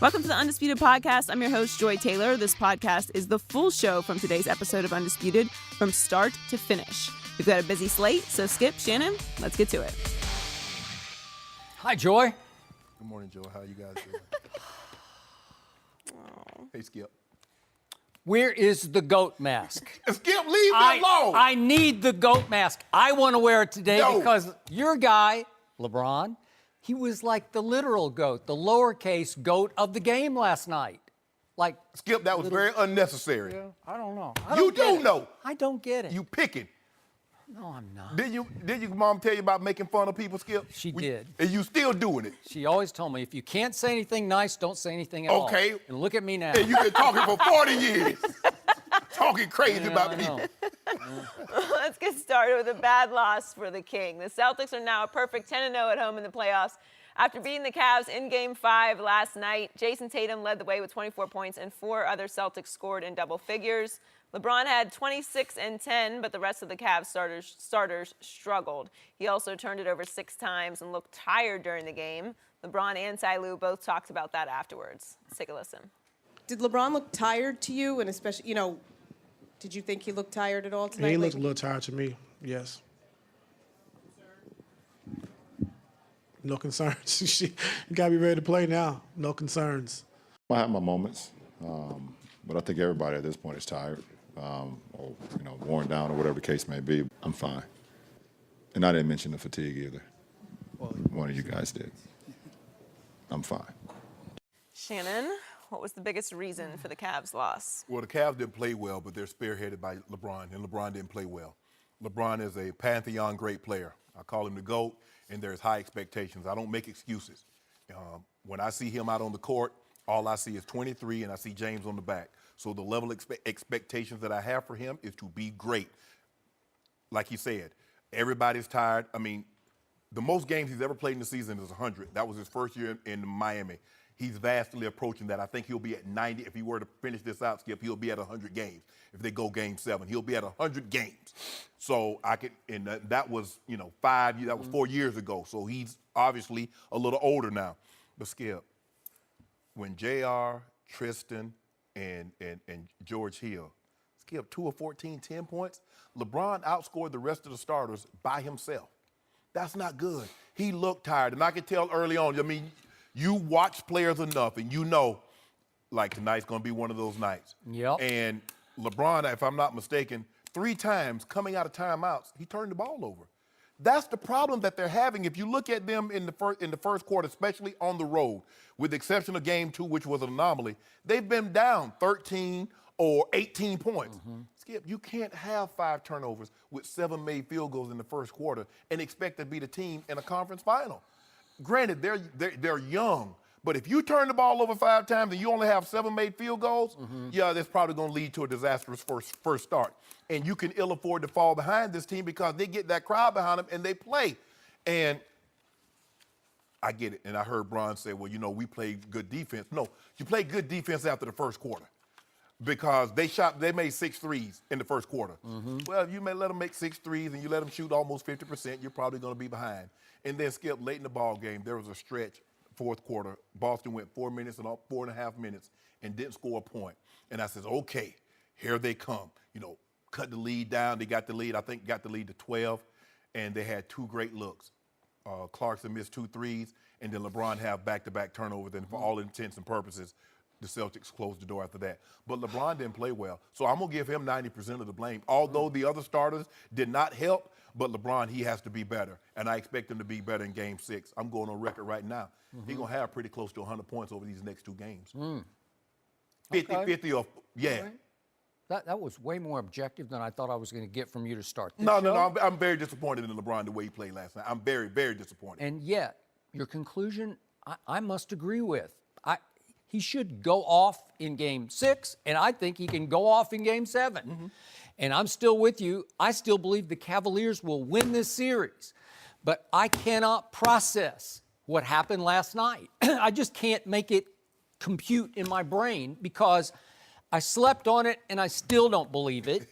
Welcome to the Undisputed podcast. I'm your host, Joy Taylor. This podcast is the full show from today's episode of Undisputed from start to finish. We've got a busy slate, so Skip, Shannon, let's get to it. Hi, Joy. Good morning, Joy. How you guys doing? Hey, Skip. Where is the goat mask? Skip, leave me alone. I need the goat mask. I want to wear it today because your guy, LeBron, he was like the literal goat, the lowercase goat of the game last night. Like Skip, that was very unnecessary. Yeah, I don't know. You do know. I don't get it. You picking. No, I'm not. Did your mom tell you about making fun of people, Skip? She did. And you still doing it? She always told me, if you can't say anything nice, don't say anything at all. Okay. And look at me now. And you've been talking for 40 years. Talking crazy about people. Let's get started with a bad loss for the King. The Celtics are now a perfect 10-0 at home in the playoffs. After beating the Cavs in Game 5 last night, Jason Tatum led the way with 24 points and 4 other Celtics scored in double figures. LeBron had 26 and 10, but the rest of the Cavs starters struggled. He also turned it over 6 times and looked tired during the game. LeBron and Ty Lue both talked about that afterwards. Let's take a listen. Did LeBron look tired to you? And especially, did you think he looked tired at all tonight? He looked a little tired to me, yes. No concerns. You got to be ready to play now. No concerns. I have my moments, but I think everybody at this point is tired or worn down or whatever the case may be. I'm fine. And I didn't mention the fatigue either. One of you guys did. I'm fine. Shannon, what was the biggest reason for the Cavs' loss? Well, the Cavs didn't play well, but they're spearheaded by LeBron, and LeBron didn't play well. LeBron is a pantheon great player. I call him the GOAT, and there's high expectations. I don't make excuses. When I see him out on the court, all I see is 23, and I see James on the back. So the level of expectations that I have for him is to be great. Like he said, everybody's tired. I mean, the most games he's ever played in the season is 100. That was his first year in Miami. He's vastly approaching that. I think he'll be at 90. If he were to finish this out, Skip, he'll be at 100 games. If they go Game 7, he'll be at 100 games. So that was, 4 years ago. So he's obviously a little older now. But Skip, when JR, Tristan, and George Hill, Skip, 2 of 14, 10 points, LeBron outscored the rest of the starters by himself. That's not good. He looked tired. And I could tell early on, you watch players enough and like tonight's going to be one of those nights. Yep. And LeBron, if I'm not mistaken, 3 times coming out of timeouts, he turned the ball over. That's the problem that they're having. If you look at them in the first quarter, especially on the road, with the exception of Game 2, which was an anomaly, they've been down 13 or 18 points. Skip, you can't have 5 turnovers with 7 made field goals in the first quarter and expect to beat a team in a conference final. Granted, they're young, but if you turn the ball over 5 times and you only have 7 made field goals, that's probably going to lead to a disastrous first start. And you can ill afford to fall behind this team because they get that crowd behind them and they play. And I get it. And I heard Bron say, well, we played good defense. No, you played good defense after the first quarter because they made 6 threes in the first quarter. Well, if you may let them make 6 threes and you let them shoot almost 50%, you're probably going to be behind. And then, Skip, late in the ball game, there was a stretch, fourth quarter. Boston went 4 minutes and 4.5 minutes and didn't score a point. And I said, okay, here they come. Cut the lead down. They got the lead, got the lead to 12, and they had 2 great looks. Clarkson missed 2 threes, and then LeBron had back-to-back turnovers. And for all intents and purposes, the Celtics closed the door after that. But LeBron didn't play well. So I'm going to give him 90% of the blame. Although the other starters did not help, but LeBron, he has to be better. And I expect him to be better in Game 6. I'm going on record right now. He's going to have pretty close to 100 points over these next 2 games. 50 or, yeah. Okay. That was way more objective than I thought I was going to get from you to start this No, show. I'm very disappointed in LeBron the way he played last night. I'm very, very disappointed. And yet, your conclusion, I must agree with. He should go off in Game 6, and I think he can go off in Game 7. And I'm still with you. I still believe the Cavaliers will win this series. But I cannot process what happened last night. I just can't make it compute in my brain because I slept on it, and I still don't believe it.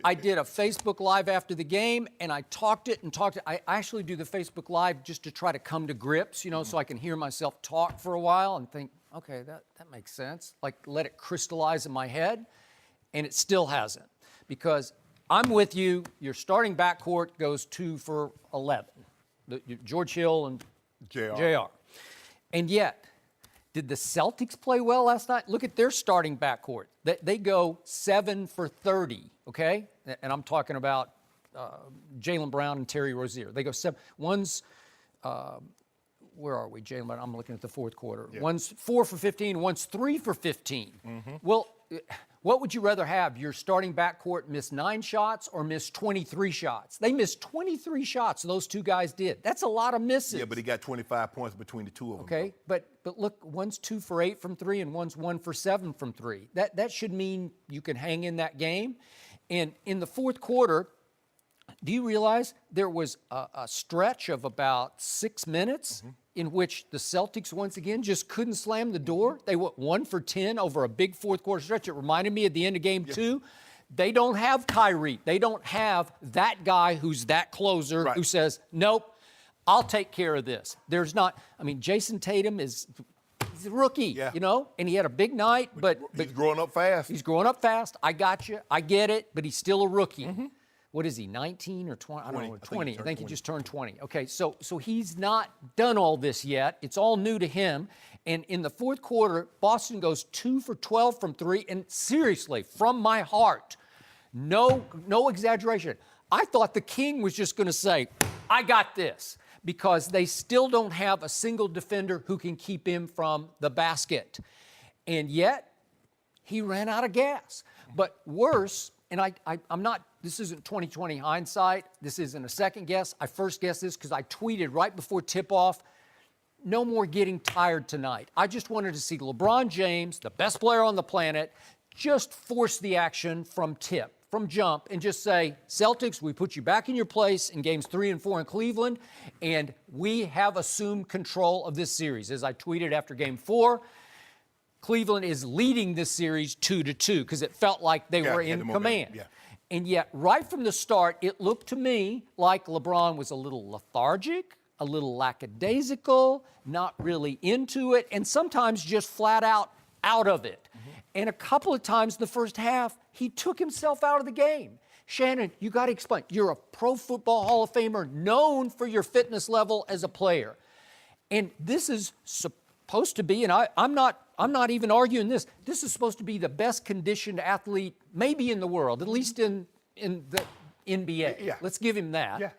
I did a Facebook Live after the game, and I talked it. I actually do the Facebook Live just to try to come to grips, so I can hear myself talk for a while and think, okay, that makes sense. Like, let it crystallize in my head, and it still hasn't. Because I'm with you. Your starting backcourt goes 2 for 11. George Hill and JR. And yet, did the Celtics play well last night? Look at their starting backcourt. They go 7 for 30, okay? And I'm talking about Jaylen Brown and Terry Rozier. They go 7. One's, where are we, Jaylen Brown? I'm looking at the fourth quarter. Yeah. One's 4 for 15, one's 3 for 15. Mm-hmm. Well, what would you rather have? Your starting backcourt miss 9 shots or miss 23 shots? They missed 23 shots, those two guys did. That's a lot of misses. Yeah, but he got 25 points between the two of them. Okay, but look, one's 2 for 8 from 3 and one's 1 for 7 from 3. That should mean you can hang in that game. And in the fourth quarter, do you realize there was a stretch of about 6 minutes in which the Celtics once again just couldn't slam the door? They went 1 for 10 over a big fourth quarter stretch. It reminded me of the end of game 2. They don't have Kyrie. They don't have that guy who's that closer who says, nope, I'll take care of this. There's not, Jason Tatum he's a rookie, and he had a big night, but he's growing up fast. He's growing up fast. I got you. I get it, but he's still a rookie. What is he, 19 or 20? I don't know, 20. I think he just turned 20. Okay, so he's not done all this yet. It's all new to him. And in the fourth quarter, Boston goes 2 for 12 from 3. And seriously, from my heart, no exaggeration, I thought the King was just going to say, I got this, because they still don't have a single defender who can keep him from the basket. And yet, he ran out of gas. But worse, and I'm not, this isn't 2020 hindsight. This isn't a second guess. I first guessed this because I tweeted right before tip-off, no more getting tired tonight. I just wanted to see LeBron James, the best player on the planet, just force the action from tip, from jump, and just say, Celtics, we put you back in your place in games 3 and 4 in Cleveland, and we have assumed control of this series. As I tweeted after game 4, Cleveland is leading this series 2-2 because it felt like they were in command. Yeah. And yet, right from the start, it looked to me like LeBron was a little lethargic, a little lackadaisical, not really into it, and sometimes just flat out of it. And a couple of times in the first half, he took himself out of the game. Shannon, you got to explain. You're a Pro Football Hall of Famer known for your fitness level as a player. And this is supposed to be, and I'm not even arguing this. This is supposed to be the best conditioned athlete maybe in the world, at least in the NBA. Yeah. Let's give him that. Yeah.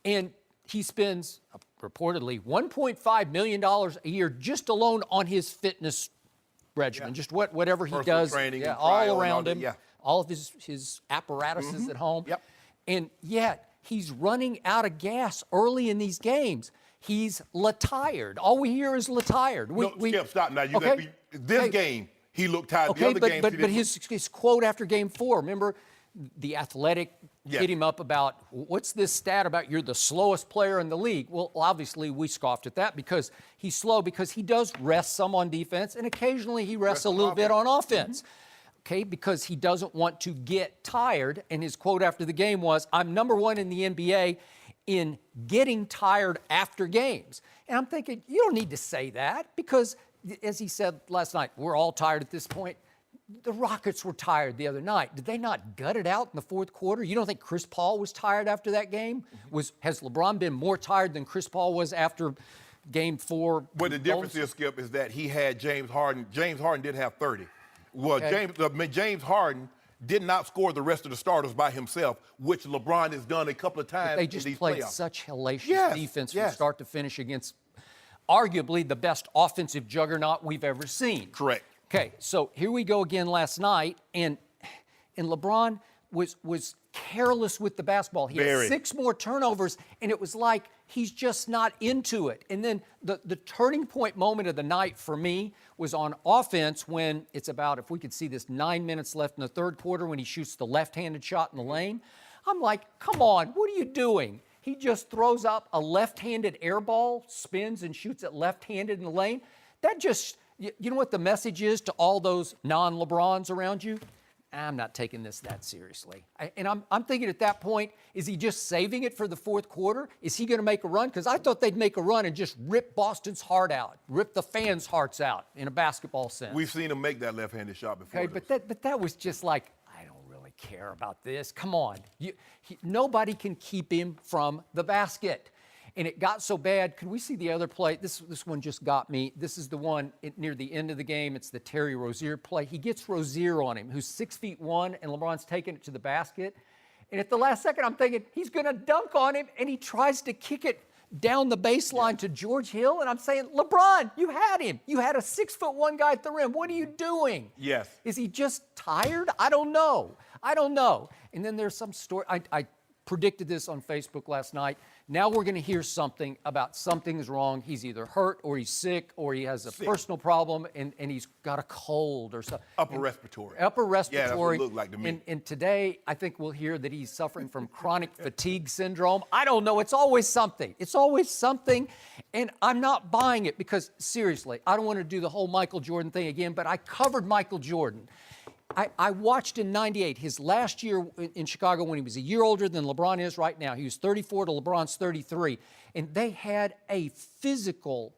And he spends reportedly $1.5 million a year just alone on his fitness regimen, just whatever he personal does, training all around him, all of his apparatuses at home. Yep. And yet he's running out of gas early in these games. He's tired. All we hear is tired. Skip, stop now. This game, he looked tired. Okay, the other games, but his quote after game 4, remember, The Athletic hit him up about, what's this stat about you're the slowest player in the league? Well, obviously, we scoffed at that because he's slow, because he does rest some on defense, and occasionally he rests a little bit on offense. Okay, because he doesn't want to get tired, and his quote after the game was, I'm number 1 in the NBA in getting tired after games. And I'm thinking, you don't need to say that, because, as he said last night, we're all tired at this point. The Rockets were tired the other night. Did they not gut it out in the fourth quarter? You don't think Chris Paul was tired after that game? Has LeBron been more tired than Chris Paul was after game 4? Well, the difference is, Skip, is that he had James Harden. James Harden did have 30. Well, James Harden did not score the rest of the starters by himself, which LeBron has done a couple of times. They just in these played playoffs. Such hellacious defense from start to finish against arguably the best offensive juggernaut we've ever seen. Correct. Okay, so here we go again last night, and LeBron was careless with the basketball. He had 6 more turnovers, and it was like he's just not into it. And then the turning point moment of the night for me was on offense when it's about, if we could see this, 9 minutes left in the third quarter when he shoots the left-handed shot in the lane. I'm like, come on, what are you doing? He just throws up a left-handed air ball, spins and shoots it left-handed in the lane. That just You know what the message is to all those non-LeBrons around you? I'm not taking this that seriously. I'm thinking at that point, is he just saving it for the fourth quarter? Is he going to make a run? Because I thought they'd make a run and just rip Boston's heart out, rip the fans' hearts out in a basketball sense. We've seen him make that left-handed shot before. Okay, but that was just like, I don't really care about this. Come on. Nobody can keep him from the basket. And it got so bad. Could we see the other play? This one just got me. This is the one near the end of the game. It's the Terry Rozier play. He gets Rozier on him, who's 6'1", and LeBron's taking it to the basket. And at the last second, I'm thinking, he's going to dunk on him, and he tries to kick it down the baseline to George Hill. And I'm saying, LeBron, you had him. You had a 6'1" guy at the rim. What are you doing? Yes. Is he just tired? I don't know. And then there's some story. I predicted this on Facebook last night. Now we're going to hear something about something's wrong. He's either hurt or he's sick or he has a personal problem and he's got a cold or something. Upper respiratory. Yeah, that's what it looked like to me. And today, I think we'll hear that he's suffering from chronic fatigue syndrome. I don't know. It's always something. And I'm not buying it because, seriously, I don't want to do the whole Michael Jordan thing again, but I covered Michael Jordan. I watched in '98, his last year in Chicago when he was a year older than LeBron is right now. He was 34 to LeBron's 33. And they had a physical,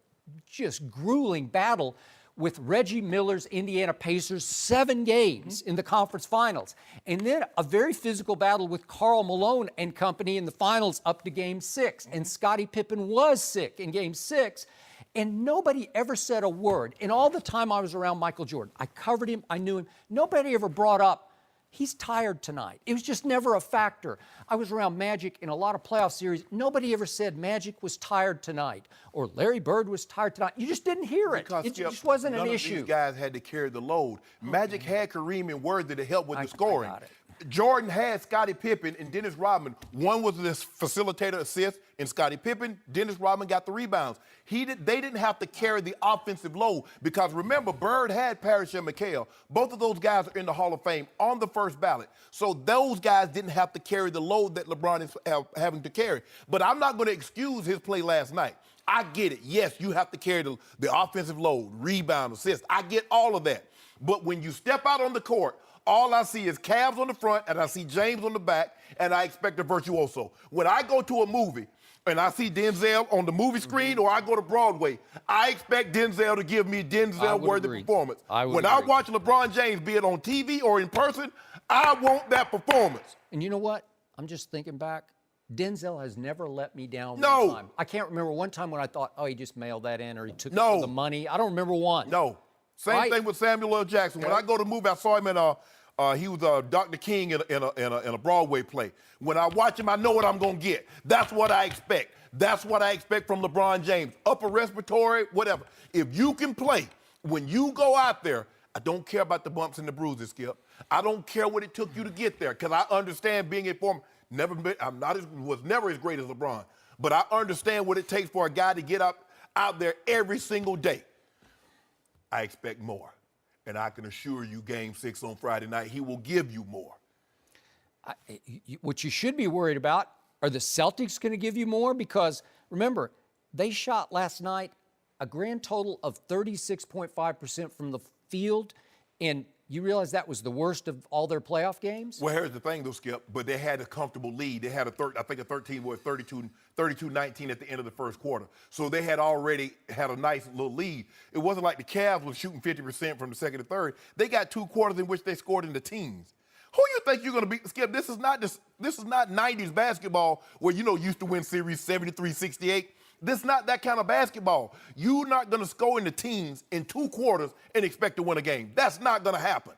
just grueling battle with Reggie Miller's Indiana Pacers, 7 games in the conference finals. And then a very physical battle with Karl Malone and company in the finals up to Game 6. And Scottie Pippen was sick in Game 6. And nobody ever said a word. In all the time I was around Michael Jordan, I covered him, I knew him. Nobody ever brought up, he's tired tonight. It was just never a factor. I was around Magic in a lot of playoff series. Nobody ever said Magic was tired tonight or Larry Bird was tired tonight. You just didn't hear it. Because, It Skip, just wasn't an none issue. of these guys had to carry the load. Magic had Kareem and Worthy to help with the scoring. got it. Jordan had Scottie Pippen and Dennis Rodman. One was this facilitator assist, and Scottie Pippen, Dennis Rodman got the rebounds. They didn't have to carry the offensive load because remember, Bird had Parrish and McHale. Both of those guys are in the Hall of Fame on the first ballot. So those guys didn't have to carry the load that LeBron is having to carry. But I'm not going to excuse his play last night. I get it. Yes, you have to carry the offensive load, rebound, assist. I get all of that. But when you step out on the court, all I see is Cavs on the front, and I see James on the back, and I expect a virtuoso. When I go to a movie and I see Denzel on the movie screen or I go to Broadway, I expect Denzel to give me Denzel-worthy performance. When I watch LeBron James, be it on TV or in person, I want that performance. And you know what? I'm just thinking back. Denzel has never let me down No. one time. I can't remember one time when I thought, oh, he just mailed that in or he took No. it for the money. I don't remember one. No. Same thing with Samuel L. Jackson. When I go to the movie, I saw him in he was Dr. King in a Broadway play. When I watch him, I know what I'm going to get. That's what I expect. That's what I expect from LeBron James. Upper respiratory, whatever. If you can play, when you go out there, I don't care about the bumps and the bruises, Skip. I don't care what it took you to get there because I understand being a former. Was never as great as LeBron, but I understand what it takes for a guy to get out there every single day. I expect more. And I can assure you, Game 6 on Friday night, he will give you more. What you should be worried about, are the Celtics going to give you more? Because, remember, they shot last night a grand total of 36.5% from the field, and you realize that was the worst of all their playoff games? Well, here's the thing, though, Skip, but they had a comfortable lead. They had a 32-19 at the end of the first quarter. So they had already had a nice little lead. It wasn't like the Cavs were shooting 50% from the second to third. They got 2 quarters in which they scored in the teens. Who you think you're going to beat, Skip? This is not 90s basketball where, used to win series 73-68. This is not that kind of basketball. You're not going to score in the teens in 2 quarters and expect to win a game. That's not going to happen.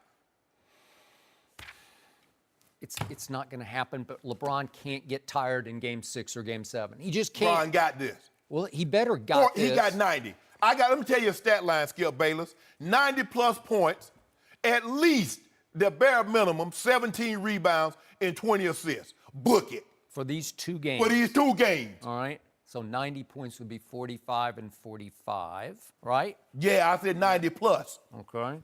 It's not going to happen, but LeBron can't get tired in Game 6 or Game 7. He just can't. LeBron got this. Well, he better got this. He got 90. Let me tell you a stat line, Skip Bayless. 90-plus points, at least the bare minimum, 17 rebounds and 20 assists. Book it. For these 2 games. For these 2 games. All right. So 90 points would be 45 and 45, right? Yeah, I said 90-plus. Okay.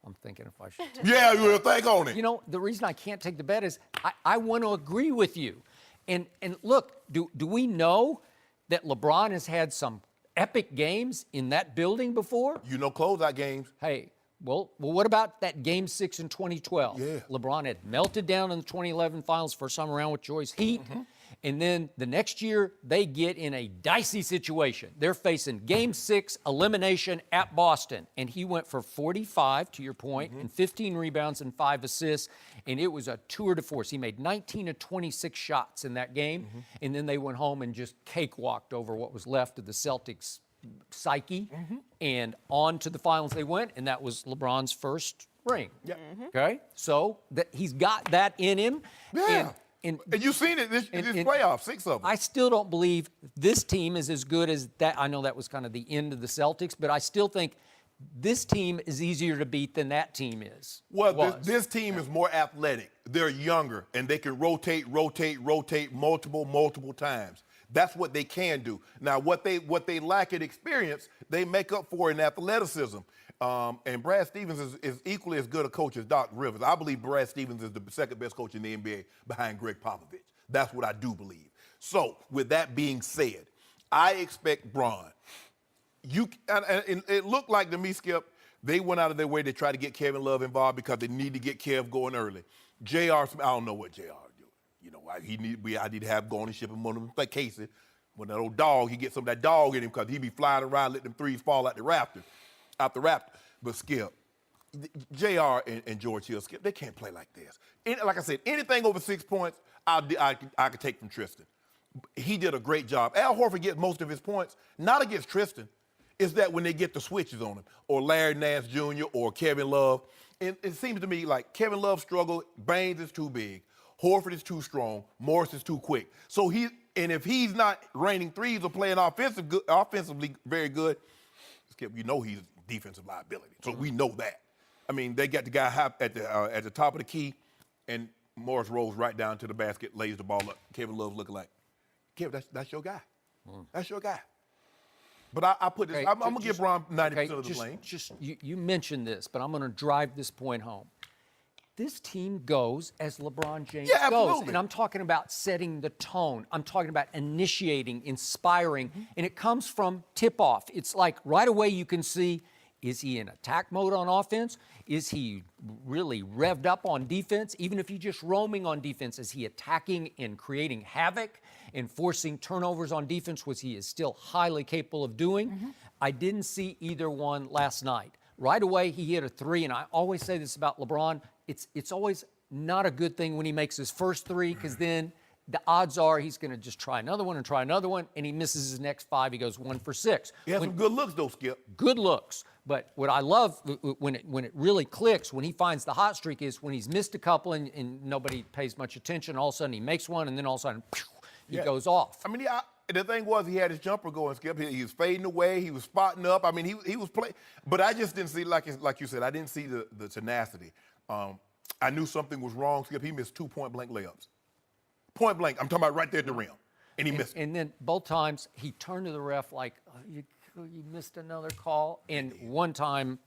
I'm thinking if I should. Yeah, you will think on it. The reason I can't take the bet is I want to agree with you. And look, do we know that LeBron has had some epic games in that building before. You know, closeout games. Hey, well, what about that Game 6 in 2012? Yeah. LeBron had melted down in the 2011 finals first time around with Joy's Heat. And then the next year, they get in a dicey situation. They're facing Game 6 elimination at Boston. And he went for 45, to your point, and 15 rebounds and 5 assists. And it was a tour de force. He made 19 of 26 shots in that game. And then they went home and just cakewalked over what was left of the Celtics' psyche. And on to the finals they went. And that was LeBron's first ring. Yeah. Okay? So he's got that in him. Yeah. And And you've seen it this playoff, 6 of them. I still don't believe this team is as good as that. I know that was kind of the end of the Celtics, but I still think this team is easier to beat than that team is. Well, this team is more athletic. They're younger, and they can rotate multiple times. That's what they can do. Now, what they lack in experience, they make up for in athleticism. And Brad Stevens is equally as good a coach as Doc Rivers. I believe Brad Stevens is the second best coach in the NBA behind Greg Popovich. That's what I do believe. So, with that being said, I expect Bron. And it looked like to me, Skip, they went out of their way to try to get Kevin Love involved because they need to get Kev going early. J.R. Smith, I don't know what J.R. do. You know, I need to have going and ship him on him like Casey. When that old dog, he get some of that dog in him because he be flying around, letting them threes fall out the raptor. But Skip, JR and George Hill, Skip, they can't play like this. Like I said, anything over 6 points, I could take from Tristan. He did a great job. Al Horford gets most of his points, not against Tristan. It's that when they get the switches on him, or Larry Nance Jr. or Kevin Love. And it seems to me like Kevin Love struggled, Baines is too big, Horford is too strong, Morris is too quick. So if he's not raining threes or playing offensively very good, Skip, you know he's defensive liability. So we know that. I mean, they got the guy at the top of the key, and Morris rolls right down to the basket, lays the ball up. Kevin Love looking like, Kevin, that's your guy. That's your guy. But I put this, Okay, I'm going to give Bron 90% of the just, blame. You mentioned this, but I'm going to drive this point home. This team goes as LeBron James Yeah, goes. absolutely. And I'm talking about setting the tone. I'm talking about initiating, inspiring. And it comes from tip-off. It's like right away you can see, is he in attack mode on offense? Is he really revved up on defense? Even if he's just roaming on defense, is he attacking and creating havoc and forcing turnovers on defense, which he is still highly capable of doing? I didn't see either one last night. Right away, he hit a three, and I always say this about LeBron. It's always not a good thing when he makes his first three, because then the odds are he's going to just try another one, and he misses his next 5. He goes 1 for 6. He has some good looks, though, Skip. Good looks. But what I love when it really clicks, when he finds the hot streak, is when he's missed a couple and nobody pays much attention. All of a sudden he makes one, and then all of a sudden he goes off. I mean, the thing was he had his jumper going, Skip. He was fading away. He was spotting up. I mean, he was playing. But I just didn't see, like you said, I didn't see the tenacity. I knew something was wrong, Skip. He missed 2 point-blank layups. Point blank. I'm talking about right there at the rim. And he missed it. And then both times he turned to the ref like, oh, you missed another call. And one time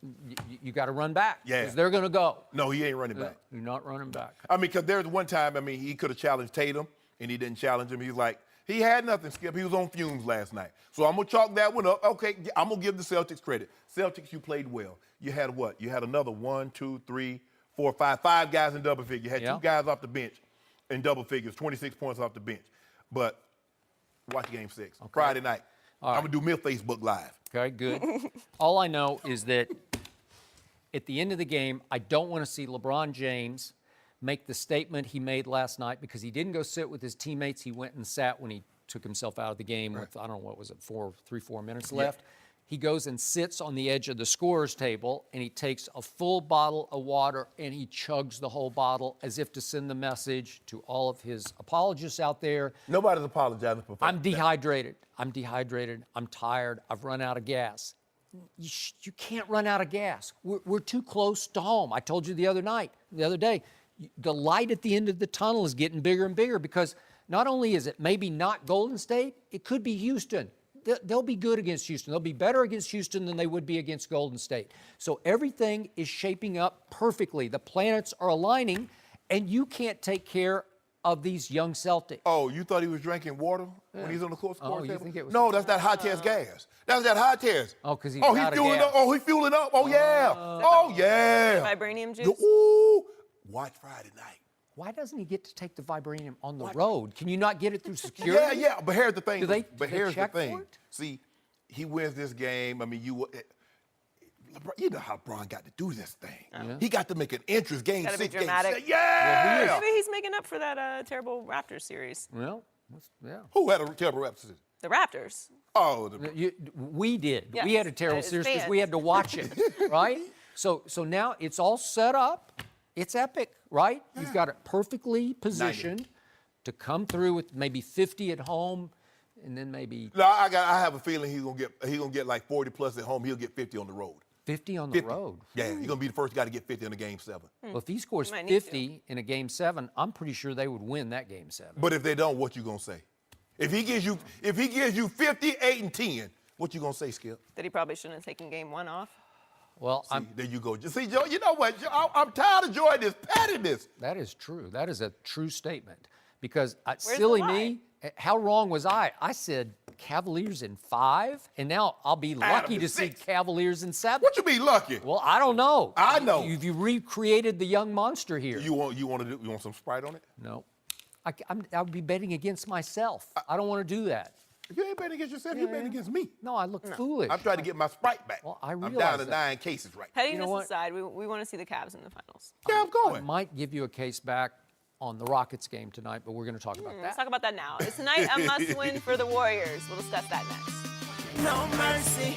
you got to run back. Yeah. Because they're going to go. No, he ain't running back. You're not running back. I mean, because there's one time, he could have challenged Tatum, and he didn't challenge him. He's like, he had nothing, Skip. He was on fumes last night. So I'm going to chalk that one up. Okay, I'm going to give the Celtics credit. Celtics, you played well. You had what? You had another 1, 2, 3, 4, 5 guys in double figures. You had 2 guys off the bench in double figures, 26 points off the bench. But watch Game 6, Friday night. I'm going to do me a Facebook Live. Okay, good. All I know is that at the end of the game, I don't want to see LeBron James make the statement he made last night, because he didn't go sit with his teammates. He went and sat when he took himself out of the game with, I don't know, what was it, 4 minutes left. He goes and sits on the edge of the scorer's table, and he takes a full bottle of water, and he chugs the whole bottle as if to send the message to all of his apologists out there. Nobody's apologizing for I'm dehydrated. I'm tired. I've run out of gas. You can't run out of gas. We're too close to home. I told you the other day, the light at the end of the tunnel is getting bigger and bigger, because not only is it maybe not Golden State, it could be Houston. They'll be good against Houston. They'll be better against Houston than they would be against Golden State. So everything is shaping up perfectly. The planets are aligning, and you can't take care of these young Celtics. Oh, you thought he was drinking water when he's on the court scoring you table? think it was- No, that's that high test gas. That's that high test. Oh, 'cause he's he's out of fueling gas. up. Oh, he's fueling up. Oh, yeah. Oh, yeah. Vibranium juice? Ooh. Watch Friday night. Why doesn't he get to take the vibranium on the road? Can you not get it through security? Yeah. But here's the thing. Do they here's check the thing. for it? See, he wins this game. I mean, you know how LeBron got to do this thing. He got to make an entrance game Gotta be 6, game dramatic. 7. Yeah. Maybe he's making up for that terrible Raptors series. Well, yeah. Who had a terrible reputation? The Raptors. Oh, We did. Yes, We had a terrible as series because fans. we had to watch it, right? So now it's all set up. It's epic, right? You've got it perfectly positioned to come through with maybe 50 at home, and then maybe no, I have a feeling he's gonna get like 40 plus at home. He'll get 50 on the road. 50 on the road. Yeah, he's gonna be the first guy to get 50 in a game 7. Well, if he scores might need to. 50 in a game 7, I'm pretty sure they would win that game 7. But if they don't, what you gonna say? If he gives you 50, 8, and 10, what you gonna say, Skip? That he probably shouldn't have taken game 1 off. Well, See, there you go. See, Joe, you know what? I'm tired of Joy this pettiness. that is true. That is a true statement. Because the silly lie? me, how wrong was I? I said Cavaliers in 5, and now I'll be lucky in to see 6. Cavaliers in 7. What you mean lucky? Well, I don't know. I know. You recreated the young monster here. You want some Sprite on it? No. I would be betting against myself. I don't want to do that. If you ain't betting against yourself, you're betting against me. No, I look foolish. I'm trying to get my Sprite back. Well, I I'm down realize to that. 9 cases right now. Heading You know this what? aside, we want to see the Cavs in the finals. Yeah, I'm I going. might give you a case back on the Rockets game tonight, but we're going to talk about Let's that. talk about that now. Is tonight a must-win for the Warriors? We'll discuss that next. No mercy.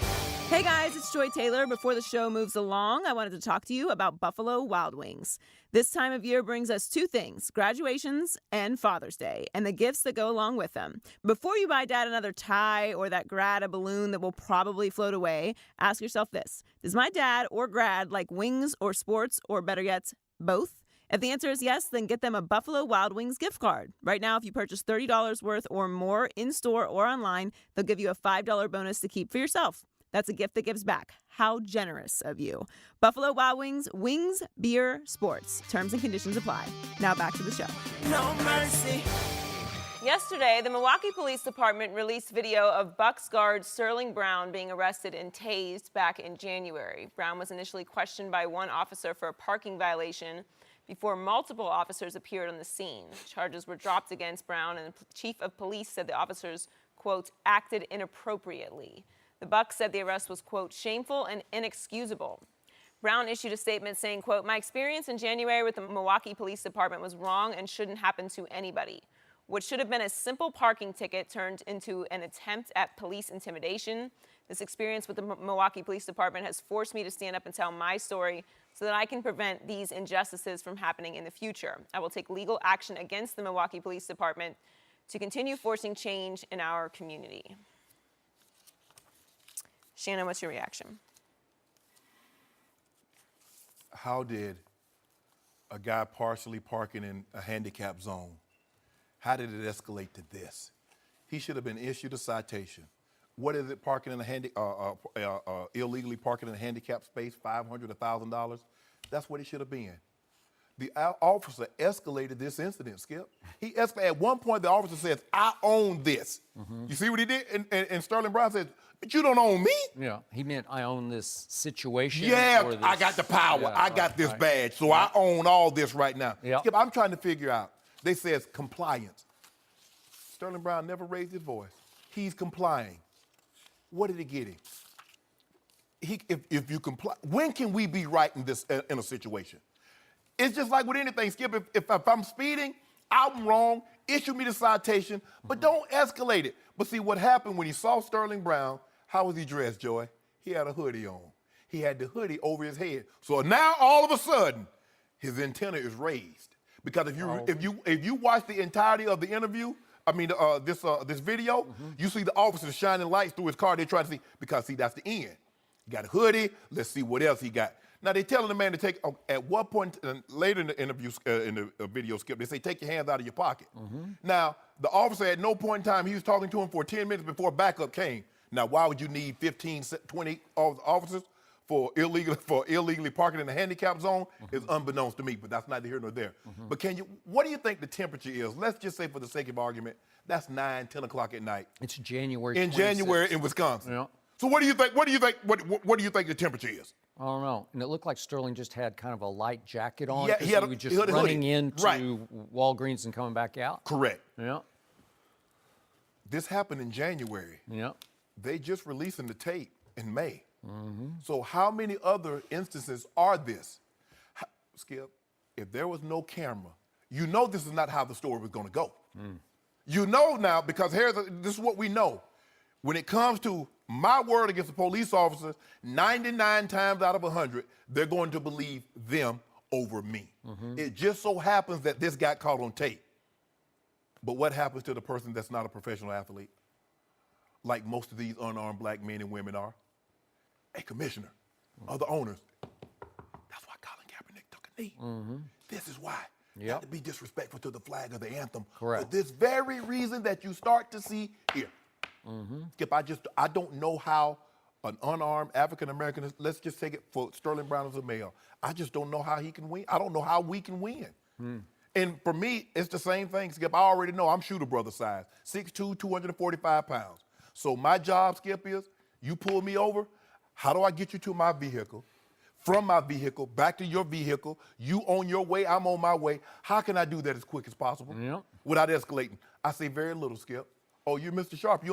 Hey guys, it's Joy Taylor. Before the show moves along, I wanted to talk to you about Buffalo Wild Wings. This time of year brings us 2 things, graduations and Father's Day, and the gifts that go along with them. Before you buy Dad another tie or that grad a balloon that will probably float away, ask yourself this. Does my dad or grad like wings or sports, or better yet, both? If the answer is yes, then get them a Buffalo Wild Wings gift card. Right now, if you purchase $30 worth or more in-store or online, they'll give you a $5 bonus to keep for yourself. That's a gift that gives back. How generous of you. Buffalo Wild Wings, wings, beer, sports. Terms and conditions apply. Now back to the show. No mercy. Yesterday, the Milwaukee Police Department released video of Bucks guard Sterling Brown being arrested and tased back in January. Brown was initially questioned by one officer for a parking violation before multiple officers appeared on the scene. Charges were dropped against Brown, and the chief of police said the officers, quote, acted inappropriately. The Bucks said the arrest was, quote, shameful and inexcusable. Brown issued a statement saying, quote, my experience in January with the Milwaukee Police Department was wrong and shouldn't happen to anybody. What should have been a simple parking ticket turned into an attempt at police intimidation. This experience with the Milwaukee Police Department has forced me to stand up and tell my story so that I can prevent these injustices from happening in the future. I will take legal action against the Milwaukee Police Department to continue forcing change in our community. Shannon, what's your reaction? How did a guy partially parking in a handicap zone, how did it escalate to this? He should have been issued a citation. What is it, parking in a illegally parking in a handicap space, $500, $1,000? That's what it should have been. The officer escalated this incident, Skip. At one point, the officer says, I own this. You see what he did? And Sterling Brown says, but you don't own me? Yeah, he meant I own this situation. Yeah, or this, I got the power. Yeah, I got this right. badge, so I own all this right now. Yeah. Skip, I'm trying to figure out. They says compliance. Sterling Brown never raised his voice. He's complying. What did it get him? If you comply, when can we be right in this in a situation? It's just like with anything, Skip. If I'm speeding, I'm wrong. Issue me the citation, but don't escalate it. But see what happened when he saw Sterling Brown? How was he dressed, Joy? He had a hoodie on. He had the hoodie over his head. So now all of a sudden, his antenna is raised. Because if you watch the entirety of the interview, this video, you see the officers shining lights through his car. They're trying to see, because see, that's the end. He got a hoodie. Let's see what else he got. Now they're telling the man to take. At what point later in the interview, in the video, Skip, they say take your hands out of your pocket. Now the officer at no point in time, he was talking to him for 10 minutes before backup came. Now why would you need 15, 20 officers for illegally parking in the handicap zone is unbeknownst to me, but that's neither here nor there. But what do you think the temperature is? Let's just say, for the sake of argument, that's 9, 10 o'clock at night. It's January. In 26th. January in Wisconsin. Yeah. So what do you think? What do you think the temperature is? I don't know. And it looked like Sterling just had kind of a light jacket on. Yeah, 'cause he had was just he had a running hoodie. into Right. Walgreens and coming back out. Correct. Yeah. This happened in January. Yeah. They just releasing the tape in May. So how many other instances are this? Skip, if there was no camera, you know this is not how the story was going to go. You know now, because this is what we know. When it comes to my word against the police officers, 99 times out of 100, they're going to believe them over me. It just so happens that this got caught on tape. But what happens to the person that's not a professional athlete? Like most of these unarmed black men and women are? A commissioner, other owners. That's why Colin Kaepernick took a knee. This is why. Got to be disrespectful to the flag or the anthem. Correct. For this very reason that you start to see here. Skip, I don't know how an unarmed African-American, let's just take it for Sterling Brown as a male. I just don't know how he can win. I don't know how we can win. And for me, it's the same thing, Skip. I already know I'm shooter brother size, 6'2", 245 pounds. So my job, Skip, is you pull me over, how do I get you to my vehicle? From my vehicle, back to your vehicle, you on your way, I'm on my way. How can I do that as quick as possible without escalating? I say very little, Skip. Oh, you're Mr. Sharp.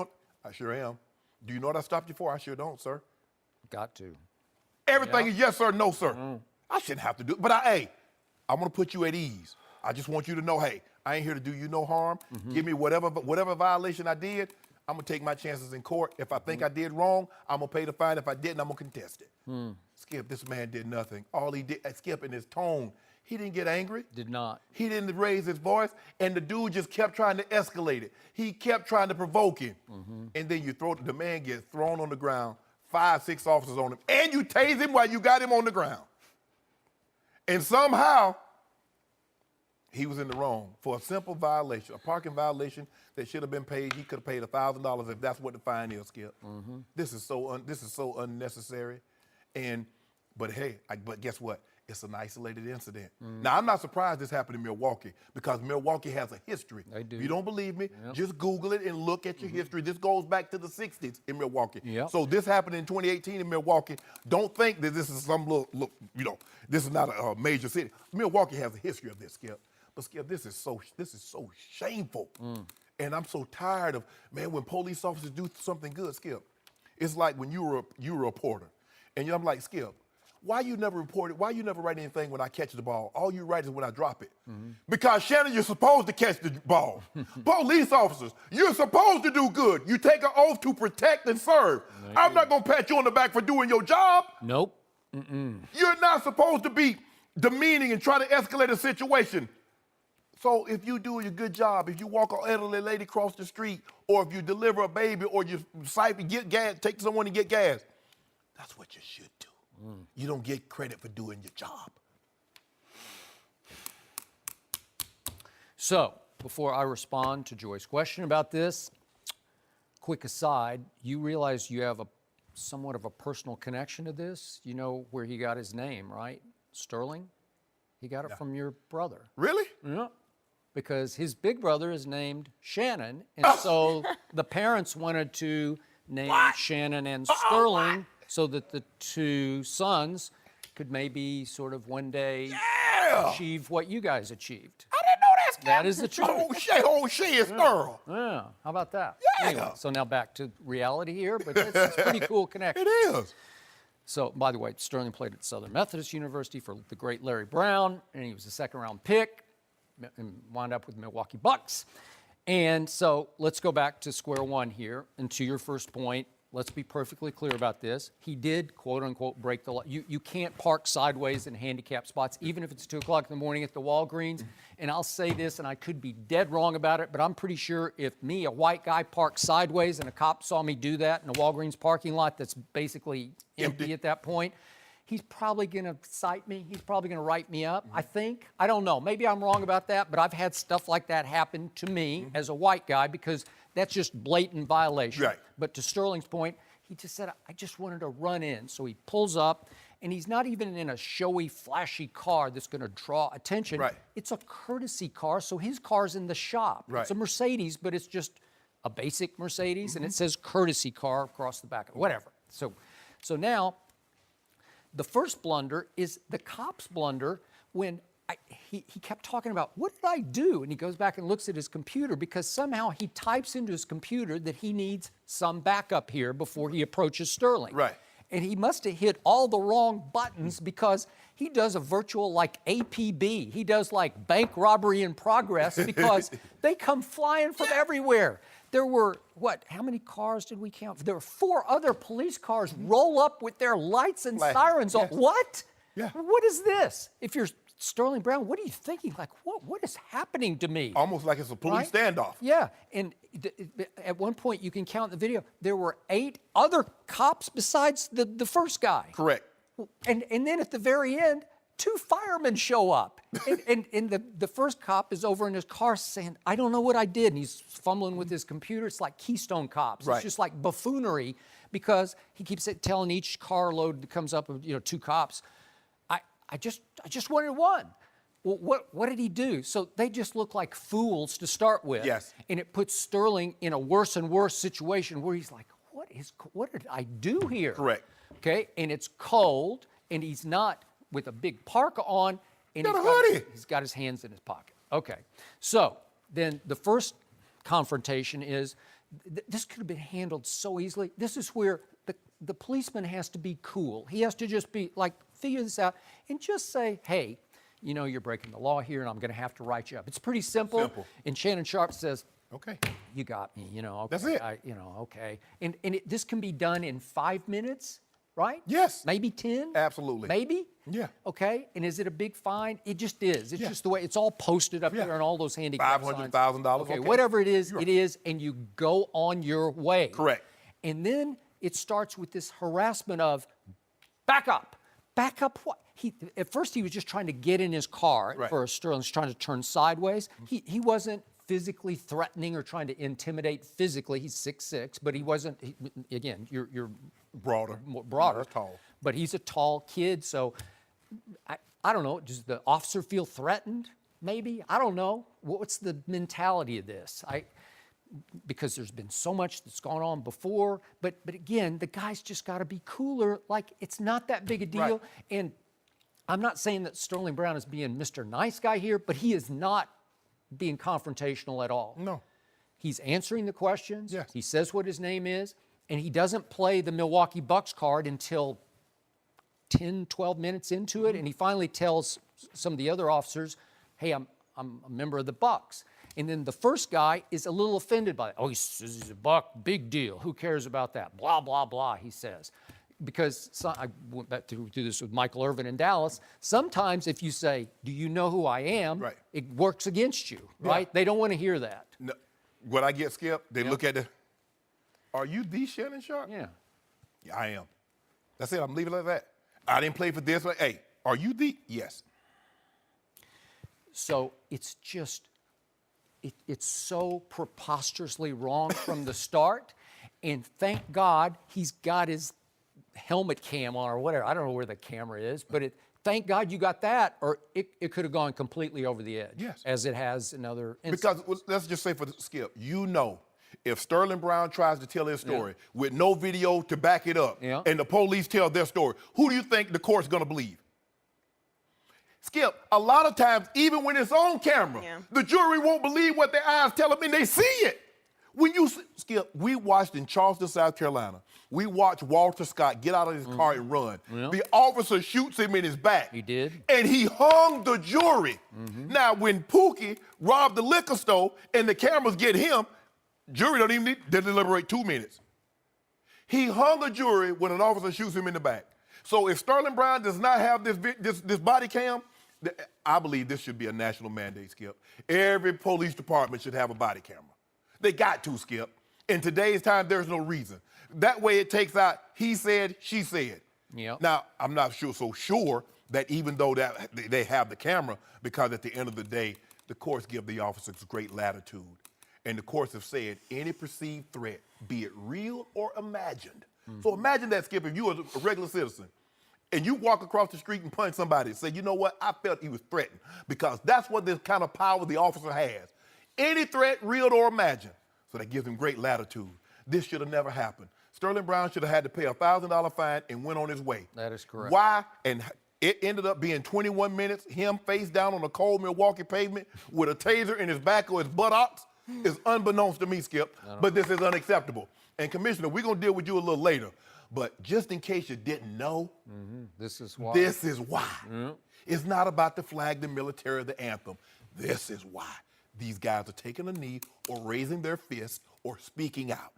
I sure am. Do you know what I stopped you for? I sure don't, sir. Got to. Everything is yes, sir, no, sir. I shouldn't have to do it. But I'm going to put you at ease. I just want you to know, hey, I ain't here to do you no harm. Give me whatever violation I did. I'm going to take my chances in court. If I think I did wrong, I'm going to pay the fine. If I didn't, I'm going to contest it. Skip, this man did nothing. All he did, Skip, in his tone, he didn't get angry. Did not. He didn't raise his voice, and the dude just kept trying to escalate it. He kept trying to provoke him. And then the man gets thrown on the ground, 5, 6 officers on him, and you tase him while you got him on the ground. And somehow, he was in the wrong for a simple violation, a parking violation that should have been paid. He could have paid $1,000 if that's what the fine is, Skip. This is so unnecessary. But guess what? It's an isolated incident. Now, I'm not surprised this happened in Milwaukee because Milwaukee has a history. They do. If you don't believe me, just Google it and look at your history. This goes back to the 60s in Milwaukee. So this happened in 2018 in Milwaukee. Don't think that this is some little this is not a major city. Milwaukee has a history of this, Skip. But Skip, this is so shameful. And I'm so tired of, man, when police officers do something good, Skip. It's like when you were a reporter. And I'm like, Skip, why you never reported? Why you never write anything when I catch the ball? All you write is when I drop it. Because, Shannon, you're supposed to catch the ball. Police officers, you're supposed to do good. You take an oath to protect and serve. I'm not going to pat you on the back for doing your job. Nope. You're not supposed to be demeaning and try to escalate a situation. So if you do a good job, if you walk an elderly lady across the street, or if you deliver a baby, or you get gas, take someone to get gas, that's what you should do. You don't get credit for doing your job. So, before I respond to Joy's question about this, quick aside, you realize you have somewhat of a personal connection to this. You know where he got his name, right? Sterling? He got it from your brother. Really? Yeah. Because his big brother is named Shannon, and so the parents wanted to name Shannon and Sterling so that the two sons could maybe sort of one day achieve what you guys achieved. I didn't know that. That is the truth. Oh, she is thorough. Yeah, how about that? Yeah. Anyway, so now back to reality here, but it's a pretty cool connection. It is. So, by the way, Sterling played at Southern Methodist University for the great Larry Brown, and he was a second-round pick and wound up with Milwaukee Bucks. And so let's go back to square one here. And to your first point, let's be perfectly clear about this. He did, quote-unquote, break the law. You can't park sideways in handicap spots, even if it's 2 o'clock in the morning at the Walgreens. And I'll say this, and I could be dead wrong about it, but I'm pretty sure if me, a white guy, parked sideways and a cop saw me do that in a Walgreens parking lot that's basically empty at that point, he's probably going to cite me. He's probably going to write me up, I think. I don't know. Maybe I'm wrong about that, but I've had stuff like that happen to me as a white guy because that's just blatant violation. Right. But to Sterling's point, He just said, I just wanted to run in. So he pulls up, and he's not even in a showy, flashy car that's going to draw attention. Right. It's a courtesy car, so his car's in the shop. Right. It's a Mercedes, but it's just a basic Mercedes, and it says courtesy car across the back, whatever. So now, the first blunder is the cop's blunder when he kept talking about, what did I do? And he goes back and looks at his computer because somehow he types into his computer that he needs some backup here before he approaches Sterling. Right. And he must have hit all the wrong buttons because he does a virtual like APB. He does like bank robbery in progress because they come flying from everywhere. There were, how many cars did we count? There were 4 other police cars roll up with their lights and sirens on. Yes. What? Yeah. What is this? If you're Sterling Brown, what are you thinking? Like, what is happening to me? Almost like it's a police standoff. Yeah, and at one point, you can count the video, there were 8 other cops besides the first guy. Correct. And then at the very end, 2 firemen show up. And the first cop is over in his car saying, I don't know what I did. And he's fumbling with his computer. It's like Keystone Cops. Right. It's just like buffoonery because he keeps telling each carload that comes up of 2 cops, I just wanted 1. Well, what did he do? So they just look like fools to start with. Yes. And it puts Sterling in a worse and worse situation where he's like, what did I do here? Correct. Okay, and it's cold, and he's not with a big parka on, and Got a hoodie. he's got his hands in his pocket. Okay, so then the first confrontation is, this could have been handled so easily. This is where the policeman has to be cool. He has to just be like, figure this out, and just say, hey, you're breaking the law here, and I'm going to have to write you up. It's pretty simple. Simple. And Shannon Sharp says, Okay. you got me, okay. That's it. Okay. And this can be done in 5 minutes, right? Yes. Maybe 10? Absolutely. Maybe? Yeah. Okay. And is it a big fine? It just is. It's Yeah. just the way, it's all posted up Yeah. there on all those handicap signs. $500,000. Okay, whatever it is, and you go on your way. Correct. And then it starts with this harassment of, back up. Back up what? At first he was just trying to get in his car Right. for Sterling, just trying to turn sideways. He wasn't physically threatening or trying to intimidate physically. He's 6'6", but he wasn't, again, you're Broader. broader. Not as tall. But he's a tall kid, so I don't know. Does the officer feel threatened? Maybe. I don't know. What's the mentality of this? Because there's been so much that's gone on before, but again, the guy's just got to be cooler. Like, it's not that big a deal. Right. And I'm not saying that Sterling Brown is being Mr. Nice Guy here, but he is not being confrontational at all. No. He's answering the questions. Yes. He says what his name is, and he doesn't play the Milwaukee Bucks card until 10, 12 minutes into it, and he finally tells some of the other officers, hey, I'm a member of the Bucks. And then the first guy is a little offended by it. Oh, he says he's a Buck, big deal. Who cares about that? Blah, blah, blah, he says. Because I went back to do this with Michael Irvin in Dallas. Sometimes if you say, do you know who I am? Right. It works against you, right? Yeah. They don't want to hear that. No. When I get skipped, they look at are you the Shannon Sharp? Yeah. Yeah, I am. That's it. I'm leaving it like that. I didn't play for this. But, hey, are you the? Yes. So it's just, it's so preposterously wrong from the start. And thank God he's got his helmet cam on or whatever. I don't know where the camera is, but thank God you got that, or it could have gone completely over the edge. Yes. As it has in other instances. Because let's just say for the Skip, if Sterling Brown tries to tell his story with no video to back it up, and the police tell their story, who do you think the court's going to believe? Skip, a lot of times, even when it's on camera, the jury won't believe what their eyes tell them, and they see it. When you, Skip, we watched in Charleston, South Carolina, we watched Walter Scott get out of his car and run. Yeah. The officer shoots him in his back. He did. And he hung the jury. Now, when Pookie robbed the liquor store and the cameras get him, jury don't even need to deliberate 2 minutes. He hung a jury when an officer shoots him in the back. So if Sterling Brown does not have this body cam, I believe this should be a national mandate, Skip. Every police department should have a body camera. They got to, Skip. In today's time, there's no reason. That way it takes out he said, she said. Yep. Now, I'm not so sure that even though that they have the camera, because at the end of the day, the courts give the officers great latitude. and the courts have said any perceived threat, be it real or imagined. So imagine that, Skip, if you were a regular citizen and you walk across the street and punch somebody and say, you know what, I felt he was threatened, because that's what this kind of power the officer has. Any threat, real or imagined. So that gives him great latitude. This should have never happened. Sterling Brown should have had to pay a $1,000 fine and went on his way. That is correct. Why? And it ended up being 21 minutes, him face down on the cold Milwaukee pavement with a taser in his back or his buttocks is unbeknownst to me, Skip, but this is unacceptable. And Commissioner, we're gonna deal with you a little later, but just in case you didn't know, This is why. this is why. It's not about the flag, the military, or the anthem. This is why these guys are taking a knee or raising their fist or speaking out.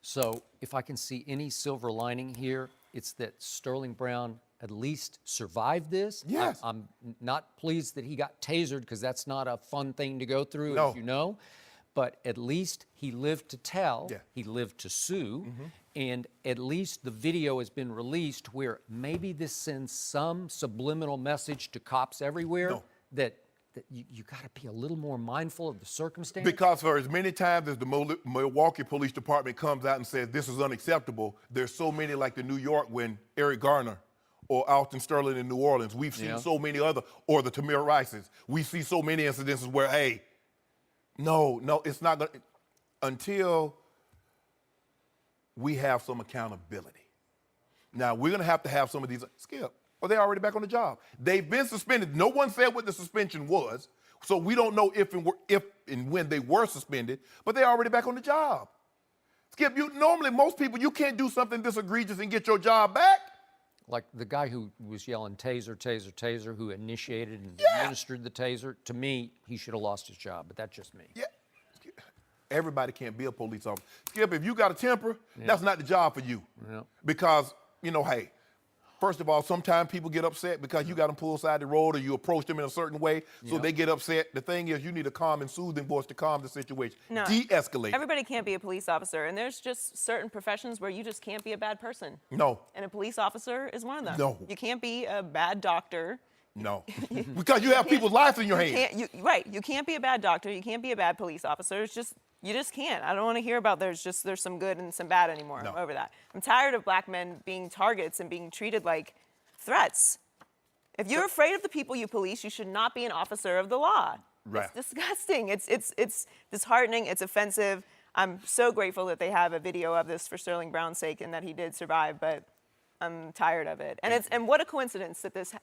So if I can see any silver lining here, it's that Sterling Brown at least survived this. Yes. I'm not pleased that he got tasered, because that's not a fun thing to go through, No. as you know. But at least he lived to tell. Yeah. He lived to sue. And at least the video has been released where maybe this sends some subliminal message to cops everywhere No. that you got to be a little more mindful of the circumstance. Because for as many times as the Milwaukee Police Department comes out and says this is unacceptable, there's so many, like the New York when Eric Garner or Alton Sterling in New Orleans. We've seen so many other, or the Tamir Rices. We see so many incidences where, hey, no, it's not going to, until we have some accountability. Now, we're going to have some of these, Skip, or they're already back on the job. They've been suspended. No one said what the suspension was, so we don't know if and when they were suspended, but they're already back on the job. Skip, normally most people, you can't do something this egregious and get your job back. Like the guy who was yelling taser, taser, taser, who initiated and administered the taser, to me, he should have lost his job, but that's just me. Yeah. Everybody can't be a police officer. Skip, if you got a temper, that's not the job for you. Because, hey, first of all, sometimes people get upset because you got them pulled aside the road or you approach them in a certain way, so they get upset. The thing is, you need a calm and soothing voice to calm the situation. No. De-escalate. Everybody can't be a police officer, and there's just certain professions where you just can't be a bad person. No. And a police officer is one of them. No. You can't be a bad doctor. No. Because you have people's lives in your hands. Right. You can't be a bad doctor. You can't be a bad police officer. It's just, you just can't. I don't want to hear about there's some good and some bad anymore. No. I'm over that. I'm tired of black men being targets and being treated like threats. If you're afraid of the people you police, you should not be an officer of the law. Right. It's disgusting. It's disheartening. It's offensive. I'm so grateful that they have a video of this for Sterling Brown's sake and that he did survive, but I'm tired of it. And what a coincidence that this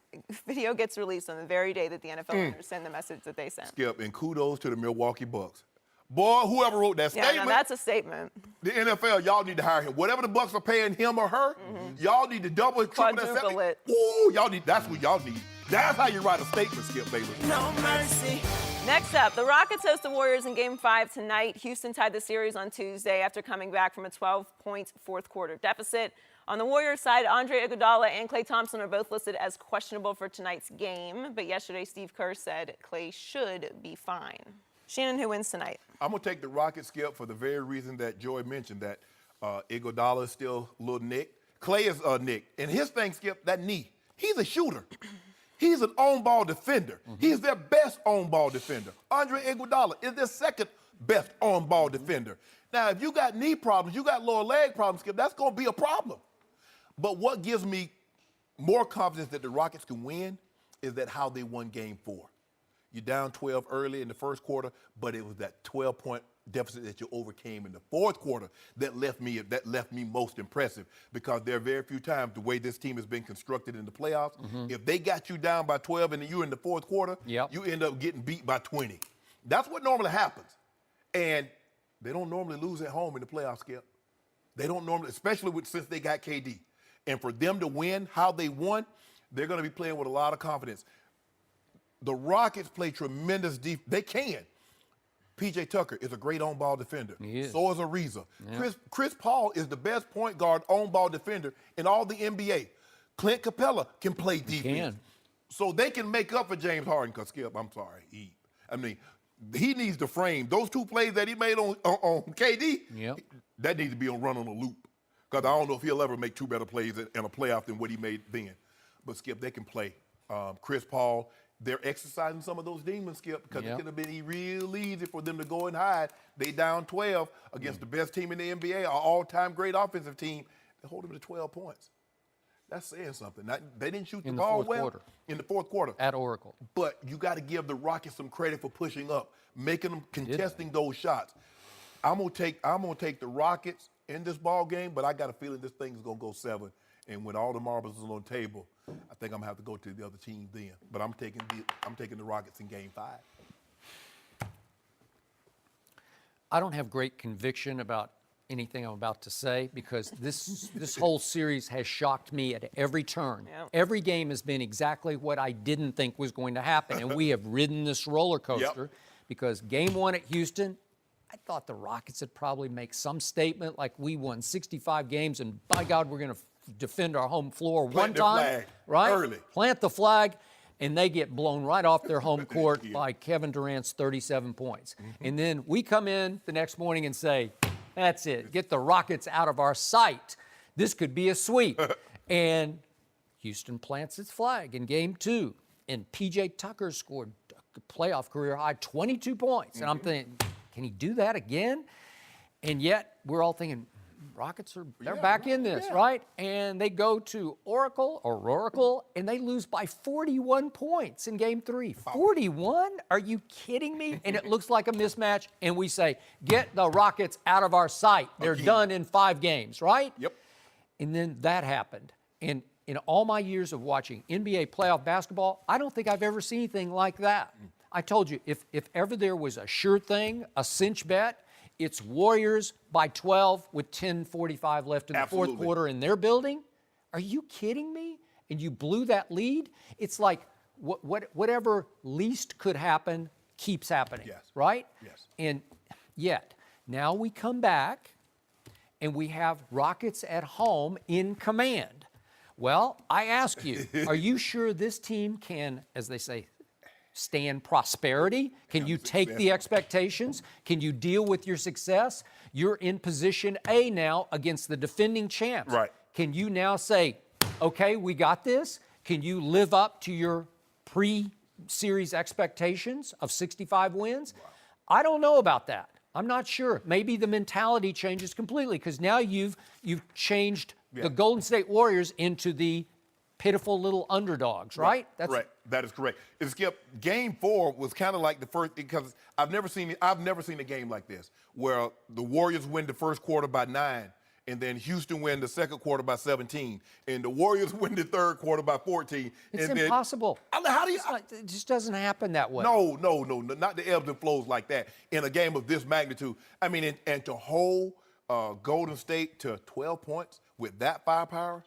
video gets released on the very day that the NFL owners send the message that they sent. Skip, and kudos to the Milwaukee Bucks. Boy, whoever wrote that Yeah, statement. no, that's a statement. The NFL, y'all need to hire him. Whatever the Bucks are paying him or her, y'all need to double, triple that Quadruple salary. it. Ooh, that's what y'all need. That's how you write a statement, Skip Bayless. No mercy. Next up, the Rockets host the Warriors in Game 5 tonight. Houston tied the series on Tuesday after coming back from a 12-point fourth quarter deficit. On the Warriors side, Andre Iguodala and Klay Thompson are both listed as questionable for tonight's game, but yesterday Steve Kerr said Klay should be fine. Shannon, who wins tonight? I'm going to take the Rockets, Skip, for the very reason that Joy mentioned, that Iguodala is still a little nicked. Klay is nicked. And his thing, Skip, that knee. He's a shooter. He's an on-ball defender. He's their best on-ball defender. Andre Iguodala is their second best on-ball defender. Now, if you got knee problems, you got lower leg problems, Skip, that's going to be a problem. But what gives me more confidence that the Rockets can win is that how they won Game 4. You're down 12 early in the first quarter, but it was that 12-point deficit that you overcame in the fourth quarter that left me most impressive, because there are very few times the way this team has been constructed in the playoffs, if they got you down by 12 and you're in the fourth quarter, you end up getting beat by 20. That's what normally happens. And they don't normally lose at home in the playoffs, Skip. They don't normally, especially since they got KD. And for them to win how they won, they're going to be playing with a lot of confidence. The Rockets play tremendous defense. They can. P.J. Tucker is a great on-ball defender. He is. So is Ariza. Yeah. Chris Paul is the best point guard on-ball defender in all the NBA. Clint Capella can play defense. He can. So they can make up for James Harden, because, Skip, I'm sorry, he needs to frame. Those two plays that he made on KD, that needs to be run on a loop. Because I don't know if he'll ever make two better plays in a playoff than what he made then. But, Skip, they can play. Chris Paul, they're exercising some of those demons, Skip, because Yep. it's going to be real easy for them to go and hide. They down 12 against the best team in the NBA, our all-time great offensive team. They hold them to 12 points. That's saying something. They didn't shoot the In the ball fourth well quarter. in the fourth quarter. At Oracle. But you got to give the Rockets some credit for pushing up, making them contesting those shots. I'm gonna take the Rockets in this ball game, but I got a feeling this thing is gonna go 7. And when all the marbles is on the table, I think I'm gonna have to go to the other team then. But I'm taking the Rockets in Game 5. I don't have great conviction about anything I'm about to say because this whole series has shocked me at every turn. Yeah. Every game has been exactly what I didn't think was going to happen, and we have ridden this roller coaster because Game 1 at Houston, I thought the Rockets would probably make some statement like we won 65 games and by God we're going to defend our home floor Plant one their time, flag right? early. Plant the flag. And they get blown right off their home court by Kevin Durant's 37 points. And then we come in the next morning and say, that's it. Get the Rockets out of our sight. This could be a sweep. And Houston plants its flag in Game 2. And P.J. Tucker scored a playoff career high 22 points. And I'm thinking, can he do that again? And yet we're all thinking, Rockets they're back in this, right? And they go to Oracle, and they lose by 41 points in Game 3. 41? Are you kidding me? And it looks like a mismatch, and we say, get the Rockets out of our sight. They're done in 5 games, right? Yep. And then that happened. And in all my years of watching NBA playoff basketball, I don't think I've ever seen anything like that. I told you, if ever there was a sure thing, a cinch bet, it's Warriors by 12 with 10:45 left in the fourth quarter in their building. Are you kidding me? And you blew that lead? It's like whatever least could happen keeps happening, right? Yes. And yet, now we come back and we have Rockets at home in command. Well, I ask you, are you sure this team can, as they say, stand prosperity? Can you take the expectations? Can you deal with your success? You're in position A now against the defending champs. Right. Can you now say, okay, we got this? Can you live up to your pre-series expectations of 65 wins? Wow. I don't know about that. I'm not sure. Maybe the mentality changes completely because now you've changed the Golden State Warriors into the pitiful little underdogs, right? That's correct. That is correct. It's Skip. Game 4 was kind of like the first because I've never seen a game like this where the Warriors win the first quarter by 9, and then Houston win the second quarter by 17, and the Warriors win the third quarter by 14. It's and impossible. How do you? It just doesn't happen that way. No, not the ebbs and flows like that in a game of this magnitude. I mean, and to hold Golden State to 12 points with that firepower.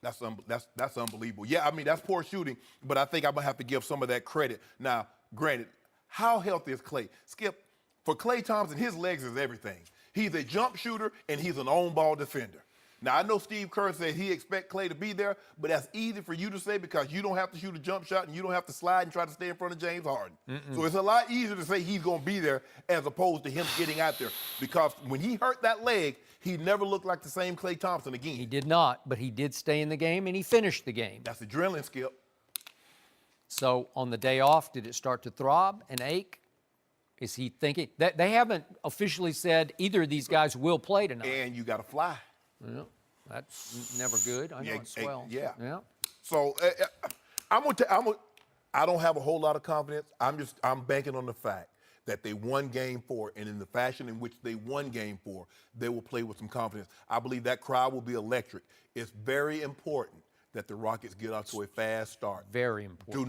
That's unbelievable. Yeah, I mean, that's poor shooting, but I think I'm going to have to give some of that credit. Now, granted, how healthy is Klay? Skip, for Klay Thompson, his legs is everything. He's a jump shooter, and he's an on-ball defender. Now, I know Steve Kerr said he expects Klay to be there, but that's easy for you to say because you don't have to shoot a jump shot and you don't have to slide and try to stay in front of James Harden. So it's a lot easier to say he's going to be there as opposed to him getting out there because when he hurt that leg, he never looked like the same Klay Thompson again. He did not, but he did stay in the game, and he finished the game. That's adrenaline, Skip. So on the day off, did it start to throb and ache? Is he thinking that they haven't officially said either of these guys will play tonight? And you got to fly. Well, that's never good. I know it swells. Yeah. Yeah. So I don't have a whole lot of confidence. I'm banking on the fact that they won Game 4, and in the fashion in which they won Game 4, they will play with some confidence. I believe that crowd will be electric. It's very important that the Rockets get off to a fast start. Very important.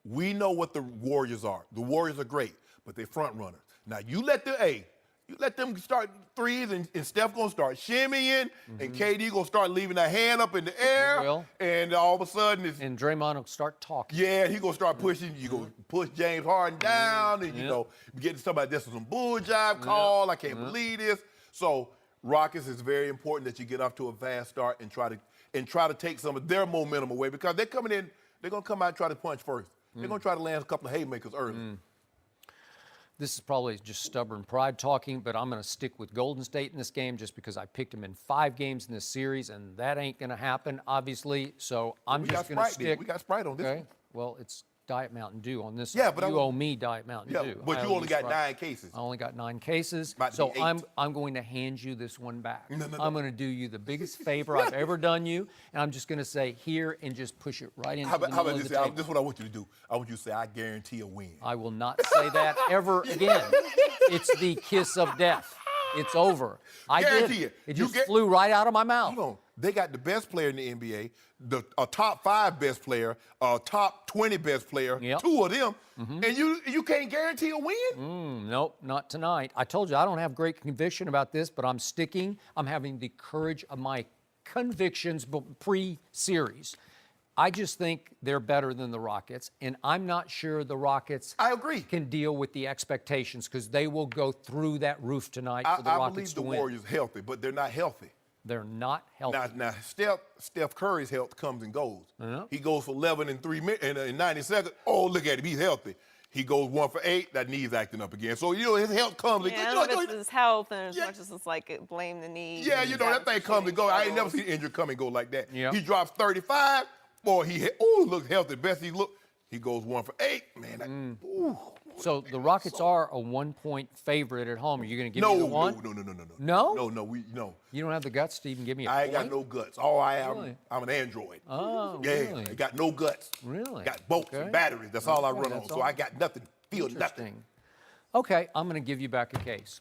We know what the Warriors are. The Warriors are great, but they're front runners. Now you let them start threes, and Steph gonna start shimmying, and KD gonna start leaving that hand up in the air, and all of a sudden and Draymond will start talking. Yeah, he gonna start pushing. You gonna push James Harden down, and you know, getting somebody this is some bull jive call. I can't believe this. So Rockets is very important that you get off to a fast start and try to take some of their momentum away because they're coming in. They're gonna come out and try to punch first. They're gonna try to land a couple of haymakers early. This is probably just stubborn pride talking, but I'm going to stick with Golden State in this game just because I picked them in 5 games in this series, and that ain't going to happen, obviously. So I'm just going to stick. We got Sprite on this. Okay. Well, it's Diet Mountain Dew on this. Yeah, side. but you owe me Diet Mountain Yeah, Dew. but I you owe only got Sprite. 9 cases. I only got 9 cases. About to So be 8. I'm going to hand you this one back. No. I'm going to do you the biggest favor I've ever done you, and I'm just going to say here and just push it right into How the about, middle how of about the this? table. This is what I want you to do. I want you to say, I guarantee a win. I will not say that ever again. It's the kiss of death. It's over. I Guarantee did. it. It You just get- flew right out of my mouth. Hold on. They got the best player in the NBA, a top 5 best player, a top 20 best player, Yep. 2 of them, and you can't guarantee a win? Nope, not tonight. I told you I don't have great conviction about this, but I'm sticking. I'm having the courage of my convictions pre-series. I just think they're better than the Rockets, and I'm not sure the Rockets I agree. can deal with the expectations because they will go through that roof tonight for the I Rockets believe to the win. Warriors healthy, but they're not healthy. They're not healthy. Now Steph Curry's health comes and goes. Yeah. He goes for 11 in 3 minutes in 90 seconds. Oh, look at him, he's healthy. He goes 1 for 8. That knee's acting up again. So his health comes and Yeah, goes. I don't know if it's his health and as Yeah. much as it's like blame the knee. Yeah, and you know, that thing comes and goes. I ain't never seen injury come and go like that. Yep. He drops 35. Boy, he looks healthy. Best he look. He goes 1 for 8. Man, So the Rockets are a 1-point favorite at home. Are you going to give no, me the one? no. No? No. You don't have the guts to even give me a I ain't got point? no guts. All I am, Really? I'm an android. Oh, Yeah, really? I got no guts. Really? Got bolts Okay. and batteries. That's all I Okay, run on. that's So all. I got nothing. Feel nothing. Interesting. Okay, I'm going to give you back a case.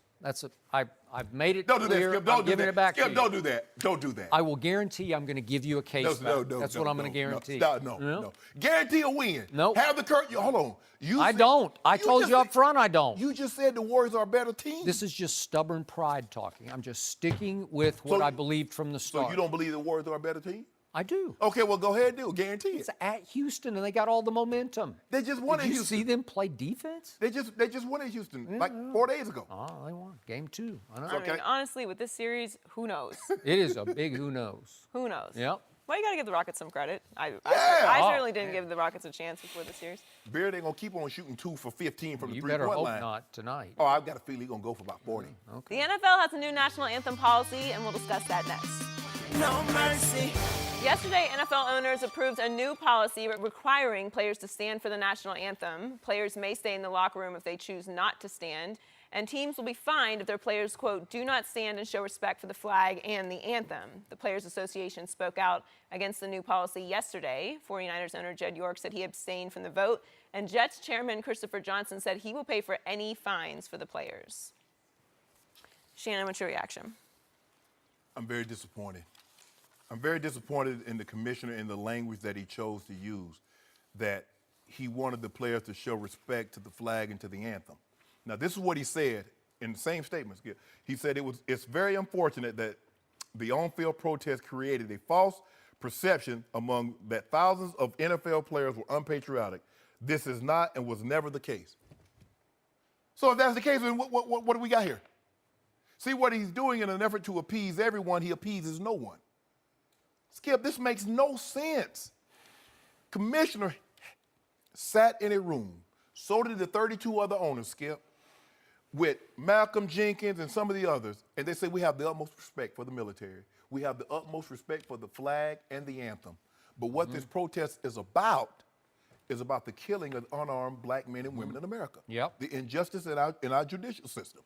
I've made it Don't do that, clear. Skip. Don't I'm do giving that. it back Skip, to don't you. do that. Don't do that. I will guarantee I'm going to give you a case back. That's what I'm going to guarantee. No. Guarantee a win. Nope. Have the curtain. Hold on. I don't. I told just you up said- front I don't. You just said the Warriors are a better team. This is just stubborn pride talking. I'm just sticking with what I believed from the So start. you don't believe the Warriors are a better team? I do. Okay, well, go ahead and do it. Guarantee it. It's at Houston, and they got all the momentum. They just won Did in you Houston. see them play defense? They just won in Houston like 4 days ago. Oh, they won. Game 2. I know. I mean, Okay. honestly, with this series, who knows? It is a big who knows. Who knows? Yep. Well, you got to give the Rockets some credit. I Yeah. certainly didn't give the Rockets a chance before the series. Beard ain't gonna keep on shooting 2 for 15 from the You better three-point hope line. not tonight. Oh, I've got a feeling he's gonna go for about 40. The NFL has a new national anthem policy, and we'll discuss that next. No mercy. Yesterday, NFL owners approved a new policy requiring players to stand for the national anthem. Players may stay in the locker room if they choose not to stand, and teams will be fined if their players, quote, do not stand and show respect for the flag and the anthem. The Players Association spoke out against the new policy yesterday. 49ers owner Jed York said he abstained from the vote, and Jets chairman Christopher Johnson said he will pay for any fines for the players. Shannon, what's your reaction? I'm very disappointed. I'm very disappointed in the commissioner and the language that he chose to use, that he wanted the players to show respect to the flag and to the anthem. Now, this is what he said in the same statement. Skip. He said it's very unfortunate that the on-field protest created a false perception among that thousands of NFL players were unpatriotic. This is not and was never the case. So if that's the case, then what do we got here? See, what he's doing in an effort to appease everyone, he appeases no one. Skip, this makes no sense. Commissioner sat in a room, so did the 32 other owners, Skip, with Malcolm Jenkins and some of the others, and they say we have the utmost respect for the military. We have the utmost respect for the flag and the anthem. But what this protest is about the killing of unarmed black men and women in America. Yep. The injustice in our judicial system.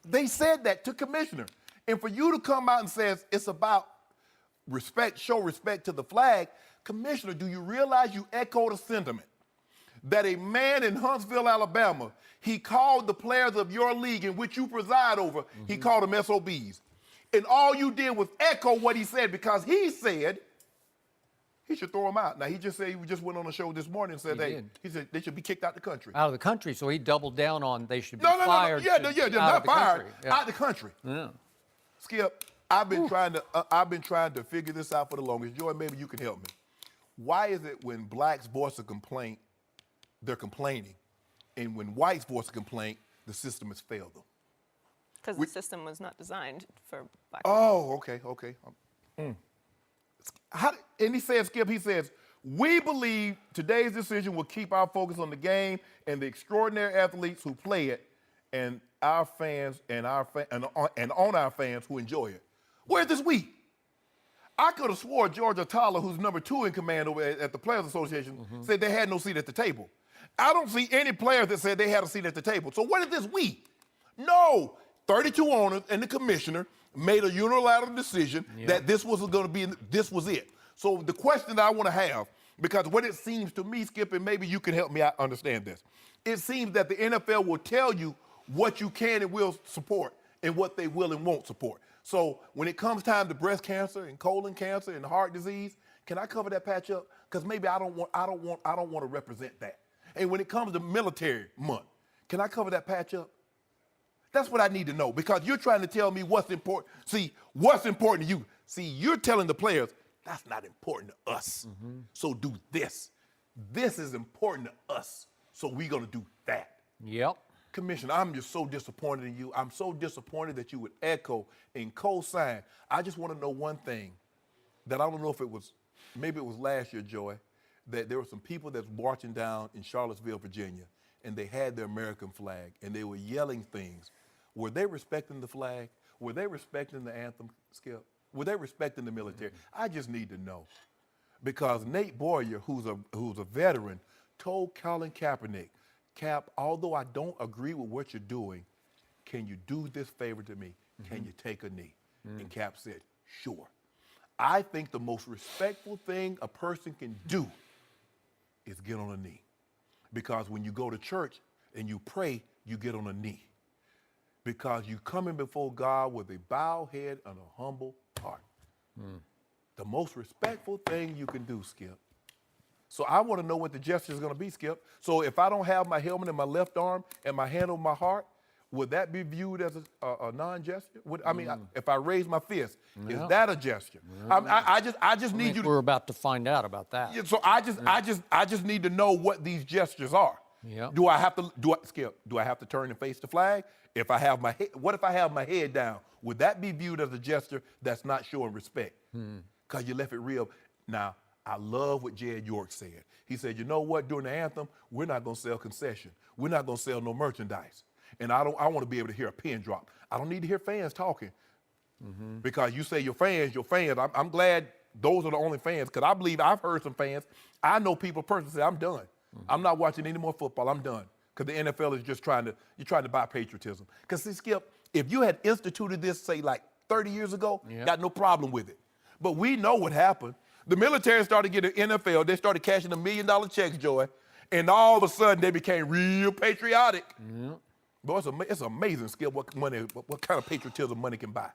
They said that to Commissioner. And for you to come out and say it's about respect, show respect to the flag, Commissioner, do you realize you echoed a sentiment that a man in Huntsville, Alabama, he called the players of your league in which you preside over, he called them SOBs. And all you did was echo what he said because he said he should throw them out. Now, he just said he just went on a show this morning and said, he said they should be kicked out the country. Out of the country, so he doubled down on they should be No. fired. Yeah, out not of the fired. country. Yeah. Out the country. Yeah. Skip, I've been trying to figure this out for the longest. Joy, maybe you can help me. Why is it when blacks voice a complaint, they're complaining, and when whites voice a complaint, the system has failed them? Because the system was not designed for black people. Oh, okay. And he says, Skip, he says, we believe today's decision will keep our focus on the game and the extraordinary athletes who play it, and our fans and on our fans who enjoy it. Where's this we? I could have swore George Atala, who's number 2 in command over at the Players Association, said they had no seat at the table. I don't see any players that said they had a seat at the table. So what is this we? No, 32 owners and the commissioner made a unilateral decision that this was going to be, this was it. So the question that I want to have, because what it seems to me, Skip, and maybe you can help me understand this. It seems that the NFL will tell you what you can and will support and what they will and won't support. So when it comes time to breast cancer and colon cancer and heart disease, can I cover that patch up? Because maybe I don't want to represent that. And when it comes to military month, can I cover that patch up? That's what I need to know, because you're trying to tell me what's important. See, what's important to you. See, you're telling the players, that's not important to us. So do this. This is important to us. So we're going to do that. Yep. Commissioner, I'm just so disappointed in you. I'm so disappointed that you would echo and co-sign. I just want to know one thing, that I don't know if it was, maybe it was last year, Joy, that there were some people that's marching down in Charlottesville, Virginia, and they had their American flag, and they were yelling things. Were they respecting the flag? Were they respecting the anthem, Skip? Were they respecting the military? I just need to know. Because Nate Boyer, who's a veteran, told Colin Kaepernick, Cap, although I don't agree with what you're doing, can you do this favor to me? Can you take a knee? And Cap said, sure. I think the most respectful thing a person can do is get on a knee. Because when you go to church and you pray, you get on a knee. Because you come in before God with a bowed head and a humble heart. The most respectful thing you can do, Skip. So I want to know what the gesture is going to be, Skip. So if I don't have my helmet in my left arm and my hand over my heart, would that be viewed as a non-gesture? I mean, if I raise my fist, is that a gesture? I just need you to. We're about to find out about that. Yeah, so I just need to know what these gestures are. Yeah. Do I have to Skip? Do I have to turn and face the flag? If I have my head, what if I have my head down? Would that be viewed as a gesture that's not showing respect? Because you left it real. Now, I love what Jed York said. He said, you know what? During the anthem, we're not going to sell concession. We're not going to sell no merchandise. And I want to be able to hear a pin drop. I don't need to hear fans talking. Because you say your fans. I'm glad those are the only fans, because I believe I've heard some fans. I know people personally say, I'm done. I'm not watching any more football. I'm done. Because the NFL is just trying to buy patriotism. Because see, Skip, if you had instituted this, say, like 30 years ago, got no problem with it. But we know what happened. The military started getting NFL. They started cashing $1 million checks, Joy. And all of a sudden, they became real patriotic. Boy, it's amazing, Skip, what kind of patriotism money can buy.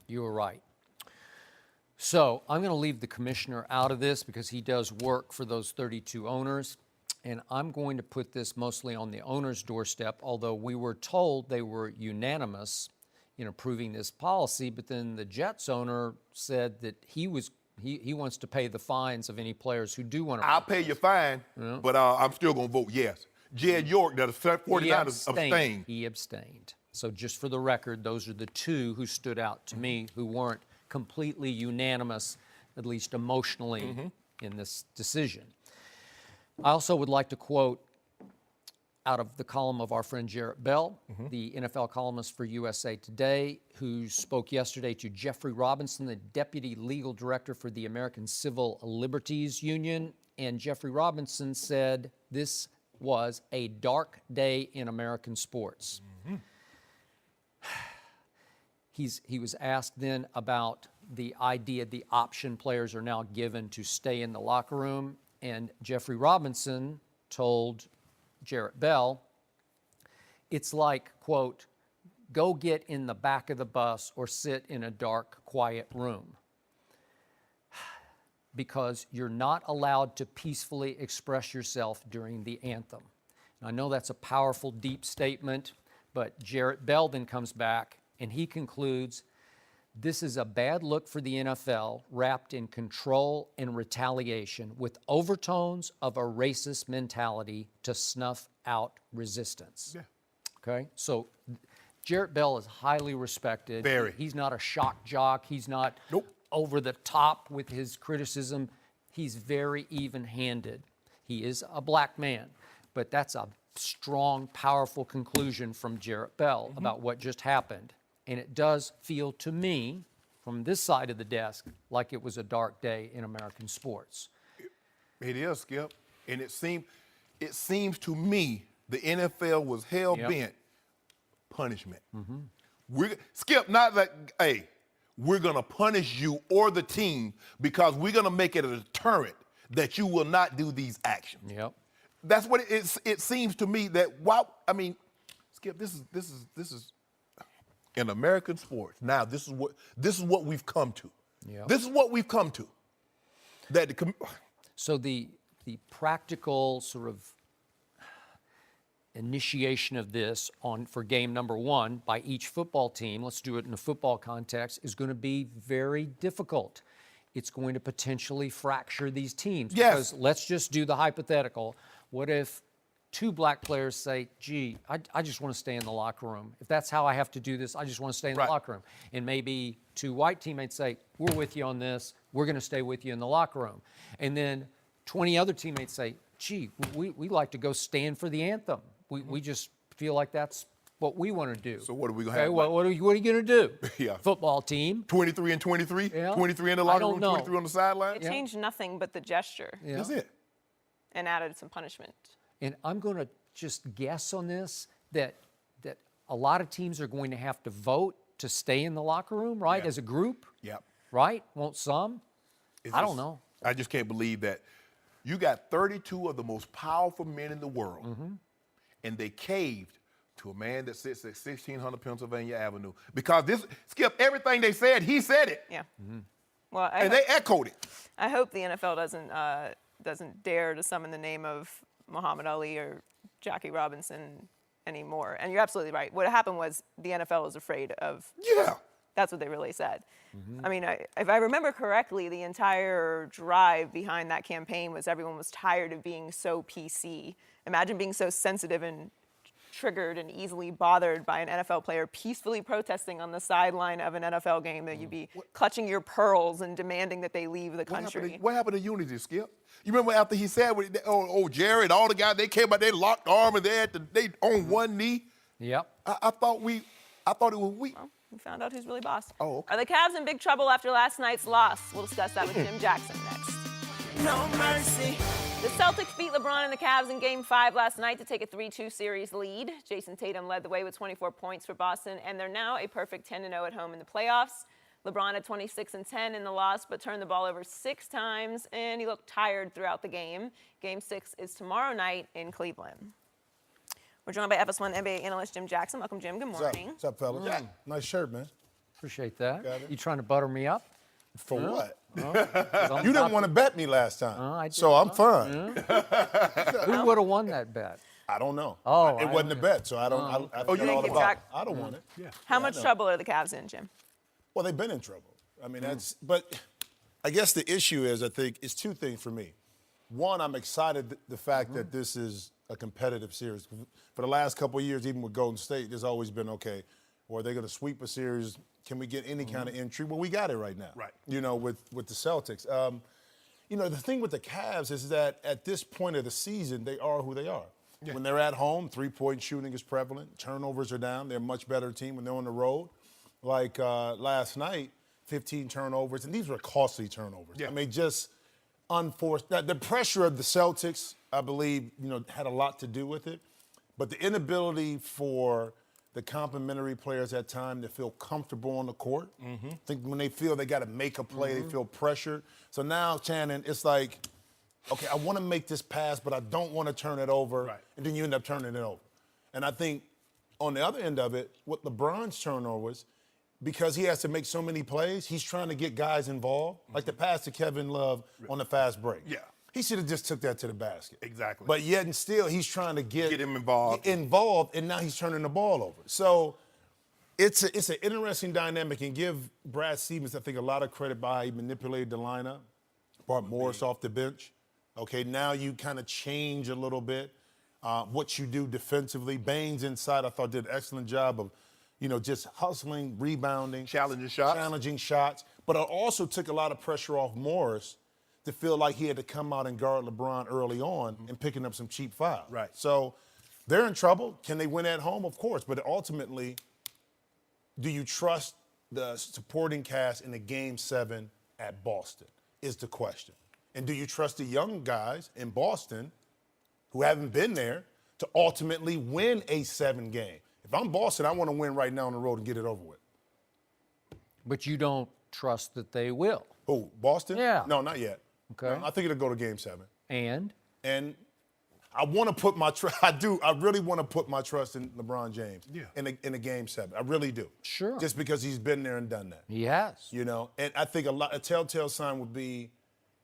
You were right. So I'm going to leave the commissioner out of this because he does work for those 32 owners. And I'm going to put this mostly on the owner's doorstep, although we were told they were unanimous in approving this policy. But then the Jets owner said that he wants to pay the fines of any players who do want to. I'll pay your fine, but I'm still going to vote yes. Jed York, that is 49ers, abstained. He abstained. So just for the record, those are the two who stood out to me who weren't completely unanimous, at least emotionally, in this decision. I also would like to quote out of the column of our friend Jarrett Bell, the NFL columnist for USA Today, who spoke yesterday to Jeffrey Robinson, the Deputy Legal Director for the American Civil Liberties Union. And Jeffrey Robinson said this was a dark day in American sports. He was asked then about the idea the option players are now given to stay in the locker room. And Jeffrey Robinson told Jarrett Bell, it's like, quote, go get in the back of the bus or sit in a dark, quiet room, because you're not allowed to peacefully express yourself during the anthem. And I know that's a powerful, deep statement, but Jarrett Bell then comes back and he concludes, this is a bad look for the NFL, wrapped in control and retaliation with overtones of a racist mentality to snuff out resistance. Okay? So Jarrett Bell is highly respected. Very. He's not a shock jock. He's not over the top with his criticism. He's very even-handed. He is a black man, but that's a strong, powerful conclusion from Jarrett Bell about what just happened. And it does feel to me from this side of the desk like it was a dark day in American sports. It is, Skip. And it seems to me the NFL was hell-bent punishment. Skip, not that, hey, we're going to punish you or the team because we're going to make it a deterrent that you will not do these actions. Yep. That's what it seems to me that, Skip, this is in American sports. Now, this is what we've come to. Yep. This is what we've come to. So the practical sort of initiation of this for game number 1 by each football team, let's do it in a football context, is going to be very difficult. It's going to potentially fracture these teams. Yes. Because let's just do the hypothetical. What if 2 black players say, gee, I just want to stay in the locker room. If that's how I have to do this, I just want to stay in the locker room. And maybe 2 white teammates say, we're with you on this. We're going to stay with you in the locker room. And then 20 other teammates say, gee, we like to go stand for the anthem. We just feel like that's what we want to do. So what are we going to have? What are you going to do? Yeah. Football team. 23 and 23? Yeah. 23 in the I locker don't room, know. 23 on the sideline? It changed nothing but the gesture Yeah. That's it. and added some punishment. And I'm going to just guess on this that a lot of teams are going to have to vote to stay in the locker room, right, Yeah. as a group, Yep. right? Won't some? I don't just- know. I just can't believe that you got 32 of the most powerful men in the world, and they caved to a man that sits at 1600 Pennsylvania Avenue. Because Skip, everything they said, he said it. Yeah. Well, And they echoed it. I hope the NFL doesn't dare to summon the name of Muhammad Ali or Jackie Robinson anymore. And you're absolutely right. What happened was the NFL was afraid of. Yeah. That's what they really said. I mean, if I remember correctly, the entire drive behind that campaign was everyone was tired of being so PC. Imagine being so sensitive and triggered and easily bothered by an NFL player peacefully protesting on the sideline of an NFL game, that you'd be clutching your pearls and demanding that they leave the country. What happened to unity, Skip? You remember after he said, Jared, all the guys, they came out, they locked arm and they on one knee. Yep. I thought it was weak. Well, we found out who's really boss. Oh, okay. Are the Cavs in big trouble after last night's loss? We'll discuss that with Jim Jackson next. No mercy. The Celtics beat LeBron and the Cavs in Game 5 last night to take a 3-2 series lead. Jason Tatum led the way with 24 points for Boston, and they're now a perfect 10-0 at home in the playoffs. LeBron had 26 and 10 in the loss, but turned the ball over 6 times, and he looked tired throughout the game. Game 6 is tomorrow night in Cleveland. We're joined by FS1 NBA analyst Jim Jackson. Welcome, Jim. Good morning. What's up, fellas? Yeah. Nice shirt, man. Appreciate that. Got it. You trying to butter me up? For what? 'Cause I'm You didn't about want to bet me last time, I did. so I'm fine. Who would have won that bet? I don't know. Oh, it I wasn't a don't- bet, so I don't. I you forgot didn't all keep about track? it. I don't want it. Yeah. How much trouble are the Cavs in, Jim? Well, they've been in trouble. I mean, but I guess the issue is, I think, it's 2 things for me. One, I'm excited the fact that this is a competitive series. For the last couple of years, even with Golden State, there's always been, okay, or are they going to sweep a series? Can we get any kind of entry? Well, we got it right now. Right. You know, with the Celtics. You know, the thing with the Cavs is that at this point of the season, they are who they are. Yeah. When they're at home, 3-point shooting is prevalent. Turnovers are down. They're a much better team when they're on the road. Like last night, 15 turnovers, and these were costly turnovers. Yeah. I mean, just unforced. The pressure of the Celtics, I believe, you know, had a lot to do with it. But the inability for the complementary players at time to feel comfortable on the court. I think when they feel they got to make a play, they feel pressured. So now, Shannon, it's like, okay, I want to make this pass, but I don't want to turn it over. Right. And then you end up turning it over. And I think on the other end of it, with LeBron's turnovers, because he has to make so many plays, he's trying to get guys involved. Like the pass to Kevin Love on the fast break. Yeah. He should have just took that to the basket. Exactly. But yet and still, he's trying to get him involved. And now he's turning the ball over. So it's an interesting dynamic, and give Brad Stevens, I think, a lot of credit by how he manipulated the lineup, brought Morris off the bench. Okay, now you kind of change a little bit what you do defensively. Baines inside, I thought, did an excellent job of, you know, just hustling, rebounding. Challenging shots. But it also took a lot of pressure off Morris to feel like he had to come out and guard LeBron early on and picking up some cheap fouls. Right. So they're in trouble. Can they win at home? Of course. But ultimately, do you trust the supporting cast in a Game 7 at Boston is the question. And do you trust the young guys in Boston who haven't been there to ultimately win a 7 game? If I'm Boston, I want to win right now on the road and get it over with. But you don't trust that they will. Who, Boston? Yeah. No, not yet. Okay. No, I think it'll go to Game 7. And I want to put my trust. I do. I really want to put my trust in LeBron James. Yeah. In a Game 7. I really do. Sure. Just because he's been there and done that. he has. You know, and I think a telltale sign would be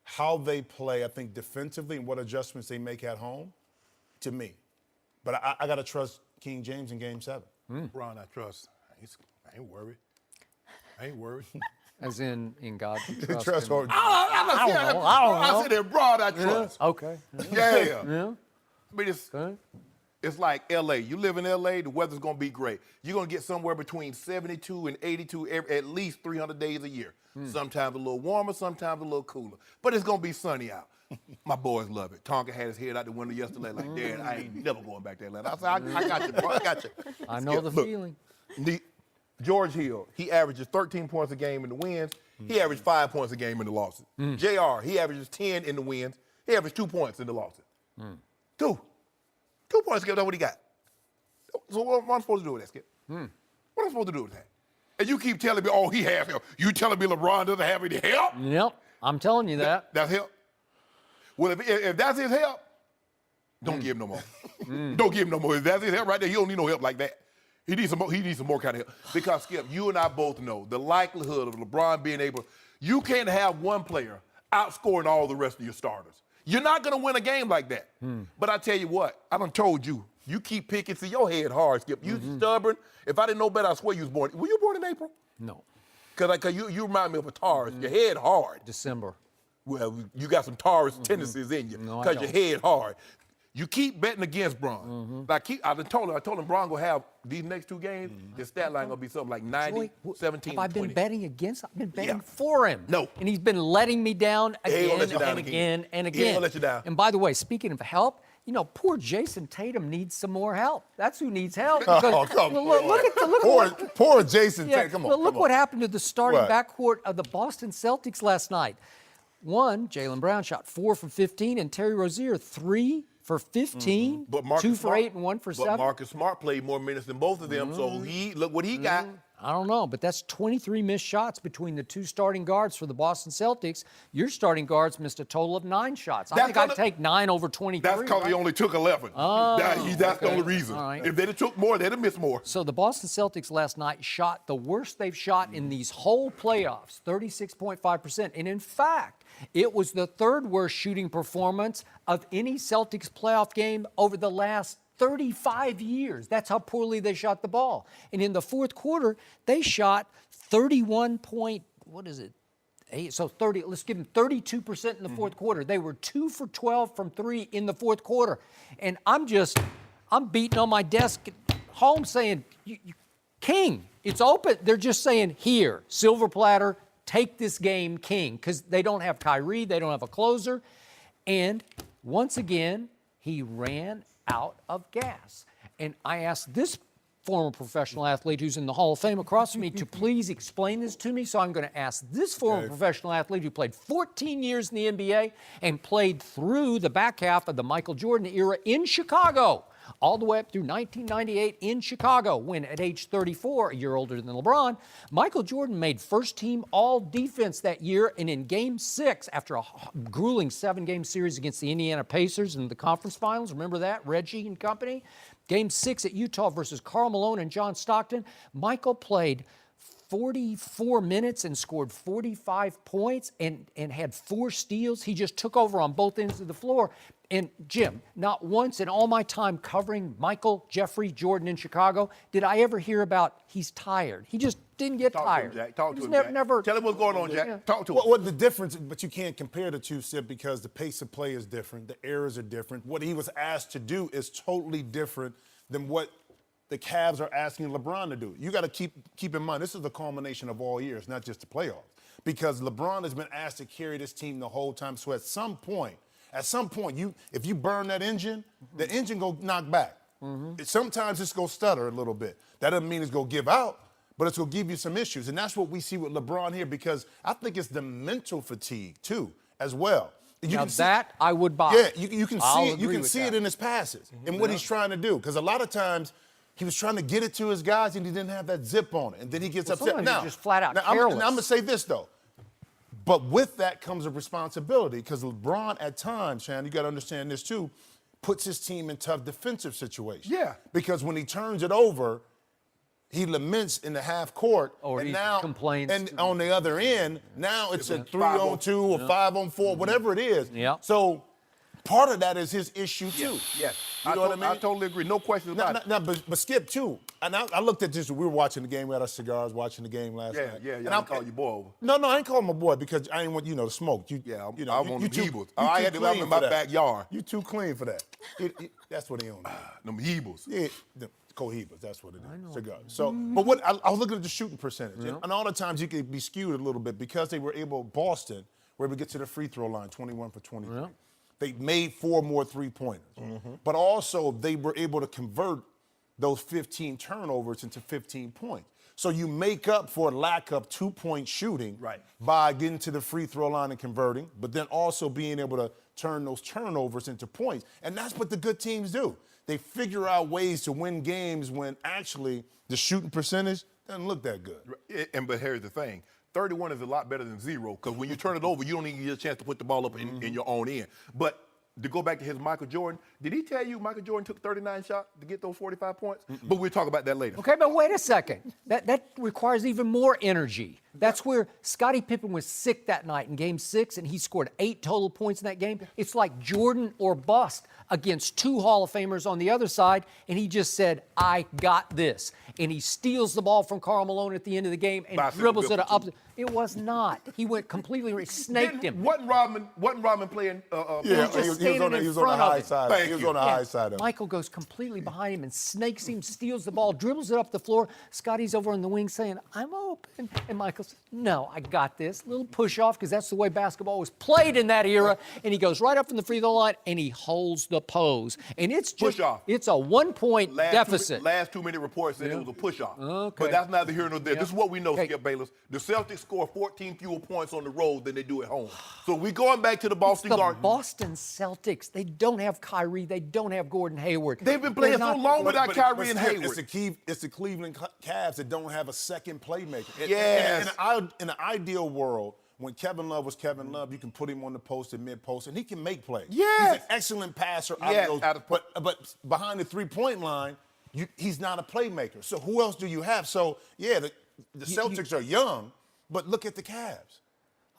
how they play. I think defensively and what adjustments they make at home. To me, but I got to trust King James in Game 7. LeBron, I trust. I ain't worried. I ain't worried. As in God. Trust him. I don't know. I said LeBron, I trust. Okay. Yeah. Yeah. I mean, Okay. it's like L.A. You live in L.A., the weather's going to be great. You're going to get somewhere between 72 and 82 at least 300 days a year. Sometimes a little warmer, sometimes a little cooler. But it's going to be sunny out. My boys love it. Tonka had his head out the window yesterday like, Dad, I ain't never going back to Atlanta. I said, I got you, bro. I got you. I know the Look, feeling. George Hill, he averages 13 points a game in the wins. He averaged 5 points a game in the losses. JR, he averages 10 in the wins. He averaged 2 points in the losses. 2 points, Skip. That's what he got. So what am I supposed to do with that, Skip? What am I supposed to do with that? And you keep telling me, oh, he has help. You telling me LeBron doesn't have any help? Yep. I'm telling you that. That's help. Well, if that's his help, don't give him no more. Don't give him no more. If that's his help right there, he don't need no help like that. He needs some more kind of help. Because, Skip, you and I both know the likelihood of LeBron being able, you can't have one player outscoring all the rest of your starters. You're not going to win a game like that. But I tell you what, I done told you, you keep picking, see your head hard, Skip. You stubborn. If I didn't know better, I swear you was born. Were you born in April? No. Because you remind me of a Taurus. Your head hard. December. Well, you got some Taurus tendencies in you No, I because your don't. head hard. You keep betting against Bron. I told him Bron gonna have these next 2 games. His stat line gonna be something like 90, Joy, 17, have I been 20. betting against? I've been betting Yeah. for him. No. And he's been letting me down He ain't again gonna let you down and again and He ain't again. gonna let you down. And by the way, speaking of help, you know, poor Jason Tatum needs some more help. That's who needs help. Oh, because- come look, on. look at Poor Jason yeah, Tatum. Come on. well, look come what on. happened to the starting What? backcourt of the Boston Celtics last night. One, Jaylen Brown shot 4 for 15, and Terry Rozier 3 for 15, But Marcus 2 for Smart, 8 and 1 for 7. But Marcus Smart played more minutes than both of them, so look what he got. I don't know, but that's 23 missed shots between the 2 starting guards for the Boston Celtics. Your starting guards missed a total of 9 shots. I think I'd take 9 over 23. That's because he only took 11. That's the only reason. All right. If they'd have took more, they'd have missed more. So the Boston Celtics last night shot the worst they've shot in these whole playoffs, 36.5%. And in fact, it was the 3rd worst shooting performance of any Celtics playoff game over the last 35 years. That's how poorly they shot the ball. And in the 4th quarter, they shot 31 point, what is it? So 30, let's give them 32% in the 4th quarter. They were 2 for 12 from 3 in the 4th quarter. And I'm beating on my desk at home saying, King, it's open. They're just saying, here, silver platter, take this game, King, because they don't have Kyrie, they don't have a closer. And once again, he ran out of gas. And I asked this former professional athlete who's in the Hall of Fame across from me to please explain this to me. So I'm going to ask this former professional athlete who played 14 years in the NBA and played through the back half of the Michael Jordan era in Chicago, all the way up through 1998 in Chicago, when at age 34, a year older than LeBron, Michael Jordan made first-team all-defense that year, and in Game 6, after a grueling 7-game series against the Indiana Pacers in the conference finals, remember that, Reggie and company? Game 6 at Utah versus Karl Malone and John Stockton, Michael played 44 minutes and scored 45 points and had 4 steals. He just took over on both ends of the floor. And Jim, not once in all my time covering Michael Jeffrey Jordan in Chicago did I ever hear about he's tired. He just didn't get tired. To him, Jack. Talk to him, never, Jack. never. Tell him what's going on, Jack. Yeah. Talk to him. What the difference, but you can't compare the two, Sid, because the pace of play is different, the errors are different. What he was asked to do is totally different than what the Cavs are asking LeBron to do. You got to keep in mind, this is the culmination of all years, not just the playoffs. Because LeBron has been asked to carry this team the whole time. So at some point, if you burn that engine, the engine go knock back. Sometimes it's go stutter a little bit. That doesn't mean it's go give out, but it's going to give you some issues. And that's what we see with LeBron here, because I think it's the mental fatigue, too, as well. You Now can see, that I would buy. yeah, you can I'll see it. You agree can with see that. it in his passes and what he's trying to do. Because a lot of times he was trying to get it to his guys and he didn't have that zip on it, and then he gets upset. sometimes he's just flat out I'm careless. going to say this though, but with that comes a responsibility, because LeBron at times, Shannon, you got to understand this too, puts his team in tough defensive situations. Yeah. Because when he turns it over, he laments in the half court, Or and he now complains. And on the other end, now it's a 3-on-2 or 5-on-4, whatever it is. Yeah. So part of that is his issue too. Yes. You know what I mean? I totally agree. No question about it. Now, but Skip too. And I looked at this. We were watching the game. We had our cigars, watching the game last night. Yeah. And I call you boy over. No, I ain't calling my boy because I ain't want to smoke. I want them Hebrews. I had them clean in my for that. backyard. You too clean for that. That's what he on. Them Hebrews. Yeah, the cohibas, that's what it is. Cigars. So, but what I was looking at the shooting percentage, and all the times you could be skewed a little bit because they were able. Boston were able to get to the free throw line, 21 for 23. Yeah. They made 4 more three-pointers, but also they were able to convert those 15 turnovers into 15 points. So you make up for lack of 2-point shooting by getting to the free throw line and converting, but then also being able to turn those turnovers into points. And that's what the good teams do. They figure out ways to win games when actually the shooting percentage doesn't look that good. But here's the thing. 31 is a lot better than 0, because when you turn it over, you don't even get a chance to put the ball up in your own end. But to go back to his Michael Jordan, did he tell you Michael Jordan took 39 shots to get those 45 points? But we'll talk about that later. Okay, but wait a second. That requires even more energy. That's where Scottie Pippen was sick that night in Game 6, and he scored 8 total points in that game. It's like Jordan or bust against 2 Hall of Famers on the other side, and he just said, I got this. And he steals the ball from Karl Malone at the end of the game and dribbles it up. It was not. He went completely, snaked him. Wasn't Rodman playing? Yeah, he was on the high side. He was on the high side of it. Michael goes completely behind him and snakes him, steals the ball, dribbles it up the floor. Scotty's over on the wing saying, I'm open. And Michael says, no, I got this. Little push off, because that's the way basketball was played in that era. And he goes right up from the free throw line and he holds the pose. And it's just, Push off. It's a 1-point deficit. Last 2 minute reports said it was a push-off. Okay. But that's neither here nor there. Yeah. This is what we know, Okay. Skip Bayless. The Celtics score 14 fewer points on the road than they do at home. So we going back to the Boston The Garden. Boston Celtics, they don't have Kyrie. They don't have Gordon Hayward. They've been playing They're so not- long without Kyrie and Skip, Hayward. It's the Cleveland Cavs that don't have a second playmaker. Yes. In an ideal world, when Kevin Love was Kevin Love, you can put him on the post and mid-post, and he can make plays. Yes. He's an excellent passer Yes, but behind the three-point line, he's not a playmaker. So who else do you have? So, yeah, the Celtics are young, but look at the Cavs.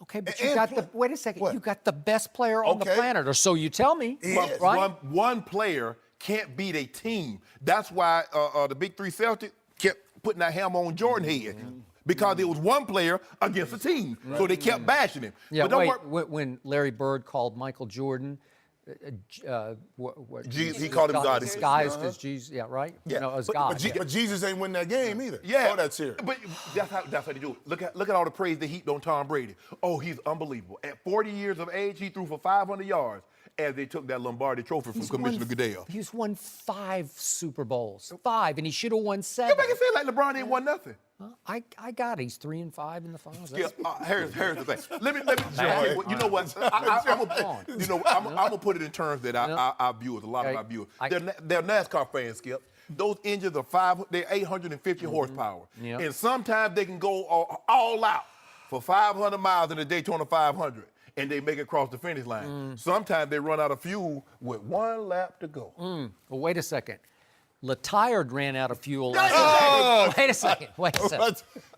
Okay, but And you got play- wait a second. What? You got the best player on the Okay. planet, or so you tell me. Yes. Right? One player can't beat a team. That's why the Big Three Celtics kept putting that hammer on Jordan head. Because it was one player against a team. So they kept bashing him. Yeah, but don't wait, worry. when Larry Bird called Michael Jordan, He called him God. Disguised as Jesus, yeah, right? Yeah, No, as but- God. But Jesus ain't win that game either. Yeah, Oh, that's here. But that's how they do it. Look at all the praise they heaped on Tom Brady. Oh, he's unbelievable. At 40 years of age, he threw for 500 yards as they took that Lombardi Trophy from Commissioner Goodell. He's won 5 Super Bowls, 5, and he should have won 7. You make it feel like LeBron ain't won nothing. I got it. He's 3-5 in the finals. Yeah, That's- here's the thing. Let me you know what? I'm gonna put it in terms that our viewers, a lot of our viewers, they're NASCAR fans, Skip. Those engines are they're 850 horsepower, Yeah. and sometimes they can go all out for 500 miles in the Daytona 500, and they make it across the finish line. Sometimes they run out of fuel with 1 lap to go. Well, wait a second. Latired ran out of fuel. Wait a second.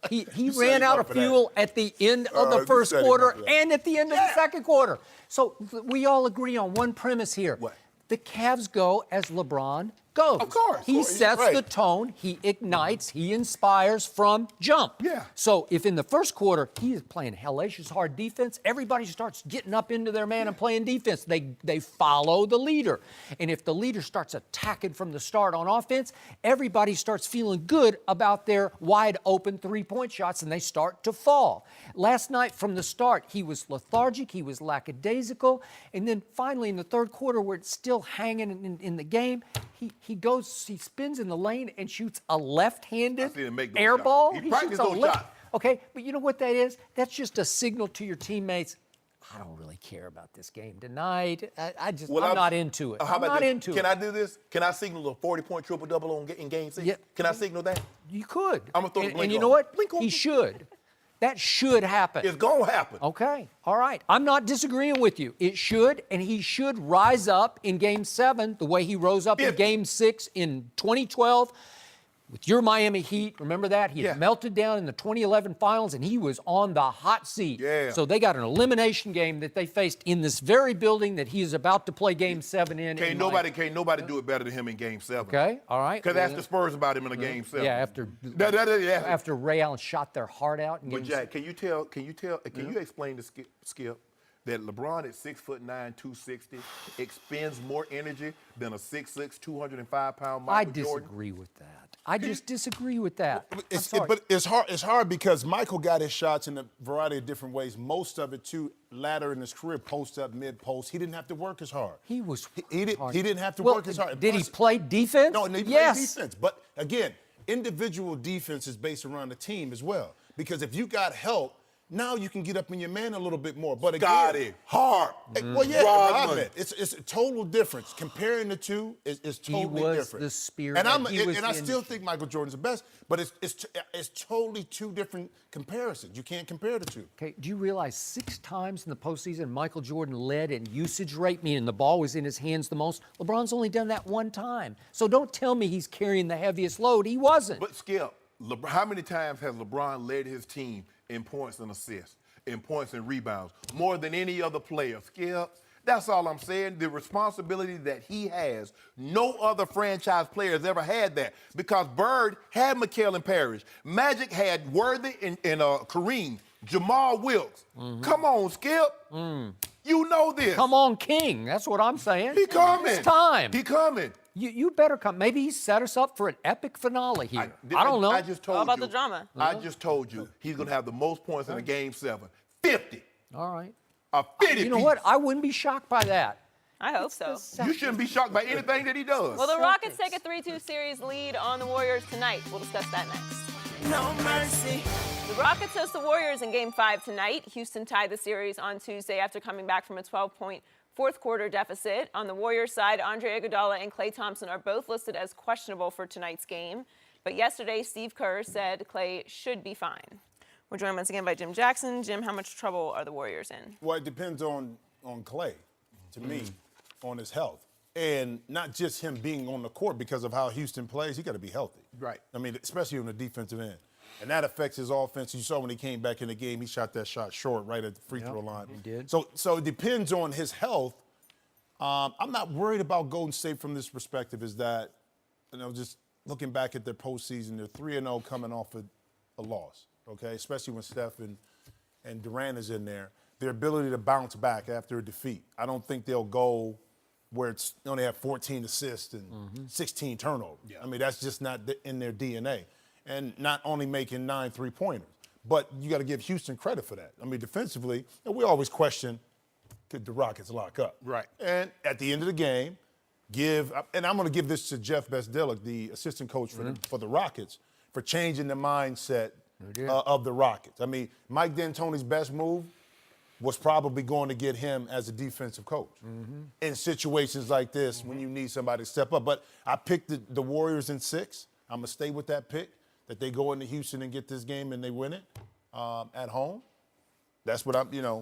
He ran out of fuel at the end of the first quarter and at the end of the second quarter. So we all agree on one premise here. What? The Cavs go as LeBron goes. Of course. He sets Right. the tone, he ignites, he inspires from jump. Yeah. So if in the first quarter he is playing hellacious hard defense, everybody starts getting up into their man and playing defense. They follow the leader. And if the leader starts attacking from the start on offense, everybody starts feeling good about their wide open 3-point shots and they start to fall. Last night from the start, he was lethargic, he was lackadaisical, and then finally in the third quarter where it's still hanging in the game, he spins in the lane and shoots a left-handed I seen him make those air shots. ball. He shoots practiced a those left. shots. Okay, but you know what that is? That's just a signal to your teammates. I don't really care about this game tonight. I'm not into it. How I'm about not this? into it. Can I do this? Can I signal a 40-point triple-double in Game 6? Yeah. Can I signal that? You could. I'm gonna throw the and blink you on know it. what? Blink on He it. should. That should happen. It's going to happen. Okay, all right. I'm not disagreeing with you. It should, and he should rise up in Game 7 the way he rose up in If- Game 6 in 2012 with your Miami Heat. Remember that? He had Yeah. melted down in the 2011 finals, and he was on the hot seat. Yeah. So they got an elimination game that they faced in this very building that he is about to play Game 7 in. Can't nobody do it better than him in Game 7. Okay, all right. Because that's the Spurs about him in a Game 7. Yeah, after Yeah. after Ray Allen shot their heart out in But Game Jack, can you explain to Skip that LeBron at 6'9", 260 expends more energy than a 6'6", 205-pound Michael I Jordan? disagree with that. I just disagree with that. But it's hard. It's hard because Michael got his shots in a variety of different ways. Most of it too later in his career, post up, mid post. He didn't have to work as hard. He was. He didn't have to Well, work as hard. Did he Plus- play defense? No, he yes. played defense. But again, individual defense is based around the team as well. Because if you got help, now you can get up in your man a little bit more. But again, Scotty, Hart, well, yeah, Rodman. Rodman. It's a total difference. Comparing the two is totally was different. the spirit. And He was I the still think Michael Jordan's the best, but it's totally two different comparisons. You can't compare the two. Okay, do you realize 6 times in the postseason Michael Jordan led in usage rate, meaning the ball was in his hands the most? LeBron's only done that 1 time. So don't tell me he's carrying the heaviest load. He wasn't. But Skip, how many times has LeBron led his team in points and assists, in points and rebounds, more than any other player? Skip, that's all I'm saying. The responsibility that he has, no other franchise player has ever had that. Because Bird had McHale and Parrish. Magic had Worthy and Kareem, Jamal Wilkes. Come on, Skip. You know this. Come on, King. That's what I'm saying. He coming. It's time. He coming. You better come. Maybe he set us up for an epic finale here. I don't know. I just told How about you. the drama? I just told you he's going to have the most points in a Game 7. 50. All right. A 50 You know piece. what? I wouldn't be shocked by that. I hope so. You shouldn't be shocked by anything that he does. Well, the Rockets take a 3-2 series lead on the Warriors tonight. We'll discuss that next. No mercy. The Rockets host the Warriors in Game 5 tonight. Houston tied the series on Tuesday after coming back from a 12-point fourth quarter deficit. On the Warriors side, Andre Iguodala and Klay Thompson are both listed as questionable for tonight's game. But yesterday, Steve Kerr said Klay should be fine. We're joined once again by Jim Jackson. Jim, how much trouble are the Warriors in? Well, it depends on Klay, to me, on his health. And not just him being on the court because of how Houston plays. He got to be healthy. Right. I mean, especially on the defensive end. And that affects his offense. You saw when he came back in the game, he shot that shot short right at the free throw line. he did. So it depends on his health. I'm not worried about Golden State from this perspective, is that, just looking back at their postseason, they're 3-0 coming off a loss, okay? Especially when Steph and Durant is in there. Their ability to bounce back after a defeat. I don't think they'll go where it's only have 14 assists and 16 turnovers. Yeah. I mean, that's just not in their DNA. And not only making 9 3-pointers, but you got to give Houston credit for that. I mean, defensively, we always question, could the Rockets lock up? Right. And at the end of the game, and I'm going to give this to Jeff Besdelic, the assistant coach for the Rockets, for changing the mindset of the Rockets. I mean, Mike D'Antoni's best move was probably going to get him as a defensive coach in situations like this when you need somebody to step up. But I picked the Warriors in 6. I'm going to stay with that pick, that they go into Houston and get this game and they win it at home. That's what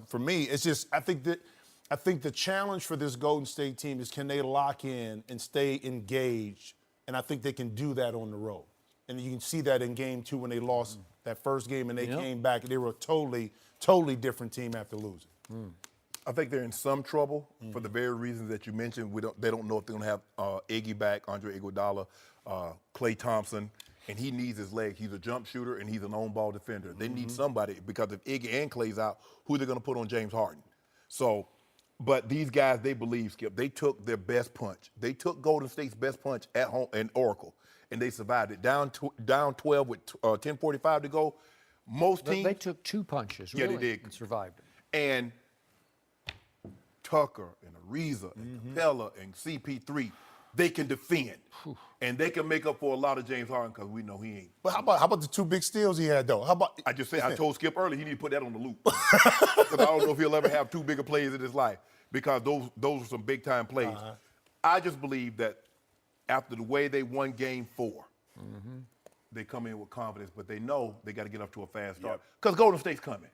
for me, it's just, I think the challenge for this Golden State team is, can they lock in and stay engaged? And I think they can do that on the road. And you can see that in Game 2 when they lost that first game and they came back. They were a totally different team after losing. I think they're in some trouble for the very reasons that you mentioned. They don't know if they're going to have Iggy back, Andre Iguodala, Klay Thompson, and he needs his legs. He's a jump shooter and he's an on-ball defender. They need somebody, because if Iggy and Klay's out, who are they going to put on James Harden? So, but these guys, they believe, Skip, they took their best punch. They took Golden State's best punch at home in Oracle, and they survived it. Down 12 with 10:45 to go. Most teams, They took 2 punches, Yeah, really, they did. and survived it. and Tucker and Ariza and Capella and CP3, they can defend. And they can make up for a lot of James Harden because we know he ain't. But how about the 2 big steals he had, though? How about I just said, I told Skip earlier, he need to put that on the loop. Because I don't know if he'll ever have 2 bigger plays in his life because those are some big-time plays. I just believe that after the way they won Game 4, they come in with confidence, but they know they got to get up to a fast start because Golden State's coming.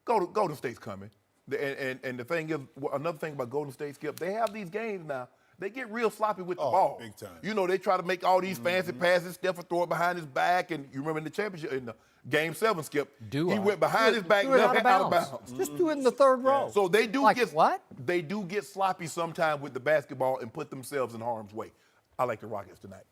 Golden State's coming. And the thing is, another thing about Golden State, Skip, they have these games now. They get real sloppy with the ball. Big time. You know, they try to make all these fancy passes. Steph will throw it behind his back. And you remember in the championship, in the Game 7, Skip, he went behind his back, left out of bounds. Just do it in the third row. So they do Like get what? They do get sloppy sometimes with the basketball and put themselves in harm's way. I like the Rockets tonight.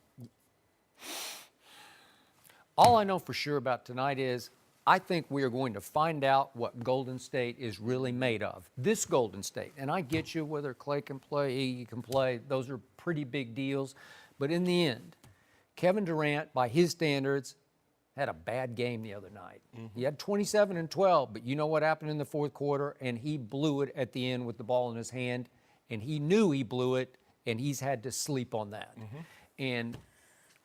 All I know for sure about tonight is I think we are going to find out what Golden State is really made of. This Golden State, and I get you, whether Clay can play, he can play, those are pretty big deals. But in the end, Kevin Durant, by his standards, had a bad game the other night. He had 27 and 12, but you know what happened in the fourth quarter? And he blew it at the end with the ball in his hand, and he knew he blew it, and he's had to sleep on that. And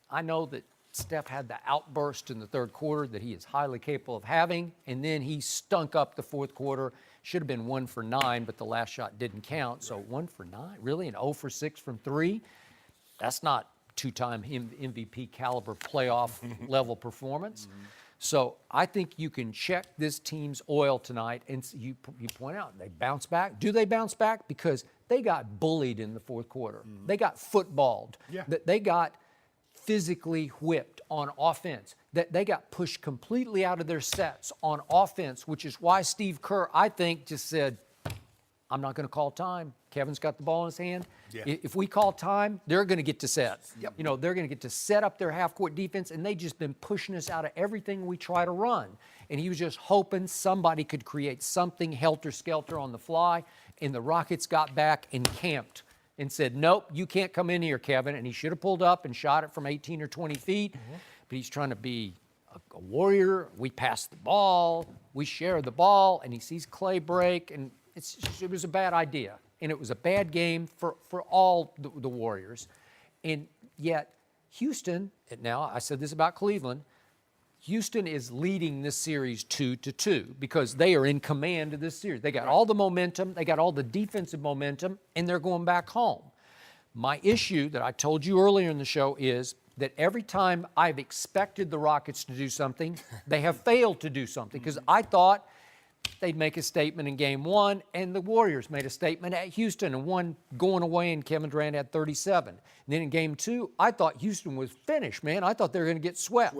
I know that Steph had the outburst in the third quarter that he is highly capable of having, and then he stunk up the fourth quarter. Should have been 1 for 9, but the last shot didn't count. So 1 for 9, really? And 0 for 6 from 3? That's not two-time MVP caliber playoff level performance. So I think you can check this team's oil tonight, and you point out, they bounce back. Do they bounce back? Because they got bullied in the fourth quarter. They got footballed. They got physically whipped on offense, that they got pushed completely out of their sets on offense, which is why Steve Kerr, I think, just said, I'm not going to call time. Kevin's got the ball in his hand. If we call time, they're going to get to set. You know, they're going to get to set up their half-court defense, and they just been pushing us out of everything we try to run. And he was just hoping somebody could create something helter-skelter on the fly, and the Rockets got back and camped and said, nope, you can't come in here, Kevin. And he should have pulled up and shot it from 18 or 20 feet. But he's trying to be a warrior. We pass the ball. We share the ball. And he sees Clay break. And it was a bad idea. And it was a bad game for all the Warriors. And yet, Houston, and now I said this about Cleveland, Houston is leading this series 2-2 because they are in command of this series. They got all the momentum, they got all the defensive momentum, and they're going back home. My issue that I told you earlier in the show is that every time I've expected the Rockets to do something, they have failed to do something because I thought they'd make a statement in Game 1, and the Warriors made a statement at Houston and won going away, and Kevin Durant had 37. And then in Game 2, I thought Houston was finished, man. I thought they were going to get swept.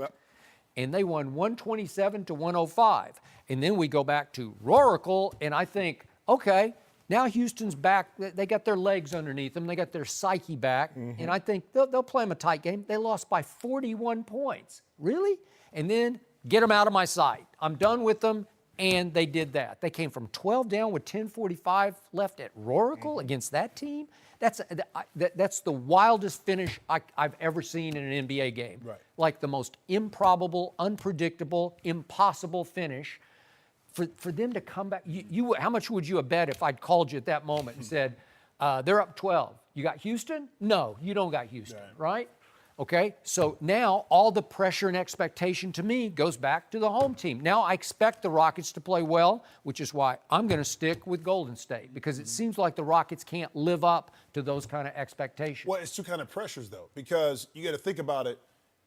And they won 127-105. And then we go back to Roracle, and I think, okay, now Houston's back. They got their legs underneath them. They got their psyche back. And I think they'll play them a tight game. They lost by 41 points. Really? And then get them out of my sight. I'm done with them. And they did that. They came from 12 down with 10:45 left at Roracle against that team. That's the wildest finish I've ever seen in an NBA game. Like the most improbable, unpredictable, impossible finish. For them to come back, how much would you have bet if I'd called you at that moment and said, they're up 12. You got Houston? No, you don't got Houston, right? Okay, so now all the pressure and expectation to me goes back to the home team. Now I expect the Rockets to play well, which is why I'm going to stick with Golden State because it seems like the Rockets can't live up to those kind of expectations. Well, it's two kind of pressures, though, because you got to think about it.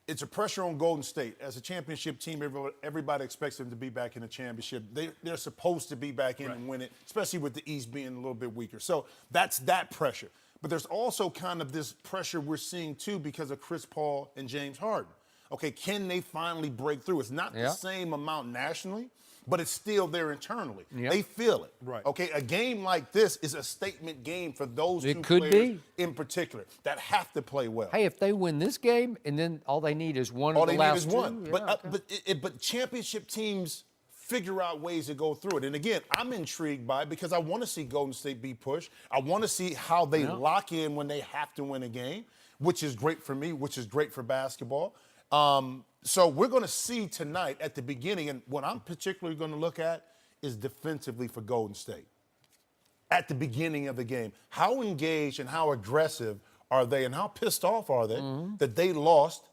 It's a pressure on Golden State. As a championship team, everybody expects them to be back in the championship. They're supposed to be back in and win it, especially with the East being a little bit weaker. So that's that pressure. But there's also kind of this pressure we're seeing, too, because of Chris Paul and James Harden. Okay, can they finally break through? It's not the same amount nationally, but it's still there internally. They feel it. Okay, a game like this is a statement game for those two players in particular that have to play well. Hey, if they win this game, and then all they need is one of the last two. All they need is one. But championship teams figure out ways to go through it. And again, I'm intrigued by it because I want to see Golden State be pushed. I want to see how they lock in when they have to win a game, which is great for me, which is great for basketball. So we're going to see tonight at the beginning, and what I'm particularly going to look at is defensively for Golden State. At the beginning of the game, how engaged and how aggressive are they and how pissed off are they that they lost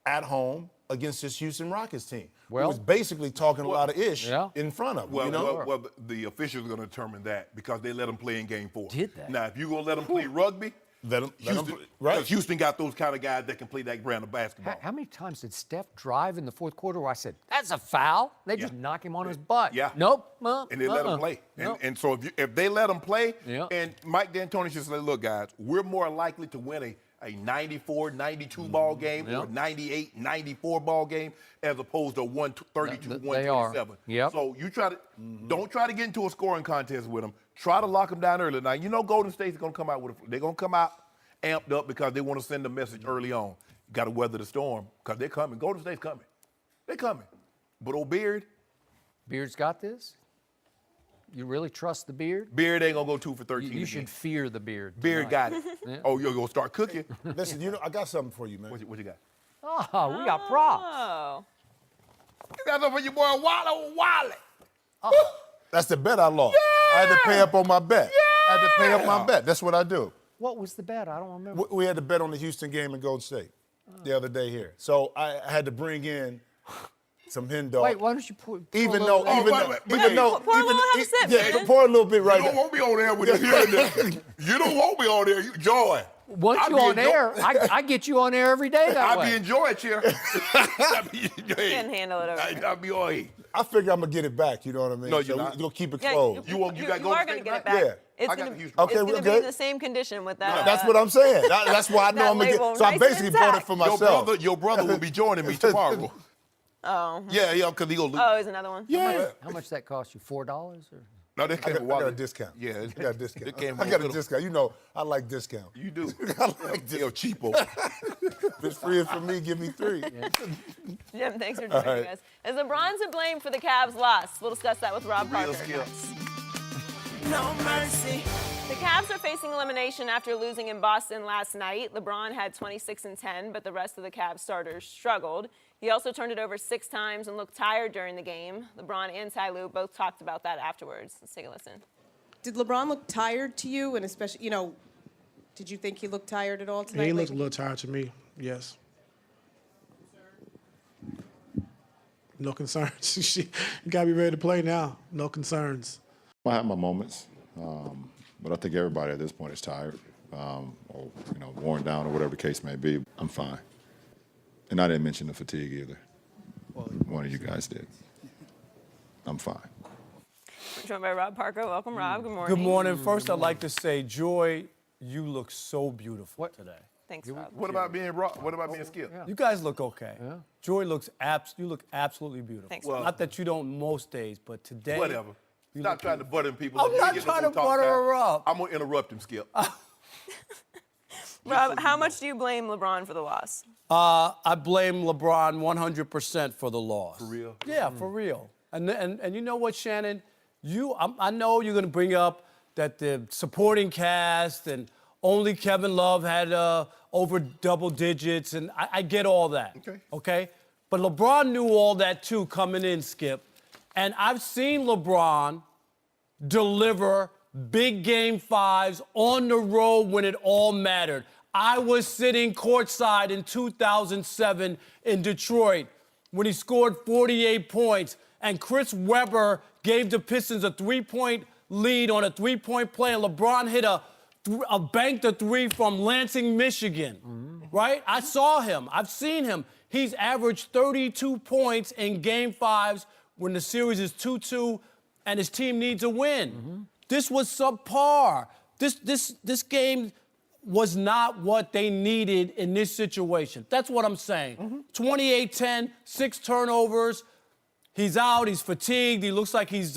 at home against this Houston Rockets team? Well, who was basically talking a lot of ish in front of them. Well, you know? well, the officials are going to determine that because they let them play in Game 4. Did they? Now, if you're going to let them play rugby, Let 'em Houston, play- right. 'cause Houston got those kind of guys that can play that brand of basketball. How many times did Steph drive in the fourth quarter where I said, that's a foul? They just knock him on his butt. Yeah. Nope. And they let them play. Nope. And so if they let them play, Yeah. and Mike D'Antoni should say, look, guys, we're more likely to win a 94, 92 ball game or a 98, 94 ball game as opposed to 132, They are. 127. Yep. So you don't try to get into a scoring contest with them. Try to lock them down early. Now, you know Golden State's going to come out they're going to come out amped up because they want to send a message early on. You got to weather the storm because they're coming. Golden State's coming. They're coming. But old Beard Beard's got this? You really trust the Beard? ain't going to go 2 for 13 You again. should fear the Beard. Beard tonight. got it. Oh, you're going to start cooking? Listen, I got something for you, man. What you got? Oh, we got props. Oh. You got something for your boy Wally. That's the bet I lost. I had to pay up on my bet. I had to pay up my bet. That's what I do. What was the bet? I don't remember. We had to bet on the Houston game in Golden State the other day here. So I had to bring in some hen dog. Wait, why don't you pour Even a though, little- even though, even though, pour a little, have a sip, yeah, man. pour a little bit right You don't there. want me on there with you hearing this. You don't want me on there. Joy. Once I you be on air, I get you on air every day that I way. be enjoying cheer. I Can't handle it over here. I be on here. I figure I'm gonna get it back. You know what I mean? No, So you're not. We're gonna keep it Yeah, closed. You got you Golden are State going to get it back? back. Yeah. It's I got going the Houston. Okay, to we're be in good. the same condition with that. That's what I'm saying. That's why I know That I'm gonna label get. So I nice basically and bought it intact. for myself. Your brother will be joining me tomorrow. Oh. Yeah, because he gonna lose. Oh, here's another one. Yeah. How much that cost you? $4 or? No, they I came got, with I got a Wally. discount. Yeah, I got a discount. They came I with got a little- discount. You know, I like discount. You do. I like discount. Yo, cheapo. If it's free for me, give me 3. Jim, thanks for joining right. us. Is LeBron to blame for the Cavs' loss? We'll discuss that with Rob Real Parker. skill. No mercy. The Cavs are facing elimination after losing in Boston last night. LeBron had 26 and 10, but the rest of the Cavs starters struggled. He also turned it over 6 times and looked tired during the game. LeBron and Ty Lue both talked about that afterwards. Let's take a listen. Did LeBron look tired to you? And especially, did you think he looked tired at all tonight? He looked a little tired to me, yes. No concerns. You got to be ready to play now. No concerns. I have my moments, but I think everybody at this point is tired, or worn down, or whatever the case may be. I'm fine, and I didn't mention the fatigue either. One of you guys did. I'm fine. We're joined by Rob Parker. Welcome, Rob. Good morning. Good morning. First, I'd like to say, Joy, you look so beautiful today. Thanks, Rob. What about being raw? What about being skilled? You guys look okay. Joy looks you look absolutely beautiful. Thanks, Well- Not that you don't most days, but today. Whatever. Stop trying to butter people. I'm up. not You get trying no to talk butter time. her up. I'm gonna interrupt him, Skip. Rob, how much do you blame LeBron for the loss? I blame LeBron 100% for the loss. For real? Yeah, for real. And you know what, Shannon? I know you're going to bring up that the supporting cast and only Kevin Love had over double digits, and I get all that. Okay? But LeBron knew all that too coming in, Skip. And I've seen LeBron deliver big game 5s on the road when it all mattered. I was sitting courtside in 2007 in Detroit when he scored 48 points, and Chris Webber gave the Pistons a 3-point lead on a 3-point play, and LeBron hit a banked a 3 from Lansing, Michigan. Right? I saw him. I've seen him. He's averaged 32 points in game 5s when the series is 2-2 and his team needs a win. This was subpar. This game was not what they needed in this situation. That's what I'm saying. 28-10, 6 turnovers. He's out, he's fatigued, he looks like he's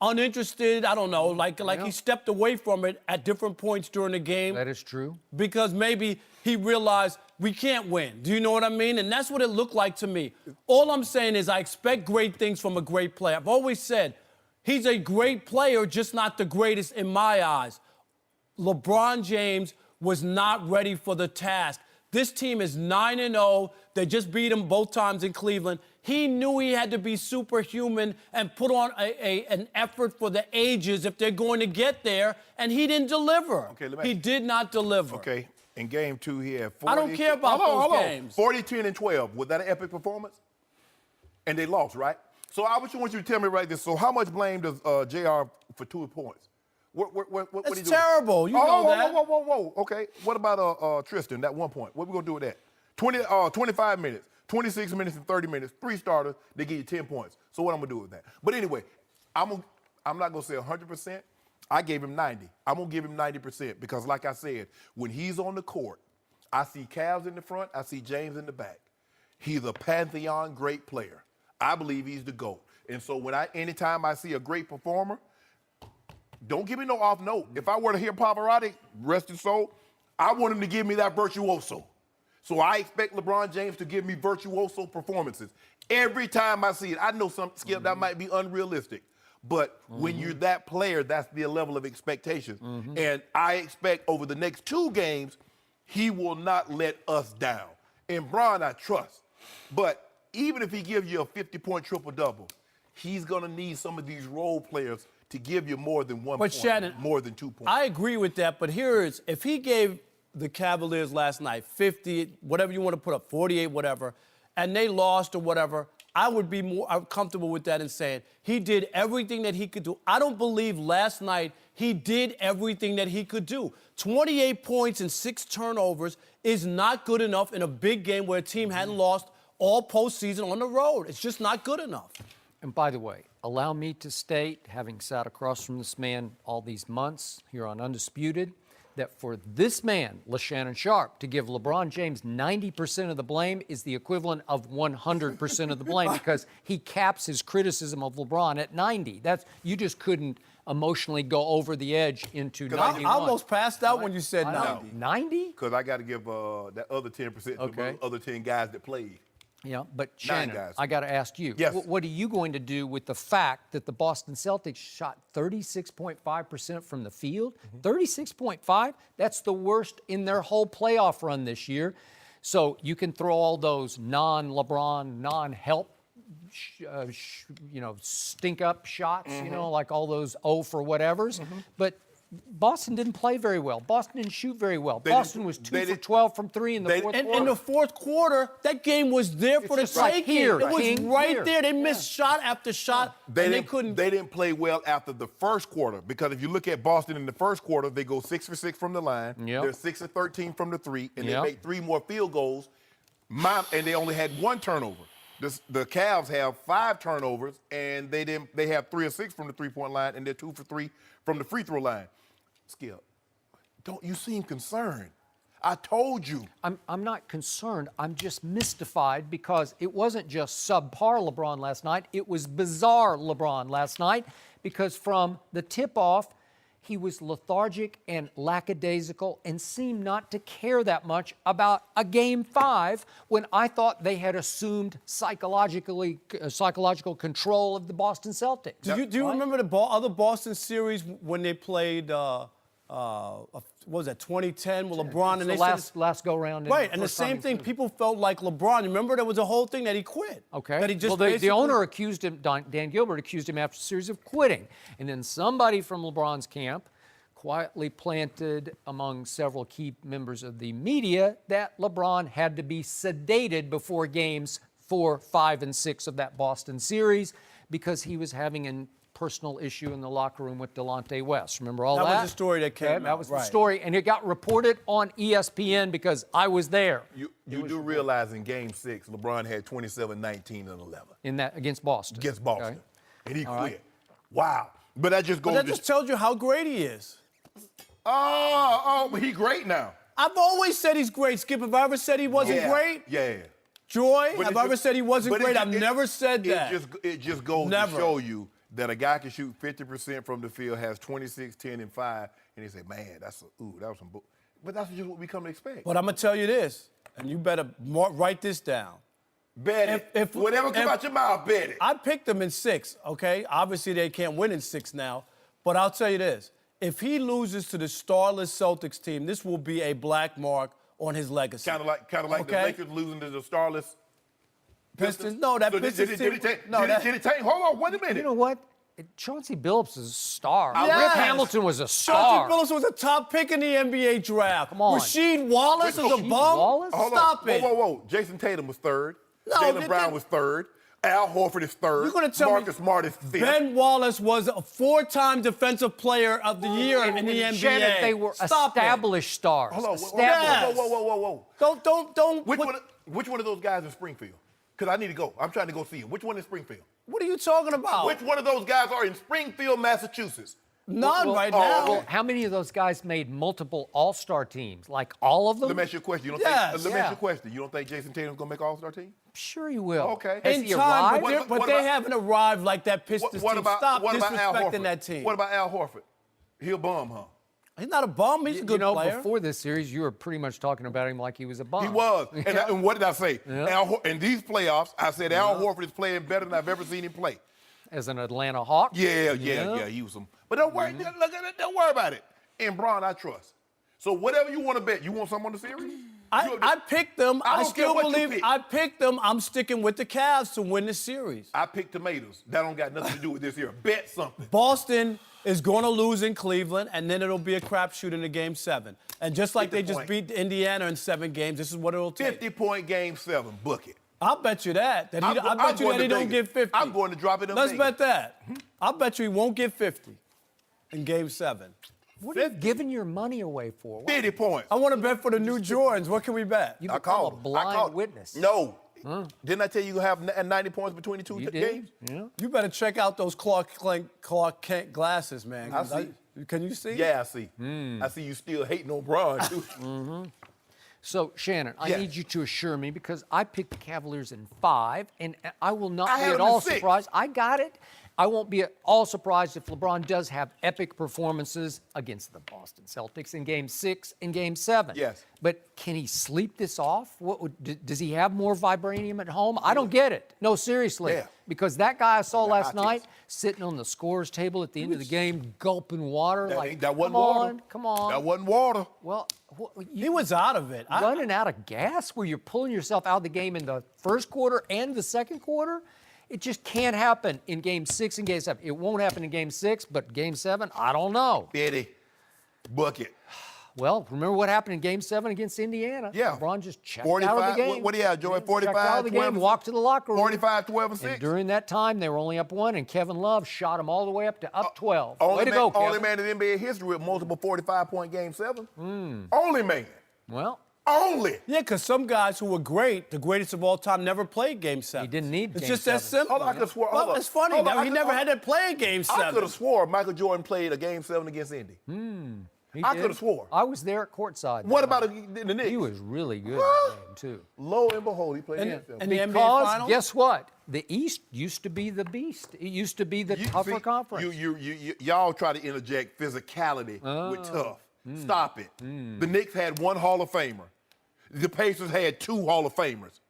uninterested. I don't know, like he stepped away from it at different points during the game. That is true. Because maybe he realized we can't win. Do you know what I mean? And that's what it looked like to me. All I'm saying is I expect great things from a great player. I've always said he's a great player, just not the greatest in my eyes. LeBron James was not ready for the task. This team is 9-0. They just beat them both times in Cleveland. He knew he had to be superhuman and put on an effort for the ages if they're going to get there, and he didn't deliver. Okay, he did not deliver. Okay, in game 2 he had 40. I don't care about those games. 40, 10, and 12. Was that an epic performance? And they lost, right? So I want you to tell me right this. So how much blame does JR for 2 points? What That's he do? terrible. You know that. Whoa. Okay. What about Tristan, that 1 point? What we going to do with that? 25 minutes, 26 minutes, and 30 minutes. 3 starters, they give you 10 points. So what I'm going to do with that? But anyway, I'm not going to say 100%. I gave him 90. I'm going to give him 90% because, like I said, when he's on the court, I see Cavs in the front, I see James in the back. He's a pantheon great player. I believe he's the GOAT. And so anytime I see a great performer, don't give me no off note. If I were to hear Pavarotti, rest his soul, I want him to give me that virtuoso. So I expect LeBron James to give me virtuoso performances. Every time I see it, I know Skip, that might be unrealistic. But when you're that player, that's the level of expectation. And I expect over the next 2 games, he will not let us down. And Bron, I trust. But even if he gives you a 50-point triple-double, he's going to need some of these role players to give you more than 1 point, Shannon, more than 2 points. I agree with that, but here is, if he gave the Cavaliers last night 50, whatever you want to put up, 48, whatever, and they lost or whatever, I would be more comfortable with that and saying he did everything that he could do. I don't believe last night he did everything that he could do. 28 points and 6 turnovers is not good enough in a big game where a team hadn't lost all postseason on the road. It's just not good enough. And by the way, allow me to state, having sat across from this man all these months here on Undisputed, that for this man, Shannon Sharp, to give LeBron James 90% of the blame is the equivalent of 100% of the blame because he caps his criticism of LeBron at 90. You just couldn't emotionally go over the edge into 91. I almost passed out when you said 90. 90? Because I got to give that other 10% to the other 10 guys that played. Yeah, but Shannon, guys. I got to ask you, Yes. what are you going to do with the fact that the Boston Celtics shot 36.5% from the field? 36.5? That's the worst in their whole playoff run this year. So you can throw all those non-LeBron, non-help, stink-up shots, like all those 0 for whatevers. But Boston didn't play very well. Boston didn't shoot very well. Boston was 2 for 12 from 3 in the fourth quarter. In the fourth quarter, that game was there for the taking. Here, it was King, right here. there. They missed shot after shot, and they couldn't. They didn't play well after the first quarter because if you look at Boston in the first quarter, they go 6 for 6 from the line. Yep. They're 6 for 13 from the 3, and Yep. they make 3 more field goals. And they only had 1 turnover. The Cavs have 5 turnovers, and they have 3 or 6 from the 3-point line, and they're 2 for 3 from the free throw line. Skip, don't you seem concerned? I told you. I'm not concerned. I'm just mystified because it wasn't just subpar LeBron last night. It was bizarre LeBron last night because from the tip-off, he was lethargic and lackadaisical and seemed not to care that much about a Game 5 when I thought they had assumed psychological control of the Boston Celtics. Do you remember the other Boston series when they played, what was that, 2010 with LeBron? And the last go-round. Right, and the same thing, people felt like LeBron. Remember, there was a whole thing that he quit. Okay. That he just the owner accused him, Dan Gilbert accused him after a series of quitting. And then somebody from LeBron's camp quietly planted among several key members of the media that LeBron had to be sedated before games 4, 5, and 6 of that Boston series because he was having a personal issue in the locker room with Delonte West. Remember all that? That was the story that came out. That was the story, and it got reported on ESPN because I was there. You do realize in Game 6, LeBron had 27, 19, and 11. In that against Boston. Against Boston. Okay. And he quit. Right. Wow. But that just goes But that just tells you how great he is. but he's great now. I've always said he's great. Skip, have I ever said he wasn't great? Yeah. Joy, But have it I ever just- said he wasn't but it great? ju- I've it- never said that. It just goes Never. to show you that a guy can shoot 50% from the field, has 26, 10, and 5, and they say, man, that was some bull. But that's just what we come to expect. But I'm going to tell you this, and you better write this down. Bet it. Whatever comes out your mouth, bet it. I picked them in 6, okay? Obviously, they can't win in 6 now. But I'll tell you this. If he loses to the starless Celtics team, this will be a black mark on his legacy. Kind of like the Okay? Lakers losing to the starless Pistons. No, that So Pistons did team. it take? No, that. Did it take? Hold on, wait a minute. You know what? Chauncey Billups is a star. Yes. Rip Hamilton was a star. Chauncey Billups was a top pick in the NBA draft. Come on. Rasheed Wallace is a Rasheed bum. Wallace? Hold Stop on. it. Whoa. Jason Tatum was third. No, Jaylen Brown was third. Al Horford is third. You're gonna tell Marcus me Smart is fifth. Ben Wallace was a 4-time Defensive Player of the Year in the NBA. Shannon, they were Stop established stars. Hold on. Established. Whoa. Don't. Which one of those guys in Springfield? Because I need to go. I'm trying to go see him. Which one in Springfield? What are you talking about? Which one of those guys are in Springfield, Massachusetts? None right now. Well, how many of those guys made multiple All-Star teams? Like all of them? Let me ask you a question. Yes. Let me ask you a question. You don't think Jason Tatum's gonna make All-Star team? Sure he will. Okay. Has In he time, arrived? but they haven't arrived like that Pistons team. Stop Al disrespecting Horford? that team. What about Al Horford? He'll bum, huh? He's not a bum. He's a good player. Before this series, you were pretty much talking about him like he was a bum. He was. And what did I say? Yeah. In these playoffs, I said Al Horford is playing better than I've ever seen him play. As an Atlanta Hawk? Yeah. He was some. But don't worry. Look at it. Don't worry about it. And Bron, I trust. So whatever you want to bet, you want something on the series? I picked them. I I don't care still what you believe pick. I picked them. I'm sticking with the Cavs to win the series. I picked tomatoes. That don't got nothing to do with this here. Bet something. Boston is going to lose in Cleveland, and then it'll be a crapshoot in the Game 7. And just like they just beat Indiana in 7 games, this is what it'll take. 50-point Game 7. Book it. I'll bet you that. I bet I'm you going that he to don't Vegas. get 50. I'm going to drop it in Let's Vegas. bet that. I'll bet you he won't get 50 in Game 7. What are you giving your money away for? 50 points. I want to bet for the new Jordans. What can we bet? You I become a called him. blind witness. No. Didn't I tell you have 90 points between the two You games? did? Yeah. You better check out those Clark Kent glasses, man. I see. Can you see? Yeah, I see. I see you still hating on Bron, too. So, Shannon, I Yes. need you to assure me because I picked the Cavaliers in 5, and I will not I be had at them in all 6. surprised. I got it. I won't be at all surprised if LeBron does have epic performances against the Boston Celtics in Game 6 and Game 7. Yes. But can he sleep this off? Does he have more vibranium at home? I don't get it. No, seriously. Yeah. Because that guy I saw last hot night takes. sitting on the scorer's table at the end of the game, gulping water. That wasn't come water. on, come on. That wasn't water. Well, He was out of it. running out of gas where you're pulling yourself out of the game in the first quarter and the second quarter? It just can't happen in Game 6 and Game 7. It won't happen in Game 6, but Game 7, I don't know. Betty. Bucket. Well, remember what happened in Game 7 against Indiana? Yeah. LeBron just checked out of the game. What do you have, Joey? 45, checked out of the 12, game, walked to the locker room. 45, 12, and 6. And during that time, they were only up 1, and Kevin Love shot them all the way up to up 12. Way to go, Only Kevin. man in NBA history with multiple 45-point Game 7. Only man. Well, Only. Yeah, because some guys who were great, the greatest of all time, never played Game 7. He didn't need It's Game just that 7. simple. Hold on, I could've swore- hold Well, on. it's funny. Hold on, Now, I he could- never hold- had to play Game 7. I could have swore Michael Jordan played a Game 7 against Indy. He I did. could have swore. I was there at courtside. What that about night. the Knicks? He was really good What? in that game, too. Lo and behold, he played And- Game 7. and the NBA Because Finals? guess what? The East used to be the beast. It used to be the tougher conference. Y'all try to interject physicality with tough. Stop it. The Knicks had 1 Hall of Famer. The Pacers had 2 Hall of Famers.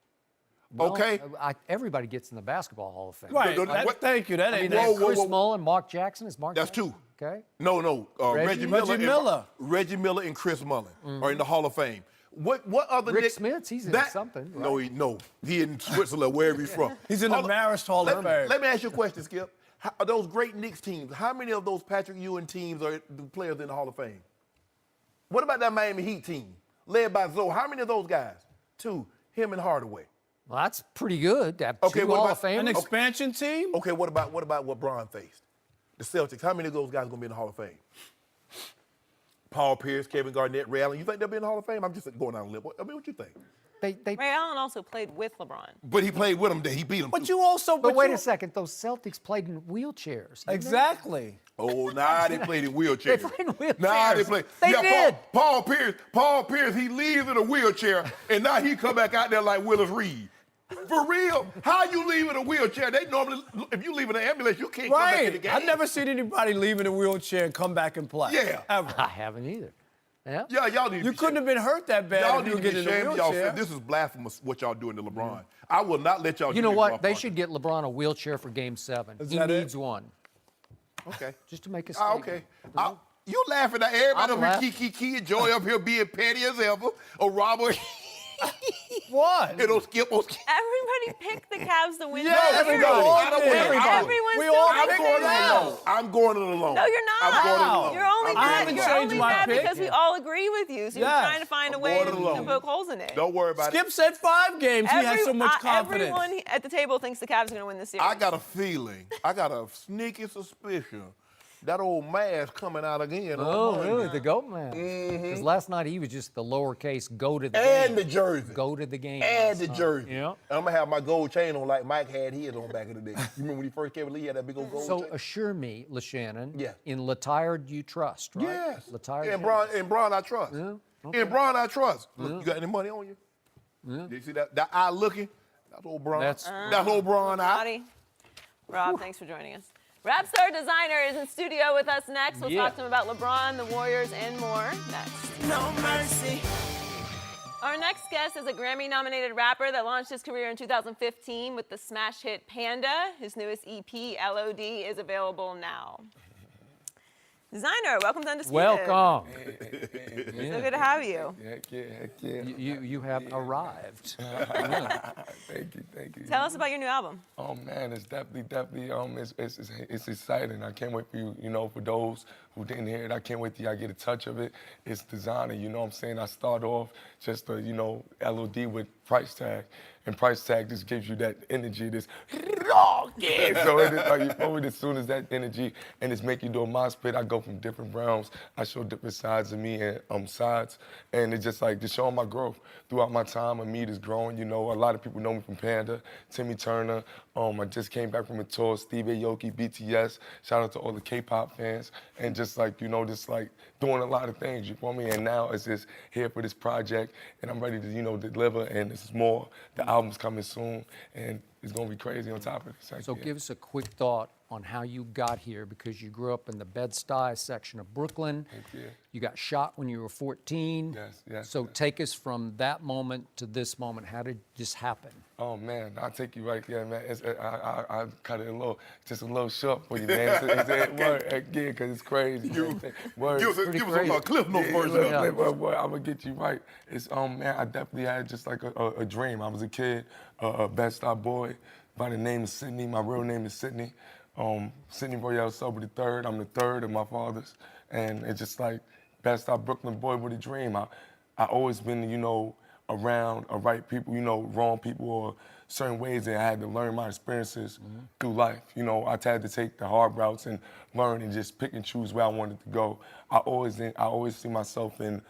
Well, Okay? everybody gets in the Basketball Hall of Fame. Right. What- Thank you. That ain't Whoa, that. whoa, Chris whoa. Mullen, Mark Jackson. Is Mark That's Jackson? 2. Okay. No. Reggie Miller. Reggie and- Miller. Reggie Miller and Chris Mullen are in the Hall of Fame. What other Rick Knicks? Smits, he's in something, No, he in Switzerland, wherever he's from. He's in the Marist Hall of Fame. Let me ask you a question, Skip. Are those great Knicks teams, how many of those Patrick Ewing teams are the players in the Hall of Fame? What about that Miami Heat team, led by Zoe? How many of those guys? 2, him and Hardaway. Well, that's pretty good to have Okay, 2 what Hall about- of Famers. An expansion team? Okay, what about what Bron faced? The Celtics. How many of those guys are gonna be in the Hall of Fame? Paul Pierce, Kevin Garnett, Ray Allen. You think they'll be in the Hall of Fame? I'm just going down a lip. I mean, what you think? They Ray Allen also played with LeBron. But he played with him. He beat him. But too. you also. But wait you- a second, those Celtics played in wheelchairs. didn't they? Exactly. Oh, they played in wheelchairs. They played in wheelchairs. They played. They yeah, did. Paul Pierce, he leaves in a wheelchair, and now he come back out there like Willis Reed. For real? How you leave in a wheelchair? They normally, if you leave in an ambulance, you can't come back in the Right. game. I've never seen anybody leave in a wheelchair and come back and play. Yeah. Ever. I haven't either. Yeah. Yeah, y'all need to You be couldn't have ashamed. been hurt that bad Y'all if need you to get be in a ashamed of y'all. wheelchair. This is blasphemous what y'all doing to LeBron. I will not let y'all You do know this what? to my They partner. should get LeBron a wheelchair for Game 7. Is He that it? needs one. Okay. Just to make a Ah, statement. okay. You laughing at everybody I'm over here, Kiki and Joy up here being petty as ever. Or Robert. What? It'll skip. Everybody picked the Cavs to win. Yeah, the series. everybody. I don't care. Everyone's We still all I'm picking going it. it alone. I'm going it alone. No, you're not. I'm going it alone. You're only I'm mad. going it You're alone. only my mad pick. because we all agree with you. So you're Yes. trying to find a I'm way going to it alone. poke holes in it. Don't worry about Skip it. said 5 games. He had so much confidence. Everyone at the table thinks the Cavs are going to win this series. I got a feeling. I got a sneaky suspicion that old mask coming out again. Oh, on Monday. really? The GOAT man. Because last night he was just the lowercase go to the And game. the jersey. Go to the game. And the last night. jersey. Yeah. I'm going to have my gold chain on like Mike had his on back in the day. You remember when he first came to the league, he had that big old gold So chain? assure me, LaShannon, Yeah. in Latired you trust, right? Yes. Latired. In Braun, I trust. Yeah, In Braun, I trust. Look, you got any money on you? You see that eye looking? That's old Braun. That's- That's old Braun eye. Roddy. Rob, thanks for joining us. Rap star Designer is in studio with us next. We'll talk to him about LeBron, the Warriors, and more next. No mercy. Our next guest is a Grammy-nominated rapper that launched his career in 2015 with the smash hit Panda. His newest EP, LOD, is available now. Designer, welcome to Undisputed. Welcome. So good to have you. Heck yeah. You have arrived. Thank you. Tell us about your new album. Oh man, it's definitely it's exciting. I can't wait for you, for those who didn't hear it, I can't wait till y'all get a touch of it. It's Designer, you know what I'm saying? I start off just LOD with price tag. And price tag just gives you that energy, this yeah. So it is like you feel it as soon as that energy and it's making you do a mosh pit, I go from different realms. I show different sides of me and sides. And it's just showing my growth throughout my time. My meat is growing, A lot of people know me from Panda, Timmy Turner. I just came back from a tour, Steve Aoki, BTS. Shout out to all the K-pop fans. And just doing a lot of things, you feel me? And now it's just here for this project and I'm ready to, deliver and this is more. The album's coming soon and it's gonna be crazy on top of this. So give us a quick thought on how you got here, because you grew up in the Bed-Stuy section of Brooklyn. Yeah. You got shot when you were 14. Yes. So take us from that moment to this moment. How did this happen? Oh man, I'll take you right there, man. I cut it just a little short for you, man. Word again, cause it's crazy. Word. Give us a cliff note version. I'm gonna get you right. It's man, I definitely had just like a dream. I was a kid, a Bed-Stuy boy by the name of Sidney. My real name is Sidney. Sidney Royale Sober III. I'm the third of my fathers, and it's just like Bed-Stuy Brooklyn boy with a dream. I always been, around right people, wrong people or certain ways that I had to learn my experiences through life. I had to take the hard routes and learn and just pick and choose where I wanted to go. I always see myself in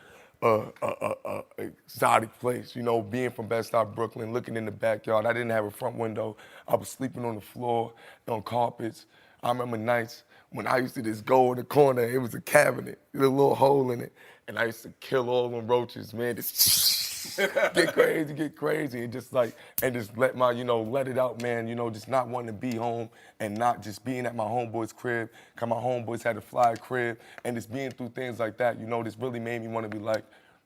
a exotic place, being from Bed-Stuy, Brooklyn, looking in the backyard. I didn't have a front window. I was sleeping on the floor, on carpets. I remember nights when I used to just go in the corner, it was a cabinet, with a little hole in it, and I used to kill all them roaches, man, just get crazy, and just let my, let it out, man, just not wanting to be home and not just being at my homeboy's crib, cause my homeboys had a fly crib, and just being through things like that, this really made me want to be like,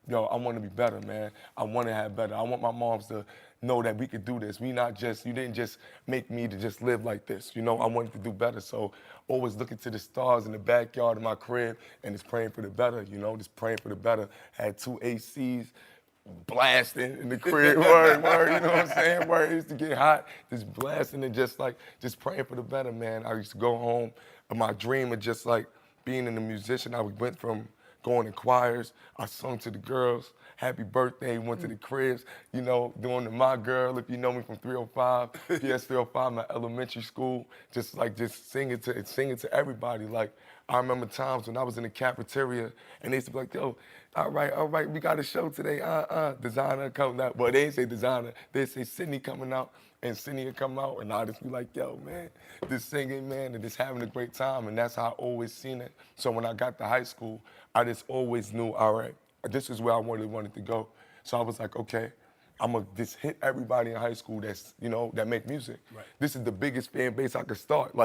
I want to be better, man. I want to have better. I want my moms to know that we could do this. You didn't just make me to just live like this. I wanted to do better. So always looking to the stars in the backyard of my crib and just praying for the better, just praying for the better. Had 2 ACs blasting in the crib, word, you know what I'm saying? Word, it used to get hot, just blasting and just praying for the better, man. I used to go home, and my dream of just being a musician, I went from going to choirs, I sung to the girls, happy birthday, went to the cribs, doing the My Girl, if you know me from 305, PS 305, my elementary school, just singing to everybody. I remember times when I was in the cafeteria and they used to be like, yo, all right, we got a show today, Designer coming out. Well, they didn't say Designer, they say Sydney coming out, and Sydney would come out, and I'd just be like, yo, man, this singing, man, and just having a great time, and that's how I always seen it. So when I got to high school, I just always knew, all right, this is where I wanted to go. So I was like, okay, I'm gonna just hit everybody in high school that's, that make music. Right. This is the biggest fan base I could start.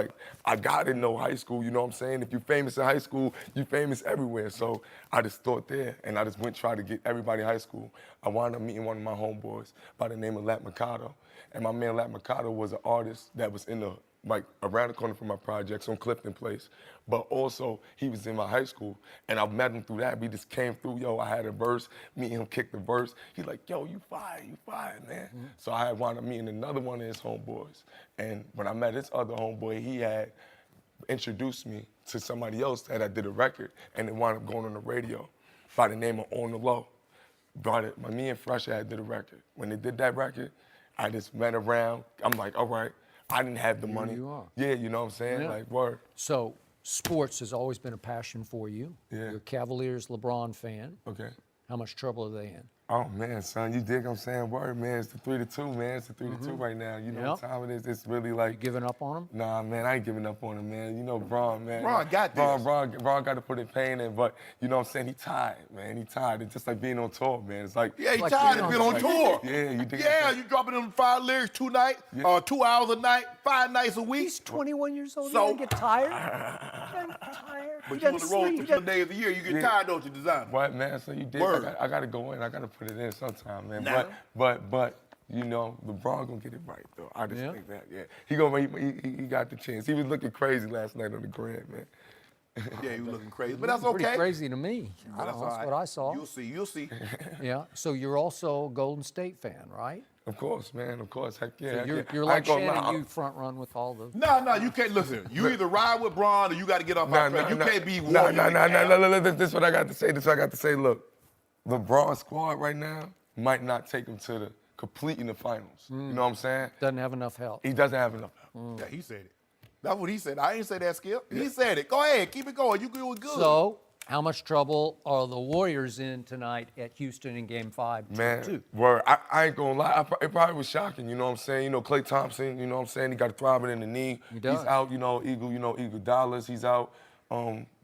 I gotta know high school, you know what I'm saying? If you're famous in high school, you're famous everywhere. So I just thought there, and I just went try to get everybody in high school. I wound up meeting one of my homeboys by the name of Lat Mercado. And my man Lat Mercado was an artist that was in the like around the corner from my projects on Clifton Place. But also, he was in my high school, and I met him through that. We just came through, yo, I had a verse, me and him kicked the verse. He like, yo, you fire, man. So I had wound up meeting another one of his homeboys. And when I met his other homeboy, he had introduced me to somebody else that I did a record, and it wound up going on the radio by the name of On the Low. Me and Fresh had did a record. When they did that record, I just went around. I'm like, all right, I didn't have the money. you are. Yeah, you know what I'm saying? Yeah. Like, word. So sports has always been a passion for you. Yeah. You're a Cavaliers LeBron fan. Okay. How much trouble are they in? Oh, man, son, you dig what I'm saying? Word, man, it's the 3-2, man. It's the 3-2 right now. You know what time it is? It's really like... You giving up on them? Nah, man, I ain't giving up on him, man. You know Bron, man. Bron got this. Bron got to put in pain in, but you know what I'm saying? He tired, man. He tired. It's just like being on tour, man. It's like... Yeah, he's like tired of being on like, tour. Yeah, you dig? Yeah, you dropping them 5 lyrics 2 nights, 2 hours a night, 5 nights a week. He's 21 years old. So- You don't get tired. You don't get tired. But You you on doesn't the road sleep. 3 days of the year, you get tired, don't you, designer? What, man? So you did. Word. I got to go in. I got to put it in sometime, man. Nah. But you know, LeBron gonna get it right though. I just Yeah. think that. Yeah, he got the chance. He was looking crazy last night on the Grand, man. Yeah, he was looking crazy, but that's Pretty okay. crazy to me. But That's all right. what I saw. You'll see. Yeah. So you're also a Golden State fan, right? Of course, man. Of course. Heck yeah. So heck you're, yeah. you're I like ain't gonna Shannon. lie. You front run with all the. No, you can't listen. You either ride with Bron or you got to get off our track. You can't be Nah. warrior in the cab. This is what I got to say. This is what I got to say. Look, LeBron squad right now might not take him to the complete in the finals. You know what I'm saying? Doesn't have enough help. He doesn't have enough help. Yeah, he said it. That's what he said. I ain't say that, Skip. He said it. Go ahead, keep it going. You doing good. So, how much trouble are the Warriors in tonight at Houston in Game 5? Man, word. I ain't gonna lie. It probably was shocking. You know what I'm saying? You know, Klay Thompson. You know what I'm saying? He got a throbbing in the knee. He does. He's out. You know, Eagle Dollars. He's out.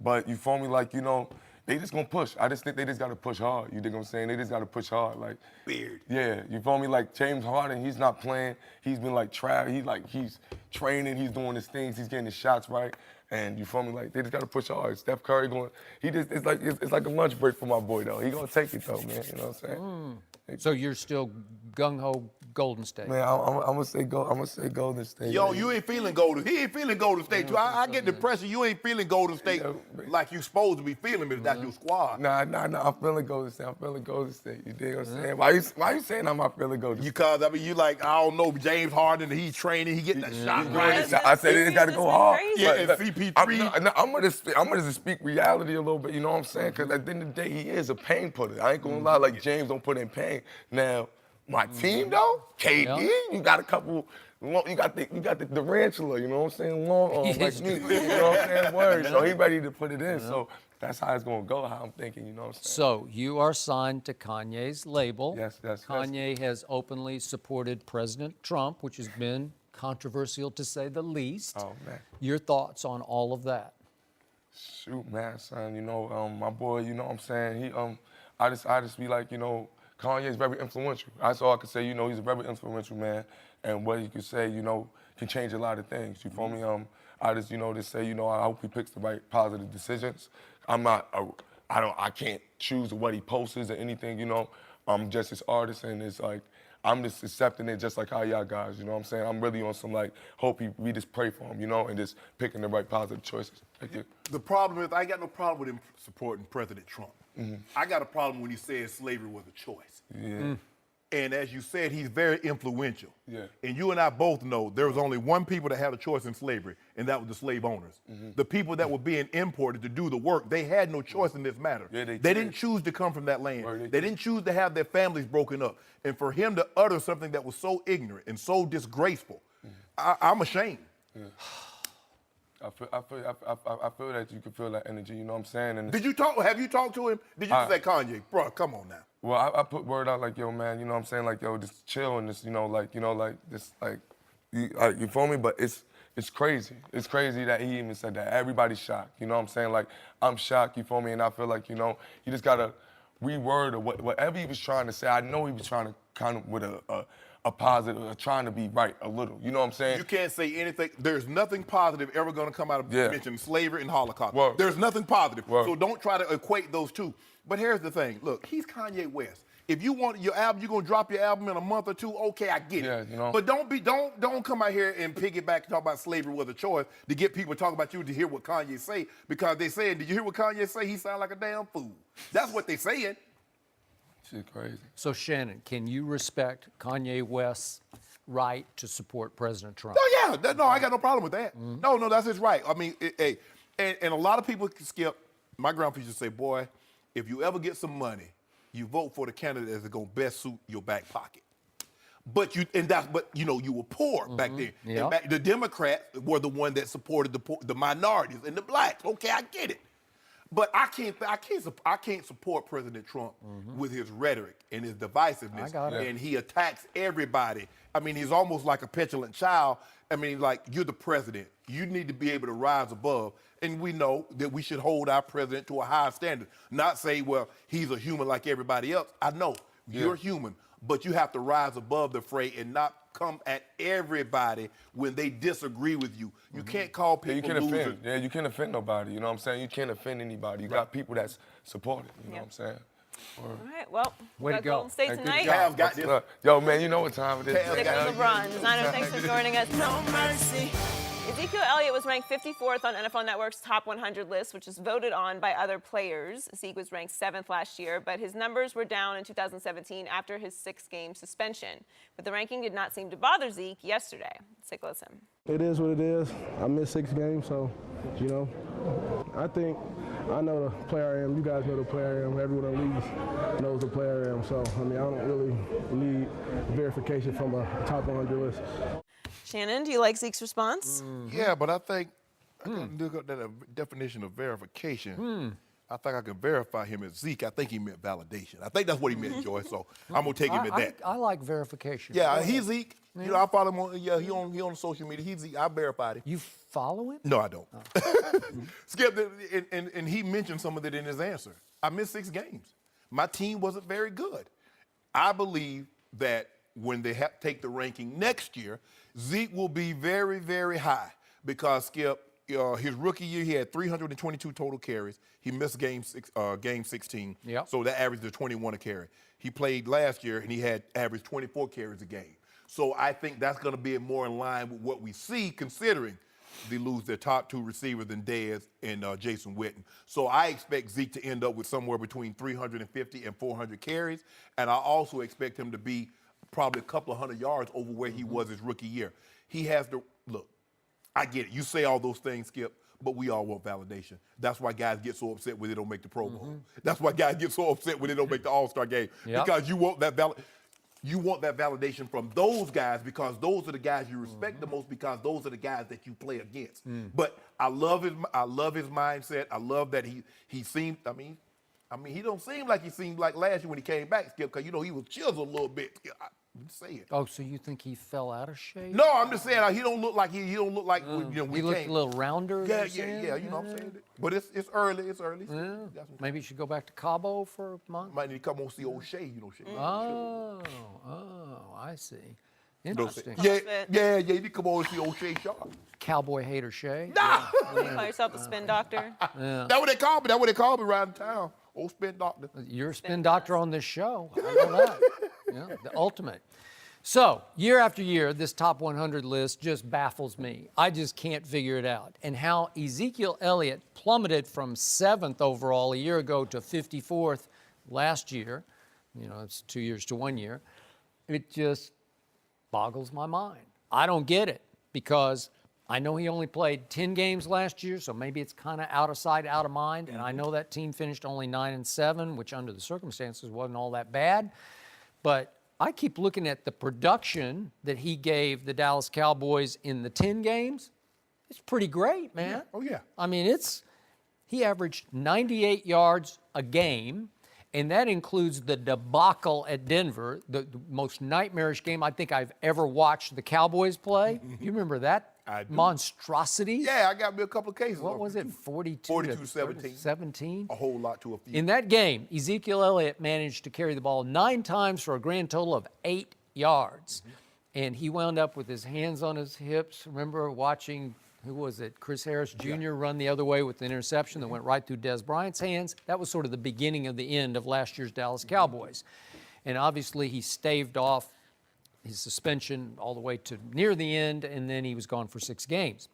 But you feel me? Like, you know, they just gonna push. I just think they just gotta push hard. You dig what I'm saying? They just gotta push hard. Like, Beard. yeah, you feel me? Like James Harden, he's not playing. He's been like he's training. He's doing his things. He's getting his shots right. And you feel me? Like they just gotta push hard. Steph Curry going. It's like a lunch break for my boy though. He gonna take it though, man. You know what I'm saying? So you're still gung ho Golden State. Man, I'm gonna say Golden State. Yo, man. you ain't feeling Golden. He ain't feeling Golden State too. I get the impression you ain't feeling Golden State like you supposed to be feeling, but that's your squad. Nah. I'm feeling Golden State. I'm feeling Golden State. You dig what I'm saying? Why you saying I'm not feeling Golden State? Because I mean, you like I don't know James Harden. He's training. He getting that shot right. I said they gotta go hard. Yeah, and CP3. I'm gonna just speak reality a little bit. You know what I'm saying? Because at the end of the day, he is a pain putter. I ain't gonna lie. Like James don't put in pain. Now, my team though, KD, you got a couple. You got the tarantula. You know what I'm saying? Long arms like me. You know what I'm saying? Word. So he ready to put it in. So that's how it's gonna go. How I'm thinking. You know what I'm saying? So you are signed to Kanye's label. Yes. Kanye has openly supported President Trump, which has been controversial to say the least. Oh man. Your thoughts on all of that? Shoot, man, son. You know, my boy. You know what I'm saying? He I just be like, you know, Kanye is very influential. That's all I can say. You know, he's a very influential man, and what he could say, you know, can change a lot of things. You feel me? I just, you know, just say, you know, I hope he picks the right positive decisions. I can't choose what he posts or anything. You know, I'm just his artist, and it's like I'm just accepting it, just like how y'all guys. You know what I'm saying? I'm really on some like we just pray for him, you know, and just picking the right positive choices. Thank you. The problem is I ain't got no problem with him supporting President Trump. I got a problem when he says slavery was a choice. Yeah. And as you said, he's very influential. Yeah. And you and I both know there was only one people that had a choice in slavery, and that was the slave owners. The people that were being imported to do the work, they had no choice in this matter. Yeah, they didn't choose to come from that land. Right, they didn't choose to have their families broken up. And for him to utter something that was so ignorant and so disgraceful, I'm ashamed. Yeah. I feel that you can feel that energy. You know what I'm saying? And Have you talked to him? Did you say, Kanye, bro, come on now? Well, I put word out like, yo, man, you know what I'm saying? Like, yo, just chill and just, you feel me? But it's crazy. It's crazy that he even said that. Everybody's shocked. You know what I'm saying? Like, I'm shocked, you feel me? And I feel like, you know, you just gotta reword or whatever he was trying to say. I know he was trying to kind of with a positive, trying to be right a little. You know what I'm saying? You can't say anything. There's nothing positive ever going to come out of mentioning slavery and Holocaust. Word. There's nothing positive. Word. So don't try to equate those two. But here's the thing. Look, he's Kanye West. If you want your album, you're gonna drop your album in a month or two. Okay, I get Yeah, it. you know. But don't come out here and piggyback and talk about slavery was a choice to get people to talk about you to hear what Kanye say, because they saying, did you hear what Kanye say? He sound like a damn fool. That's what they saying. Shit crazy. So, Shannon, can you respect Kanye West's right to support President Trump? Oh yeah, no, I got no problem with that. No, that's his right. I mean, and a lot of people Skip. My grandpa used to say, boy, if you ever get some money, you vote for the candidate that's gonna best suit your back pocket. But you were poor back then. Yeah. And the Democrats were the one that supported the minorities and the blacks. Okay, I get it. But I can't support President Trump with his rhetoric and his divisiveness. I got it. And he attacks everybody. I mean, he's almost like a petulant child. I mean, like, you're the president. You need to be able to rise above. And we know that we should hold our president to a higher standard. Not say, well, he's a human like everybody else. I know you're human, but you have to rise above the fray and not come at everybody when they disagree with you. You can't call people You can't losers. offend. Yeah, you can't offend nobody. You know what I'm saying? You can't offend anybody. You got people that's supportive. You know what I'm saying? All right, well, we Way to got go. Golden State Hey, good tonight. job. Cavs got this. Yo, man, you know what time it is. Cavs Stick got with LeBron. Designer, thanks for joining us. No mercy. Ezekiel Elliott was ranked 54th on NFL Network's Top 100 list, which is voted on by other players. Zeke was ranked 7th last year, but his numbers were down in 2017 after his 6-game suspension. But the ranking did not seem to bother Zeke yesterday. Let's take a listen. It is what it is. I missed 6 games, so, I think I know the player I am. You guys know the player I am. Everyone in the league knows the player I am. So, I don't really need verification from a top 100 list. Shannon, do you like Zeke's response? Yeah, but I think I can look up that definition of verification. I think I can verify him as Zeke. I think he meant validation. I think that's what he meant, Joy. So I'm gonna take him at that. I like verification. Yeah, he's Zeke. I follow him on. Yeah, he on social media. He's Zeke. I verified him. You follow him? No, I don't. Skip, and he mentioned some of it in his answer. I missed 6 games. My team wasn't very good. I believe that when they take the ranking next year, Zeke will be very, very high because, Skip, his rookie year, he had 322 total carries. He missed game 16, Yep. so that averaged to 21 a carry. He played last year, and he had averaged 24 carries a game. So I think that's going to be more in line with what we see, considering they lose their top 2 receivers in Dez and Jason Witten. So I expect Zeke to end up with somewhere between 350 and 400 carries, and I also expect him to be probably a couple of 100 yards over where he was his rookie year. He has to look. I get it. You say all those things, Skip, but we all want validation. That's why guys get so upset when they don't make the Pro Bowl. That's why guys get so upset when they don't make the All-Star game, because you want that validation from those guys, because those are the guys you respect the most, because those are the guys that you play against. But I love his mindset. I love that he seemed. I mean, he don't seem like he seemed like last year when he came back, Skip, because he was chiseled a little bit. I'm just saying. Oh, so you think he fell out of shape? No, I'm just saying he don't look like he don't look like He we looked came. a little rounder. Yeah, you're yeah, saying? yeah. You know what I'm saying? But it's early. It's early. Yeah. That's what- Maybe you should go back to Cabo for a month. Might need to come on see old Shay. Shea. Oh, I see. Interesting. Yeah. You need to come on and see old Shay Sharp. Cowboy hater Shay. Nah. You call yourself the spin doctor? That's what they call me. That's what they call me around town. Old spin doctor. You're a spin doctor on this show. I know that. Yeah, the ultimate. So, year after year, this top 100 list just baffles me. I just can't figure it out. And how Ezekiel Elliott plummeted from 7th overall a year ago to 54th last year, it's 2 years to 1 year, it just boggles my mind. I don't get it, because I know he only played 10 games last year, so maybe it's kind of out of sight, out of mind. And I know that team finished only 9-7, which under the circumstances wasn't all that bad. But I keep looking at the production that he gave the Dallas Cowboys in the 10 games. It's pretty great, man. Yeah. Oh, yeah. I mean, he averaged 98 yards a game, and that includes the debacle at Denver, the most nightmarish game I think I've ever watched the Cowboys play. You remember that monstrosity? Yeah, I got me a couple of cases. What was it, 42-17. 17? A whole lot to a few. In that game, Ezekiel Elliott managed to carry the ball 9 times for a grand total of 8 yards. And he wound up with his hands on his hips. Remember watching, who was it, Chris Harris Jr. run the other way with an interception that went right through Des Bryant's hands? That was sort of the beginning of the end of last year's Dallas Cowboys. And obviously he staved off his suspension all the way to near the end, and then he was gone for 6 games.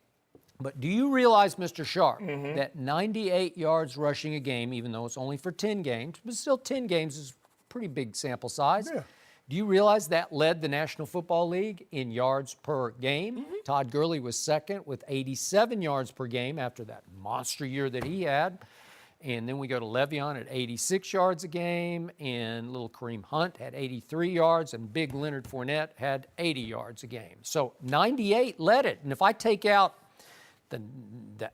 But do you realize, Mr. Sharp, that 98 yards rushing a game, even though it's only for 10 games, but still 10 games is a pretty big sample size. Yeah. Do you realize that led the National Football League in yards per game? Todd Gurley was second with 87 yards per game after that monster year that he had. And then we go to Le'Veon at 86 yards a game, and little Kareem Hunt had 83 yards, and big Leonard Fournette had 80 yards a game. So 98 led it. And if I take out the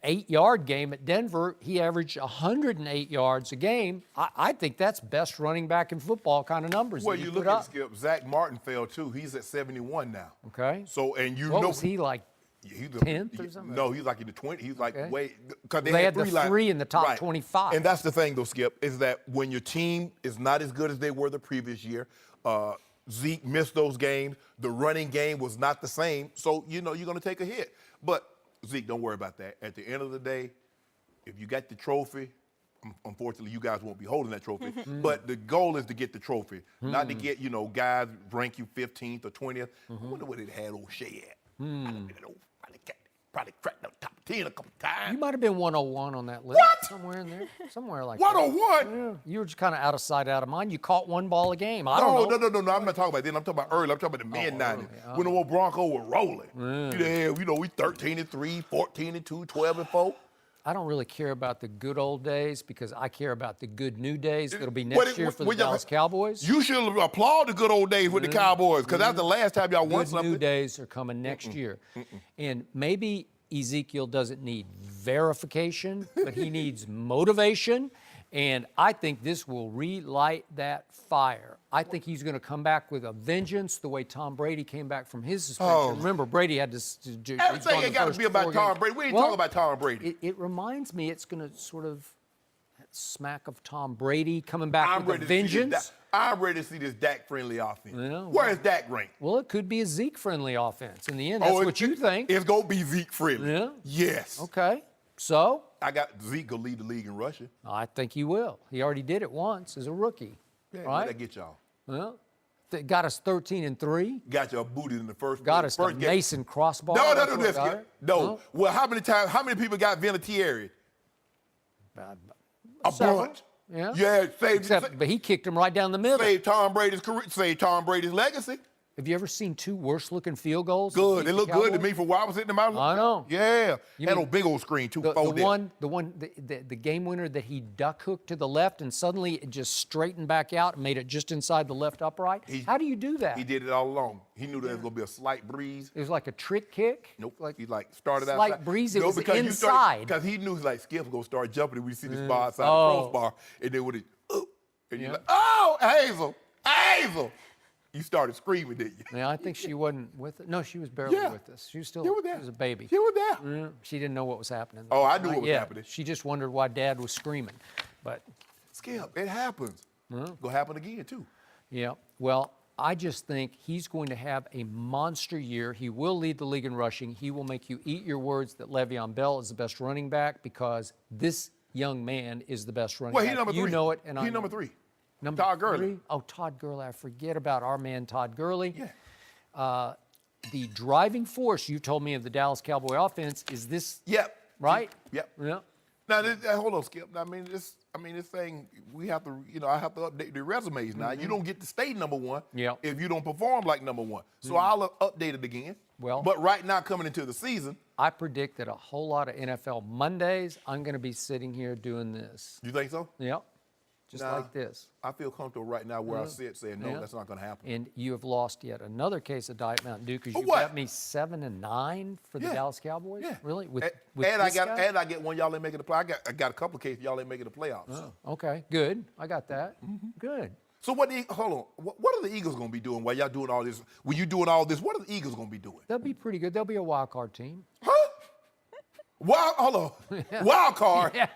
8-yard game at Denver, he averaged 108 yards a game. I think that's best running back in football kind of numbers. Well, that you he look put at up. Skip. Zach Martin fell too. He's at 71 now. Okay. So and you What know was he like? He's 10th or something? No, he's like in the 20. He's like Okay. way because They had the 3 in the top Right. 25. And that's the thing, though, Skip, is that when your team is not as good as they were the previous year, Zeke missed those games. The running game was not the same, so you know you're going to take a hit. But Zeke, don't worry about that. At the end of the day, if you got the trophy, unfortunately, you guys won't be holding that trophy. But the goal is to get the trophy, not to get guys rank you 15th or 20th. I wonder where they had old Shea at. Probably cracked the top 10 a couple times. You might have been 101 on that list. What? Somewhere in there. Somewhere like 101? that. Yeah. You were just kind of out of sight, out of mind. You caught one ball a game. I don't know. No. I'm not talking about then. I'm talking about early. I'm talking about the mid-90s when the old Broncos were rolling. We 13-3, 14-2, 12-4. I don't really care about the good old days because I care about the good new days that'll be next year for the Dallas Cowboys. You should applaud the good old days with the Cowboys because that's the last time y'all won Good something. new days are coming next year. And maybe Ezekiel doesn't need verification, but he needs motivation. And I think this will relight that fire. I think he's going to come back with a vengeance the way Tom Brady came back from his suspension. Remember, Brady had to do Everything ain't got to be about Tom Brady. We ain't talking about Tom Brady. It reminds me it's going to sort of smack of Tom Brady coming back with a vengeance. I'm ready to see this Dak-friendly offense. Yeah, Where is Dak ranked? Well, it could be a Zeke-friendly offense. In the end, that's what you think. It's going to be Zeke-friendly. Yeah? Yes. Okay. So? I got Zeke will lead the league in rushing. I think he will. He already did it once as a rookie. Yeah, right? where'd that get y'all? Well, that got us 13-3. Got y'all booted in the first Got game. us the Mason crossbar. No. Well, how many people got Vinatieri? A bunch. Yeah. Yeah, but he kicked him right down the middle. Saved Tom Brady's career, saved Tom Brady's legacy. Have you ever seen 2 worse-looking field goals? Good. They look good to me for where I was sitting in my. I know. Yeah. You Had mean a big old screen too. The game winner that he duck hooked to the left and suddenly it just straightened back out and made it just inside the left upright. How do you do that? He did it all along. He knew there was going to be a slight breeze. It was like a trick kick. Nope. He started out. Slight breeze. It was inside. Because he knew Skip's going to start jumping and we see the spot outside the crossbar. And then when and you're like, oh, Hazel. You started screaming, didn't you? Yeah, I think she wasn't with us. No, she was barely with us. She was still She was there. She was a baby. She was there. She didn't know what was happening. Oh, I knew what was happening. She just wondered why Dad was screaming. But Skip, it happens. Gonna happen again too. yeah, well, I just think he's going to have a monster year. He will lead the league in rushing. He will make you eat your words that Le'Veon Bell is the best running back because this young man is the best running back. He's number 3. You know it, and he's I know number 3. Todd Gurley. 3? Oh, Todd Gurley. I forget about our man Todd Gurley. Yeah. The driving force you told me of the Dallas Cowboy offense is this. Yep. Right? Yep. Yeah. Now, hold on, Skip. I mean, this thing, we have to, I have to update the resumes now. You don't get to stay number 1 if you don't perform like number 1. So I'll update it again. Well, but right now, coming into the season, I predict that a whole lot of NFL Mondays, I'm going to be sitting here doing this. You think so? Yep. Just like this. I feel comfortable right now where I sit saying, no, that's not going to happen. And you have lost yet another case of Diet Mountain Dew because you what? got me 7-9 for the Dallas Cowboys. Yeah. Really? And I get one y'all ain't making the play. I got a couple of cases y'all ain't making the playoffs. Oh, okay, good. I got that. Good. So what are the Eagles going to be doing while y'all doing all this? When you doing all this, what are the Eagles going to be doing? They'll be pretty good. They'll be a wild card team. Huh? Hold on. Wild card?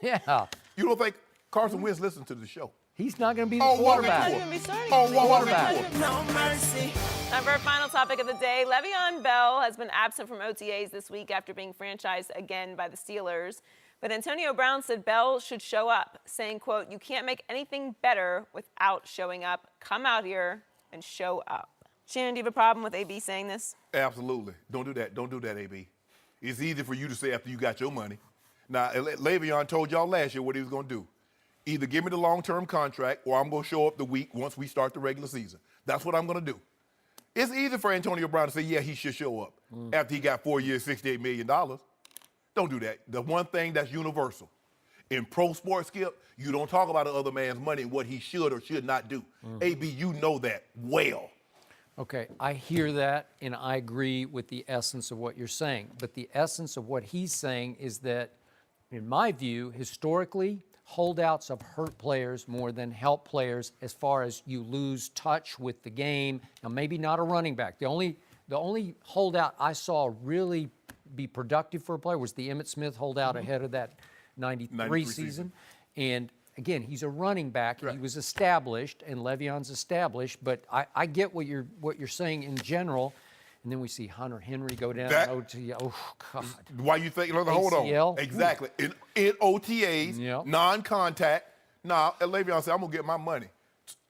Yeah. You don't think Carson Wentz listens to the show? He's not going to be the quarterback. He's not even be starting. Oh, what quarterback. No mercy. Time for our final topic of the day. Le'Veon Bell has been absent from OTAs this week after being franchised again by the Steelers. But Antonio Brown said Bell should show up, saying, quote, "You can't make anything better without showing up. Come out here and show up." Shannon, do you have a problem with AB saying this? Absolutely. Don't do that. Don't do that, AB. It's easy for you to say after you got your money. Now, Le'Veon told y'all last year what he was going to do. Either give me the long-term contract or I'm going to show up the week once we start the regular season. That's what I'm going to do. It's easy for Antonio Brown to say, yeah, he should show up after he got 4 years, $68 million. Don't do that. The one thing that's universal. In pro sports, Skip, you don't talk about the other man's money and what he should or should not do. AB, you know that well. Okay, I hear that, and I agree with the essence of what you're saying. But the essence of what he's saying is that, in my view, historically, holdouts have hurt players more than help players as far as you lose touch with the game. Now, maybe not a running back. The only holdout I saw really be productive for a player was the A.Smith holdout ahead of that 93 season. And again, he's a running back, and he was established, and Le'Veon's established. But I get what you're saying in general. And then we see Hunter Henry go down in OTA. Oh, God. Why you think? Hold on. Exactly. In OTAs, non-contact. Now, Le'Veon said, I'm going to get my money.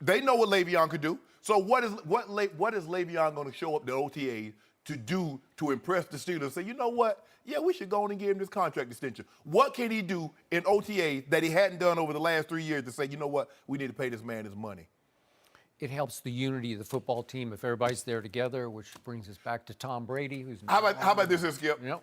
They know what Le'Veon could do. So what is Le'Veon going to show up to OTAs to do to impress the Steelers? Say, you know what? Yeah, we should go on and give him this contract extension. What can he do in OTAs that he hadn't done over the last 3 years to say, you know what? We need to pay this man his money. It helps the unity of the football team if everybody's there together, which brings us back to Tom Brady, who's how about this, Skip? Yep.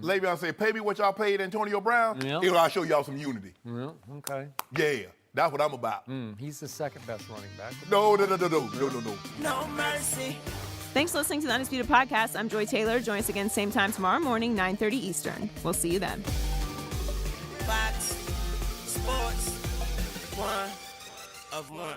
Le'Veon said, pay me what y'all paid Antonio Brown, and I'll show y'all some unity. Yeah, okay. Yeah, that's what I'm about. He's the second best running back. No. No mercy. Thanks for listening to the Undisputed Podcast. I'm Joy Taylor. Join us again same time tomorrow morning, 9:30 Eastern. We'll see you then. Fox Sports 1 of 1.